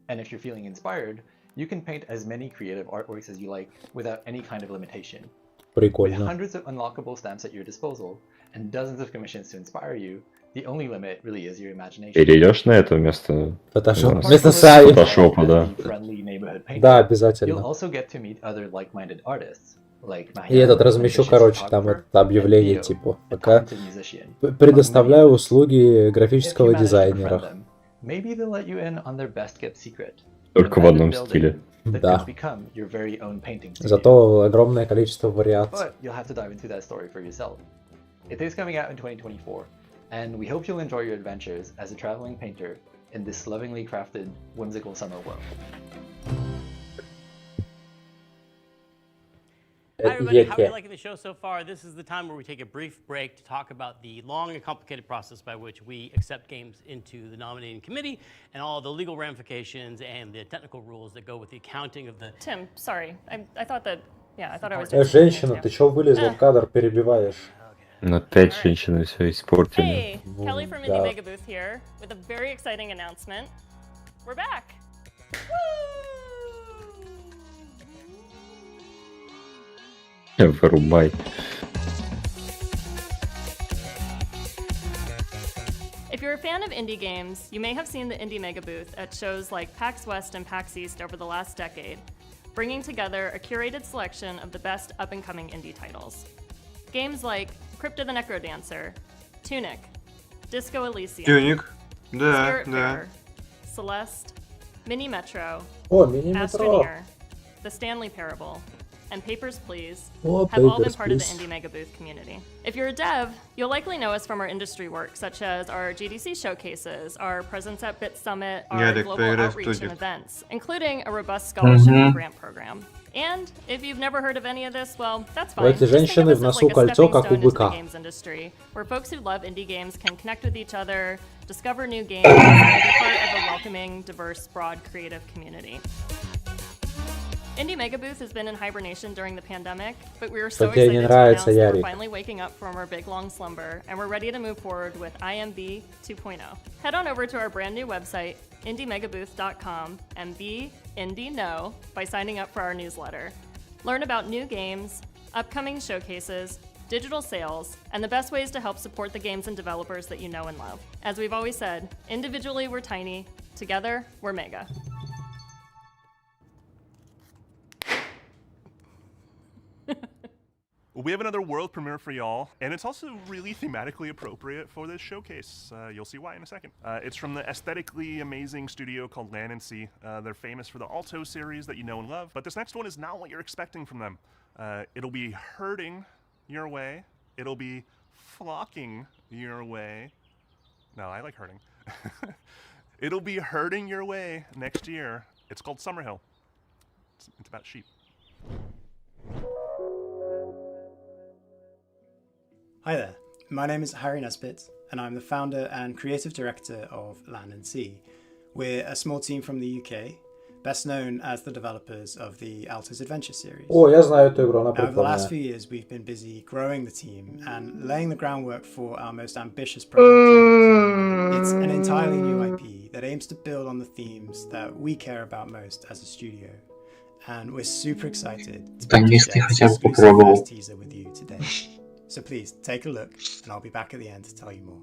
And if you're feeling inspired, you can paint as many creative artworks as you like without any kind of limitation. Прикольно. With hundreds of unlockable stamps at your disposal and dozens of commissions to inspire you, the only limit really is your imagination. Перейдешь на это вместо фотошопа, да. Да, обязательно. You'll also get to meet other like-minded artists. И этот размещу, короче, там это объявление типа, пока предоставляю услуги графического дизайнера. Maybe they'll let you in on their best kept secret. Только в одном стиле. that Да. could become your very own painting studio. Зато огромное количество вариаций. But you'll have to dive into that story for yourself. It is coming out in 2024, and we hope you'll enjoy your adventures as a traveling painter in this lovingly crafted, whimsical summer world. Hi everybody, how are you liking the show so far? This is the time where we take a brief break to talk about the long and complicated process by which we accept games into the nominating committee and all the legal ramifications and the technical rules that go with the accounting of the... Tim, sorry. I thought that... Yeah, I thought I was... Женщина, ты чё вылезла в кадр, перебиваешь? Но опять женщины все испортили. Hey, Kelly from Indie Mega Booth here with a very exciting announcement. We're back! Вырубай. If you're a fan of indie games, you may have seen the Indie Mega Booth at shows like PAX West and PAX East over the last decade, bringing together a curated selection of the best up-and-coming indie titles. Games like Crypto the Necrodancer, Tunic, Disco Elysium, Spiritfarer, Celeste, Mini Metro, Astroneer, The Stanley Parable, and Papers, Please have all been part of the Indie Mega Booth community. If you're a dev, you'll likely know us from our industry work, such as our GDC showcases, our presence at Bit Summit, our global outreach and events, including a robust scholarship and grant program. And if you've never heard of any of this, well, that's fine. Эти женщины в носу кольцо, как у быка. Games industry, where folks who love indie games can connect with each other, discover new games, and be part of a welcoming, diverse, broad, creative community. Indie Mega Booth has been in hibernation during the pandemic, but we were so excited to announce that we're finally waking up from our big long slumber, and we're ready to move forward with IMB 2.0. Head on over to our brand new website, indiemegabooth.com, and be Indie Know by signing up for our newsletter. Learn about new games, upcoming showcases, digital sales, and the best ways to help support the games and developers that you know and love. As we've always said, individually we're tiny, together we're mega. We have another world premiere for y'all, and it's also really thematically appropriate for this showcase. You'll see why in a second. It's from the aesthetically amazing studio called Land and Sea. They're famous for the Alto series that you know and love, but this next one is not what you're expecting from them. It'll be herding your way. It'll be flocking your way. No, I like herding. It'll be herding your way next year. It's called Summerhill. It's about sheep. Hi there, my name is Harry Nesbitt, and I'm the founder and creative director of Land and Sea. We're a small team from the UK, best known as the developers of the Alto's Adventure series. О, я знаю эту игру, она Now, over the last прикольная. few years, we've been busy growing the team and laying the groundwork for our most ambitious project. It's an entirely new IP that aims to build on the themes that we care about most as a studio. And we're super excited to share this exclusive first teaser with you today. So please, take a look, and I'll be back at the end to tell you more.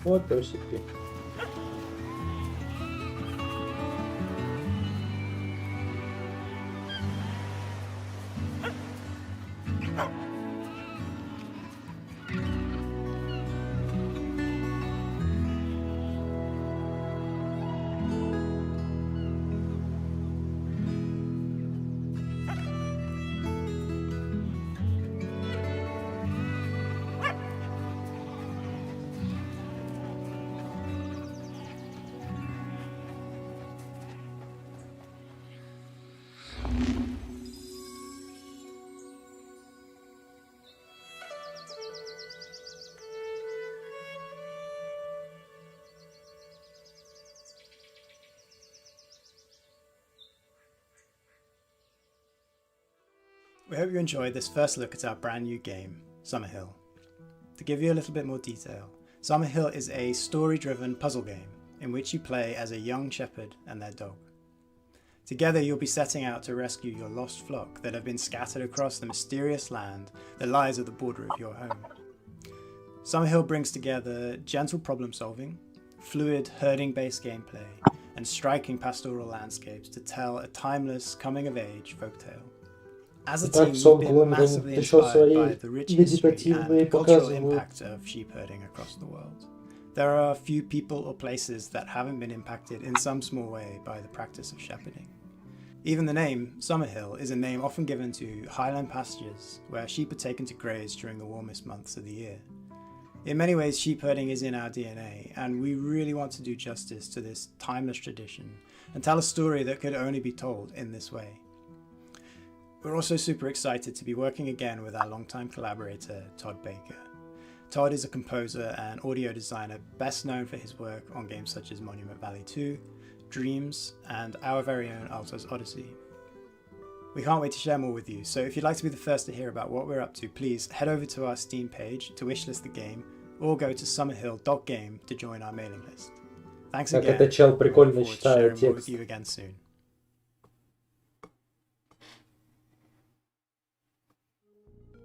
Вот песики. We hope you enjoyed this first look at our brand new game, Summerhill. To give you a little bit more detail, Summerhill is a story-driven puzzle game in which you play as a young shepherd and their dog. Together you'll be setting out to rescue your lost flock that have been scattered across the mysterious land that lies at the border of your home. Summerhill brings together gentle problem solving, fluid herding-based gameplay, and striking pastoral landscapes to tell a timeless coming-of-age folktale. As a team, we've been massively inspired by the rich history and cultural impact of sheep herding across the world. There are few people or places that haven't been impacted in some small way by the practice of shepherding. Even the name, Summerhill, is a name often given to highland pastures where sheep are taken to graze during the warmest months of the year. In many ways, sheep herding is in our DNA, and we really want to do justice to this timeless tradition and tell a story that could only be told in this way. We're also super excited to be working again with our longtime collaborator, Todd Baker. Todd is a composer and audio designer best known for his work on games such as Monument Valley 2, Dreams, and our very own Alto's Odyssey. We can't wait to share more with you, so if you'd like to be the first to hear about what we're up to, please head over to our Steam page to wishlist the game, or go to summerhill.game to join our mailing list. Thanks again. Этот чел прикольно Look forward to sharing читает more with текст. you again soon.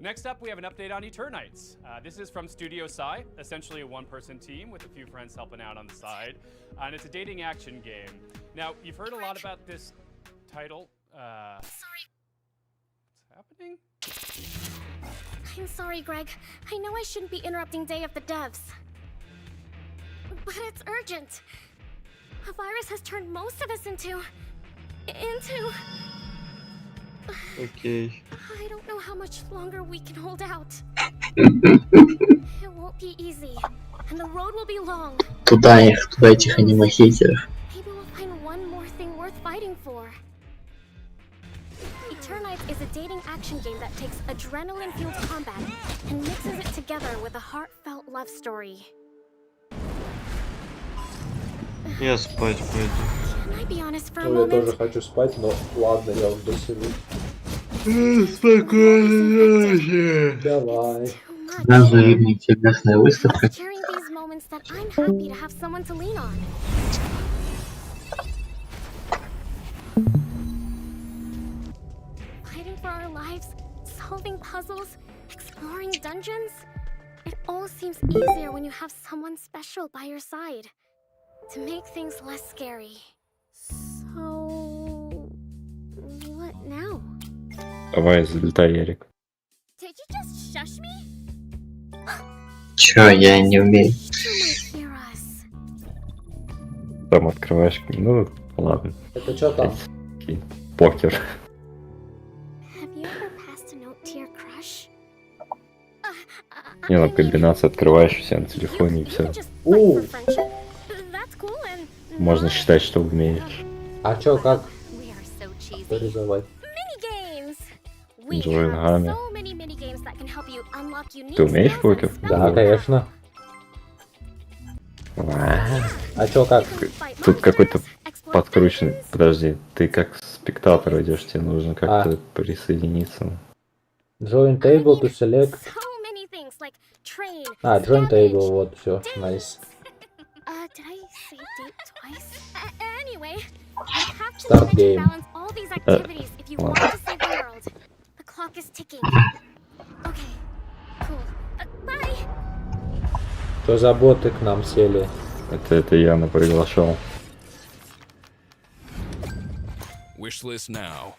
Next up, we have an update on Eternites. This is from Studio Psy, essentially a one-person team with a few friends helping out on the side. And it's a dating action game. Now, you've heard a lot about this title. Sorry. What's happening? I'm sorry, Greg. I know I shouldn't be interrupting Day of the Devs. But it's urgent. A virus has turned most of us into... Окей. I don't know how much longer we can hold out. It won't be easy, and the road will be long. Туда их, туда этих аниме-хейтеров. Maybe we'll find one more thing worth fighting for. Eternites is a dating action game that takes adrenaline-fueled combat and mixes it together with a heartfelt love story. Я спать пойду. Can I be honest for a Ну, я moment? тоже хочу спать, но ладно, я уже досижу. Спокойной ночи. Давай. Сразу видно интересная выставка. Sharing these moments that I'm happy to have someone to lean on. Fighting for our lives, solving puzzles, exploring dungeons. It all seems easier when you have someone special by your side to make things less scary. So, what now? Давай, залетай, Ярик. Did you just shush me? Чё, я не умею. You might hear us. Там открываешь... Ну, ладно. Это что там? Покер. Have you ever passed a note to your crush? Не, ну комбинация открываешь у себя на телефоне и все. For friendship? That's cool and... Можно считать, что умеешь. А чё, как? We are so cheesy. Реализовать? Mini-games! We Джой have ногами. so many mini-games that can help you unlock unique Ты умеешь skills and покер? Да, конечно. А чё, как? Тут какой-то подкрученный. Подожди, ты как спектатор идешь, тебе нужно как-то присоединиться. Join table to select. so many things like train, А, join table, вот, все, nice. did I say date twice? Anyway, you have to Start manage game. and balance all these activities if you want to save the world. The clock is ticking. Okay, cool. Bye! Что за боты к нам сели? Это я приглашал. Wishlist now.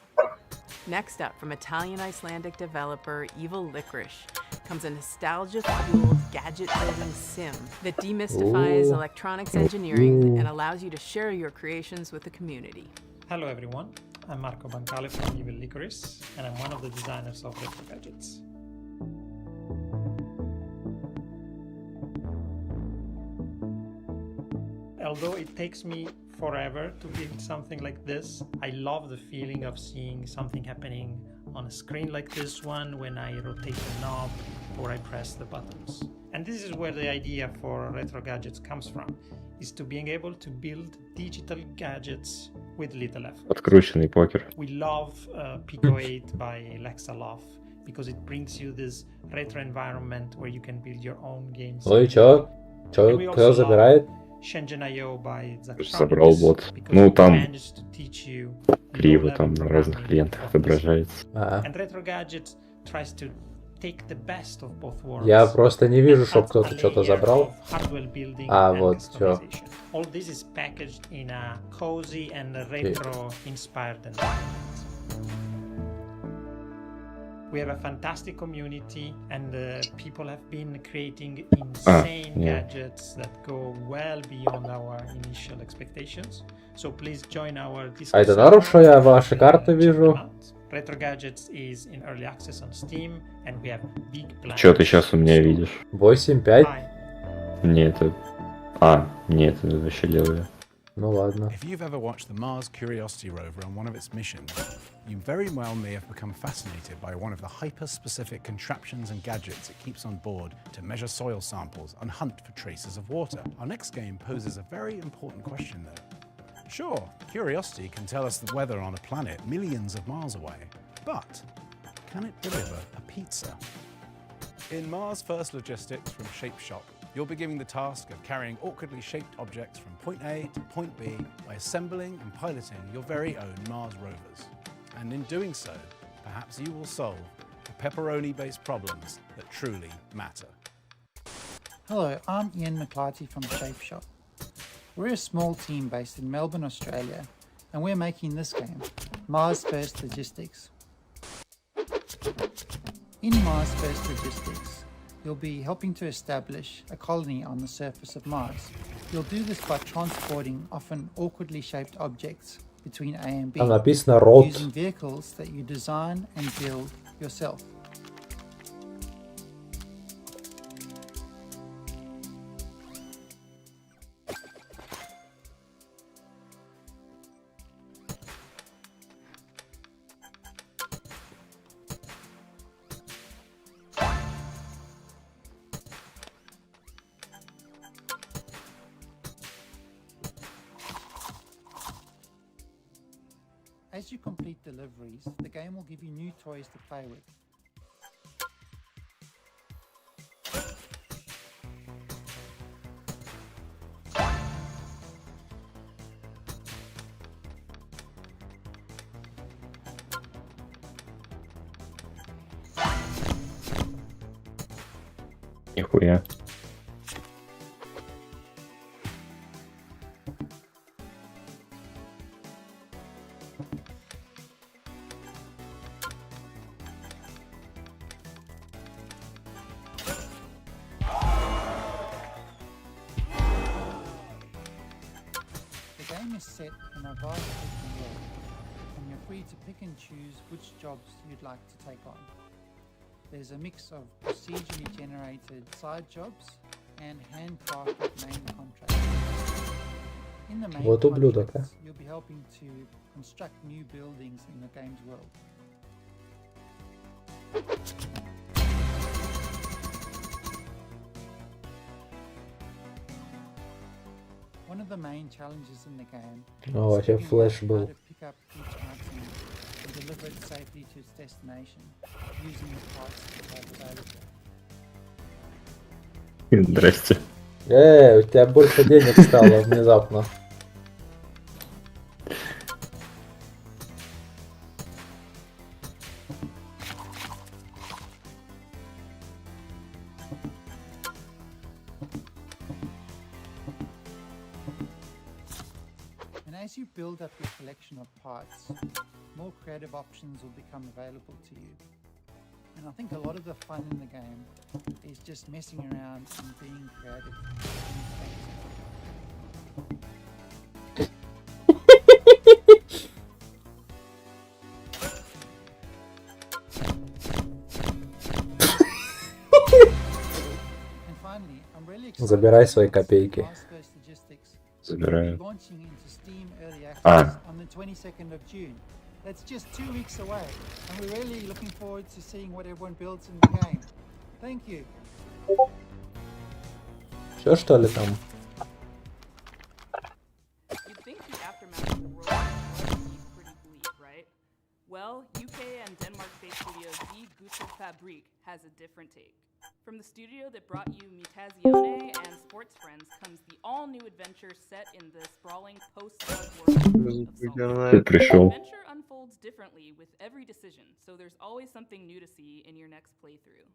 Next up, from Italian-Icelandic developer Evil Licorice, comes a nostalgia-fueled gadget-building sim that demystifies Ooh. electronics engineering and allows you to share your creations with the community. Hello everyone, I'm Marco Bancale from Evil Licorice, and I'm one of the designers of Retro Gadgets. Although it takes me forever to build something like this, I love the feeling of seeing something happening on a screen like this one when I rotate the knob or I press the buttons. And this is where the idea for Retro Gadgets comes from, is to being able to build digital gadgets with little effort. Подкрученный покер. We love Pico 8 by Lexaloff because it brings you this retro environment where you can build your own games. Ой, чё? Чё, кто забирает? Shenzhen.io by Забрал Zachtronics, вот. because Ну, it там manages to teach you криво low-level там на разных programming лентах of this. отображается. And Retro Gadgets tries to take the best of both worlds. Я просто не вижу, чтоб and кто-то add a что-то layer забрал. of hardware building А, and вот, всё. customization. All this is packaged in a cozy and retro-inspired environment. We have a fantastic community, and people have been creating insane gadgets that go well beyond our initial expectations. So please join our А Discord это нарушь, что я ваши карты check them вижу? out. Retro Gadgets is in early access on Steam, and we have big plans. Чё ты сейчас у меня видишь? 8-5? Не, это... А, нет, это вообще левое. Ну ладно. If you've ever watched the Mars Curiosity rover on one of its missions, you very well may have become fascinated by one of the hyper-specific contraptions and gadgets it keeps on board to measure soil samples and hunt for traces of water. Our next game poses a very important question though. Sure, Curiosity can tell us the weather on a planet millions of miles away, but can it deliver a pizza? In Mars First Logistics from Shape Shop, you'll be given the task of carrying awkwardly shaped objects from point A to point B by assembling and piloting your very own Mars rovers. And in doing so, perhaps you will solve the pepperoni-based problems that truly matter. Hello, I'm Ian McClarty from Shape Shop. We're a small team based in Melbourne, Australia, and we're making this game, Mars First Logistics. In Mars First Logistics, you'll be helping to establish a colony on the surface of Mars. You'll do this by transporting often awkwardly shaped objects between A and B, Там написано род. using vehicles that you design and build yourself. As you complete deliveries, the game will give you new toys to play with. Нихуя. The game is set in a vast open world, and you're free to pick and choose which jobs you'd like to take on. There's a mix of procedurally generated side jobs and handcrafted main contracts. In the main Вот ублюдок, а. contracts, you'll be helping to construct new buildings in the game's world. One of the main challenges in the game О, is вообще figuring флеш out how был. to pick up each item and deliver it safely to its destination using the parts that you have available. Здрасте. У тебя больше денег стало внезапно. And as you build up your collection of parts, more creative options will become available to you. And I think a lot of the fun in the game is just messing around and being creative. And finally, I'm really excited Забирай to свои announce that копейки. Mars First Logistics Забираю. will be launching into Steam Early Access А. on the 22nd of June. That's just 2 weeks away, and we're really looking forward to seeing what everyone builds in the game. Thank you. Все что ли там? You'd think the aftermath of the World War would be pretty bleak, right? Well, UK and Denmark-based studio Die Gute Fabrik has a different take. From the studio that brought you Mutazione and sports sports friends comes the all-new adventure set in the sprawling post-flood world of Salt Ты пришел. The adventure unfolds differently with every decision, so there's always something new to see in your next playthrough.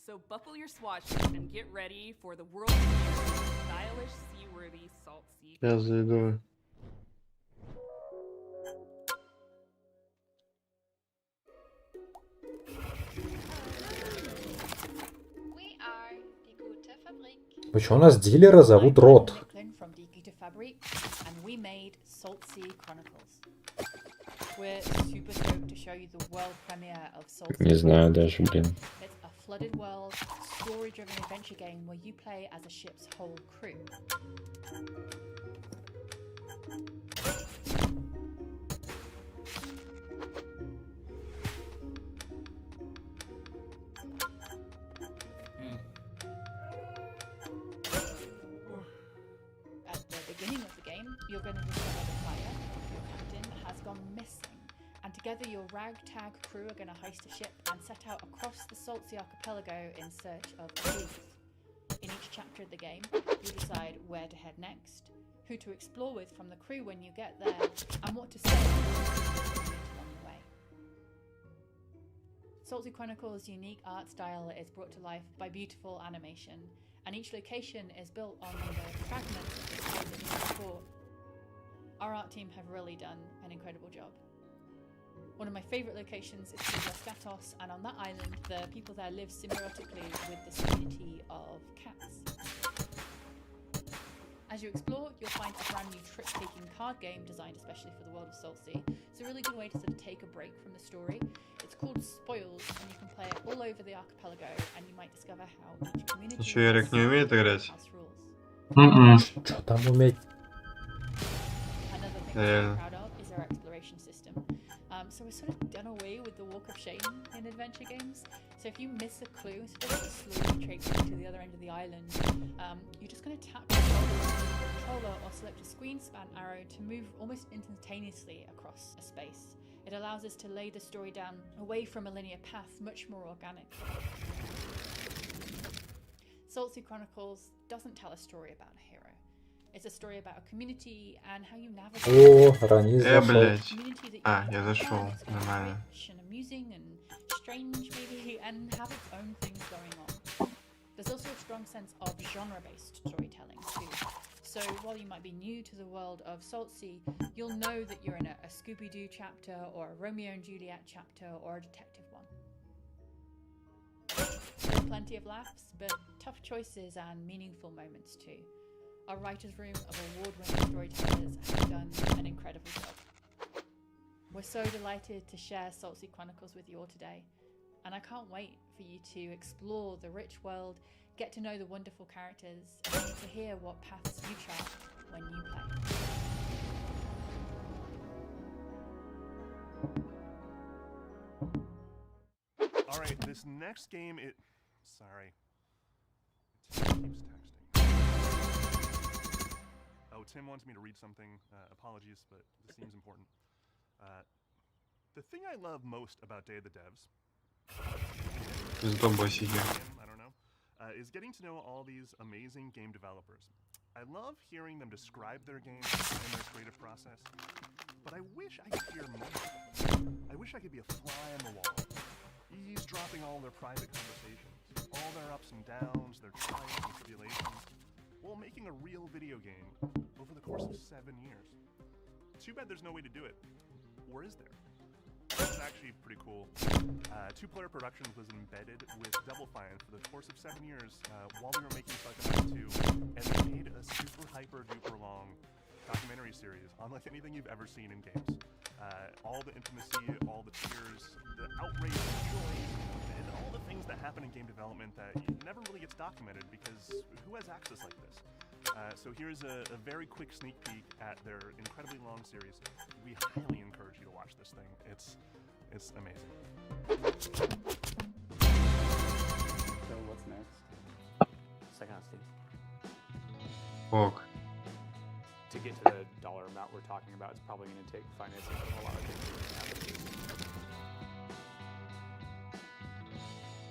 So buckle your swatches and get ready for the world stylish, seaworthy Salt Sea. Я зайду. Почему у нас дилера зовут Рот? And we made Salt Sea Chronicles. We're super stoked to show you the world premiere of Salt Sea. Не знаю даже, блин. It's a flooded world, story-driven adventure game where you play as a ship's whole crew. At the beginning of the game, you're going to discover the fire. Your captain has gone missing, and together your ragtag crew are going to heist a ship and set out across the Salt Sea archipelago in search of clues. In each chapter of the game, you decide where to head next, who to explore with from the crew when you get there, and what to say along the way. Salt Sea Chronicles' unique art style is brought to life by beautiful animation, and each location is built on the fragments of the story that you before. Our art team have really done an incredible job. One of my favourite locations is Los Gatos, and on that island, the people there live symbiotically with this community of cats. As you explore, you'll find a brand new trick-taking card game designed especially for the world of Salt Sea. It's a really good way to sort of take a break from the story. It's called Spoils, and you can play it all over the archipelago, and you might discover how each community Что, Ярик не умеет играть? Что там уметь? Another thing we're proud of is our exploration system. So we're sort of done away with the walk of shame in adventure games. So if you miss a clue, instead of slowly traipsing to the other end of the island, you're just going to tap the controller or select a screen span arrow to move almost instantaneously across a space. It allows us to lay the story down away from a linear path, much more organic. Salt Sea Chronicles doesn't tell a story about a hero. It's a story about a community and how you navigate. О, Ранис зашел. Блядь. А, я зашел. Нормально. And amusing and strange maybe, and have its own things going on. There's also a strong sense of genre-based storytelling too. So while you might be new to the world of Salt Sea, you'll know that you're in a Scooby-Doo chapter or a Romeo and Juliet chapter or a detective one. There are plenty of laughs, but tough choices and meaningful moments too. Our writer's room of award-winning storytellers have done an incredible job. We're so delighted to share Salt Sea Chronicles with you all today, and I can't wait for you to explore the rich world, get to know the wonderful characters, and to hear what paths you chart when you play. All right, this next game, sorry. Tim keeps texting. Oh, Tim wants me to read something. Apologies, but this seems important. The thing I love most about Day of the Devs I don't know, is getting to know all these amazing game developers. I love hearing them describe their games and their creative process, but I wish I could hear more. I wish I could be a fly on the wall, eavesdropping all their private conversations, all their ups and downs, their triumphs and tribulations, while making a real video game over the course of 7 years. Too bad there's no way to do it. Or is there? This is actually pretty cool. Two-player Productions was embedded with Double Fine for the course of 7 years while we were making Psychonauts 2, and they made a super hyper-duper long documentary series unlike anything you've ever seen in games. All the intimacy, all the tears, the outrage, the joy, and all the things that happen in game development that never really gets documented because who has access like this? So here's a very quick sneak peek at their incredibly long series. We highly encourage you to watch this thing. It's amazing. So what's next? Psychonauts 2. Ок. To get to the dollar amount we're talking about, it's probably going to take financing from a lot of different avenues.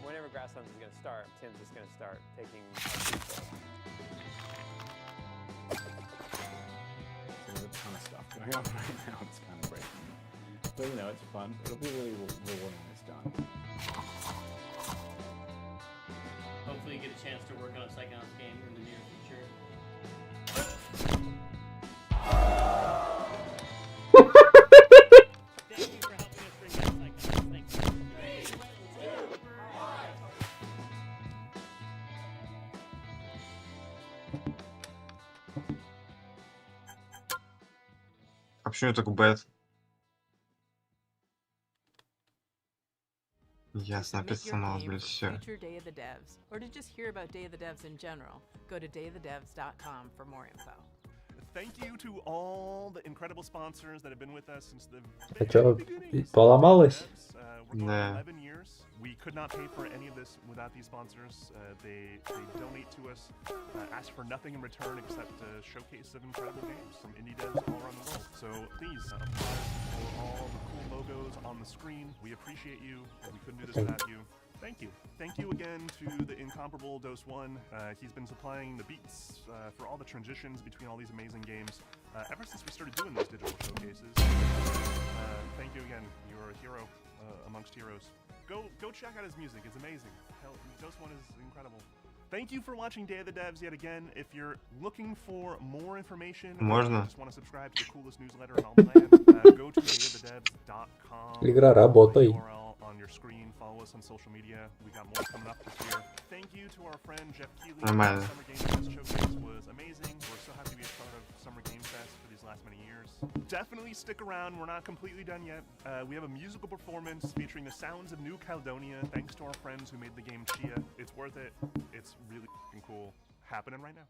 Whenever Grasslands is going to start, Tim's just going to start taking our people. going on right now. It's kind of breaking me. But you know, it's fun. It'll be really rewarding when it's done. Hopefully you get a chance to work on a Psychonauts game in the near future. Thank you for helping us bring back Psychonauts. Thank you. А почему так бэт? Ясно, опять сломалось, блядь, все. Future Day of the Devs, or to just hear about Day of the Devs in general, go to dayofthedevs.com for more info. Thank you to all the incredible sponsors that have been with us since the А чё, поломалось? We're going on 11 years. We could not pay for any of this without these sponsors. They donate to us, ask for nothing in return except a showcase of incredible games from indie devs all around the world. So please, applause for all the cool logos on the screen. We appreciate you. We couldn't do this without you. Thank you. Thank you again to the incomparable Dose One. He's been supplying the beats for all the transitions between all these amazing games ever since we started doing these digital showcases. Thank you again. You're a hero amongst heroes. Go check out his music. It's amazing. Hell, Dose One is incredible. Thank you for watching Day of the Devs yet again. If you're looking for more information, Можно? just want to subscribe to the coolest newsletter in all the land, go to dayofthedevs.com. Игра, работай. URL on your screen. Follow us on social media. We got more coming up this year. Thank you to our friend Jeff Keighley. Нормально. Summer Game Fest showcase was amazing. We're so happy to be a part of Summer Game Fest for these last many years. Definitely stick around. We're not completely done yet. We have a musical performance featuring the sounds of New Caledonia, thanks to our friends who made the game Chia. It's worth it. It's really f***ing cool. Happening right now.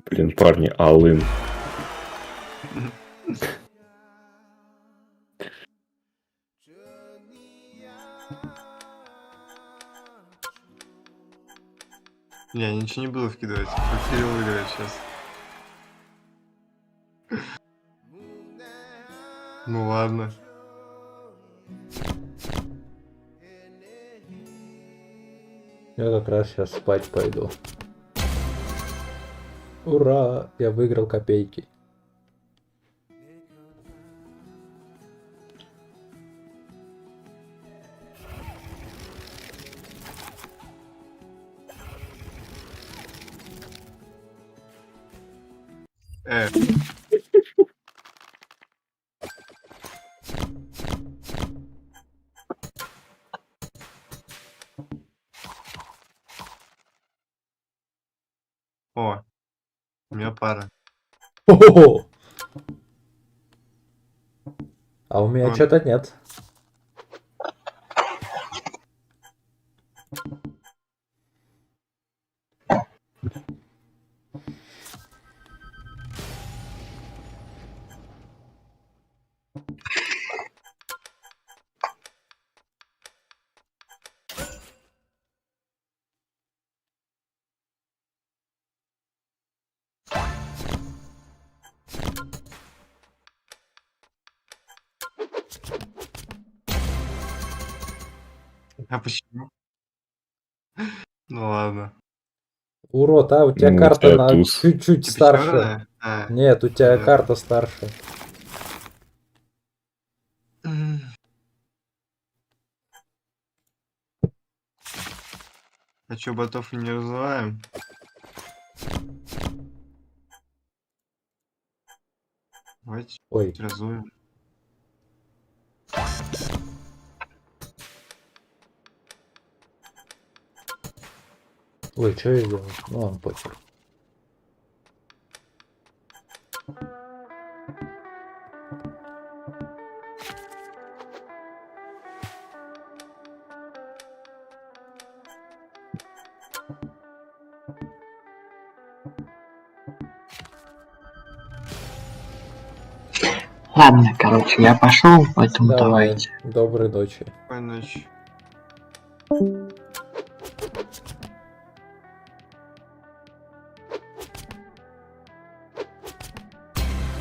Блин, парни, Алын. Не, ничего не буду вкидывать. Преферил выиграть сейчас. Ну ладно. Я как раз сейчас спать пойду. Ура! Я выиграл копейки. О, у меня пара. О-хо-хо! А у меня Вот. что-то нет. А почему? Ну ладно. Урод, а у тебя Ну, у карта тебя на туз. чуть-чуть Типа старше. чёрная? Нет, у тебя Нет. карта старше. А чё, ботов не разуваем? Давайте Ой. разуем. Ой, что я делал? Ну ладно, похер. Ладно, короче, я пошел, поэтому Давай. давайте. Доброй ночи. Спокойной ночи.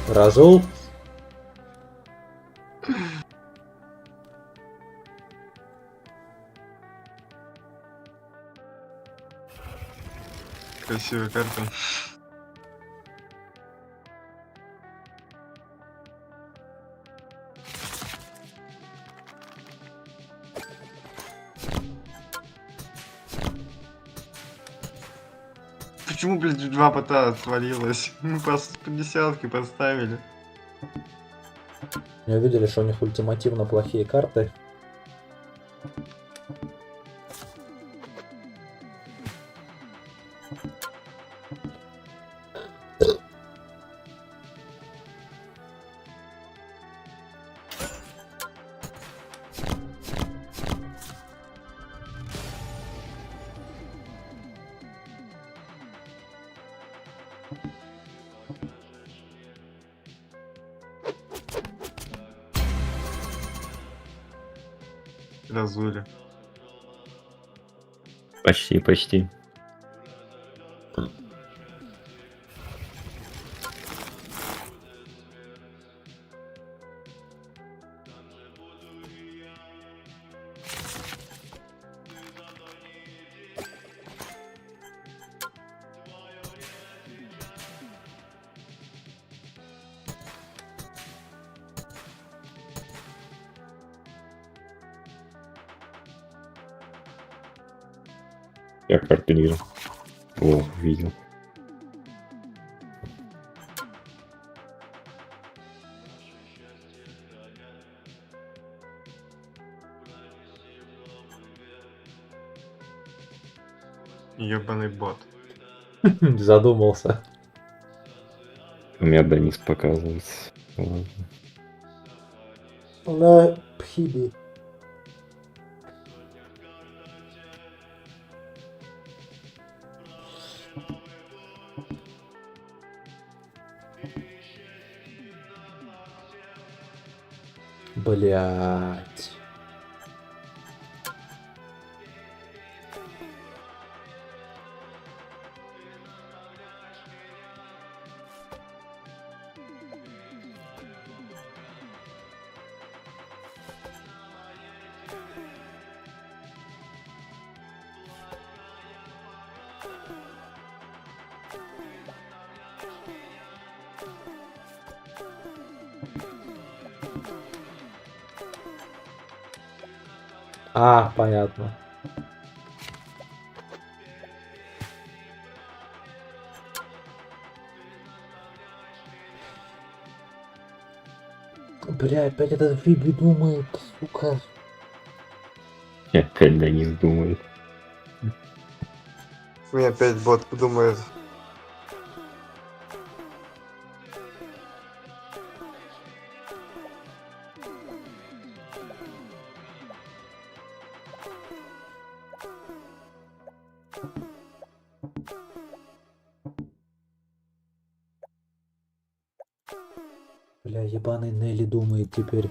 Разул? Красивая карта. Почему, блядь, два бота отвалилось? Мы по десятке поставили. Не увидели, что у них ультимативно плохие карты. Разули. Почти, почти. Я карту не вижу. О, видел. Ёбаный бот. Задумался. У меня Денис показывается. Ладно. На пхиби. Блять. А, понятно. Бля, опять этот Фиби думает, сука. И опять Денис думает. Мне опять бот думает. Бля, ебаный Нелли думает теперь.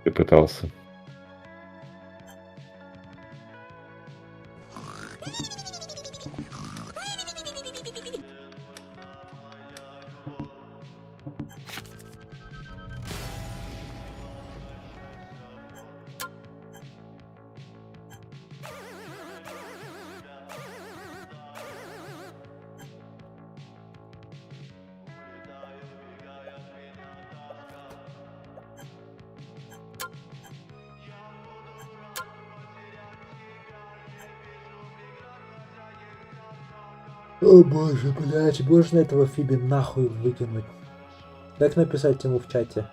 Ты пытался. О боже, блядь, можно этого Фиби нахуй выкинуть? Как написать ему в чате?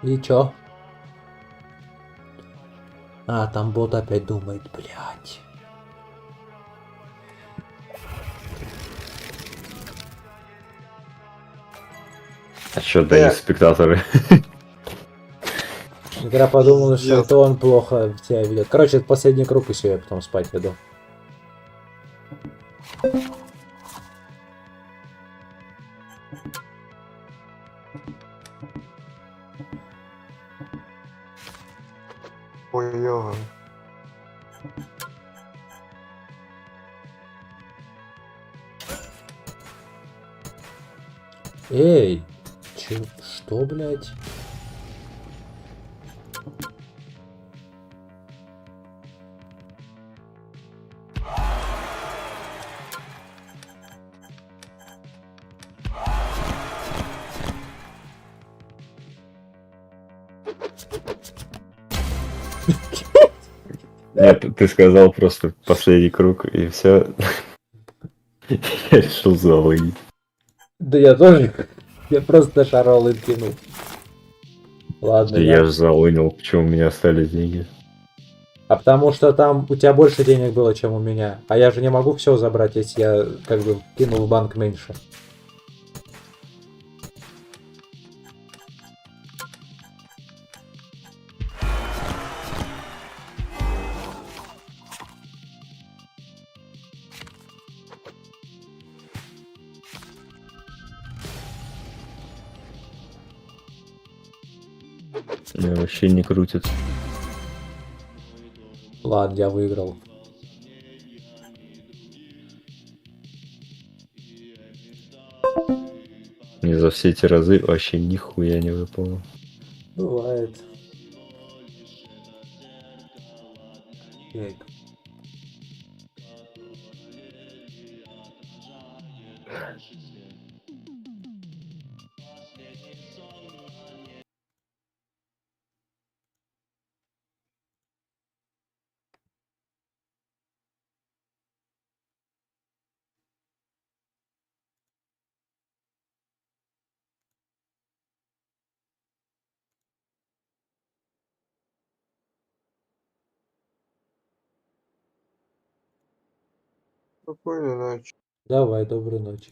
И чё? А, там бот опять думает, блядь. А чё, да есть спектаторы? Игра подумала, что Пиздец. это он плохо тебя ведет. Короче, это последний круг, и все, я потом спать иду. Ой-ой. Эй! Что, блядь? Нет, ты сказал просто последний круг, и все. Я решил залынить. Да я тоже. Я просто шарол и кинул. Ладно, Я же залынил, почему у меня остались деньги. А потому что там у тебя больше денег было, чем у меня. А я же не могу все забрать, если я как бы кинул в банк меньше. Меня вообще не крутит. Ладно, я выиграл. Мне за все эти разы вообще нихуя не выпало. Бывает. Эй. Спокойной ночи. Давай, доброй ночи.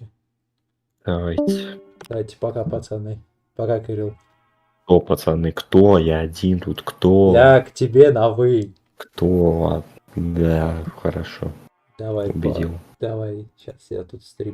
Давайте. Давайте, пока, пацаны. Пока, Кирилл. Кто, пацаны, кто? Я один тут, кто? Я к тебе на вы. Кто? Да, хорошо. Давай, Убедил. давай, сейчас я тут стрим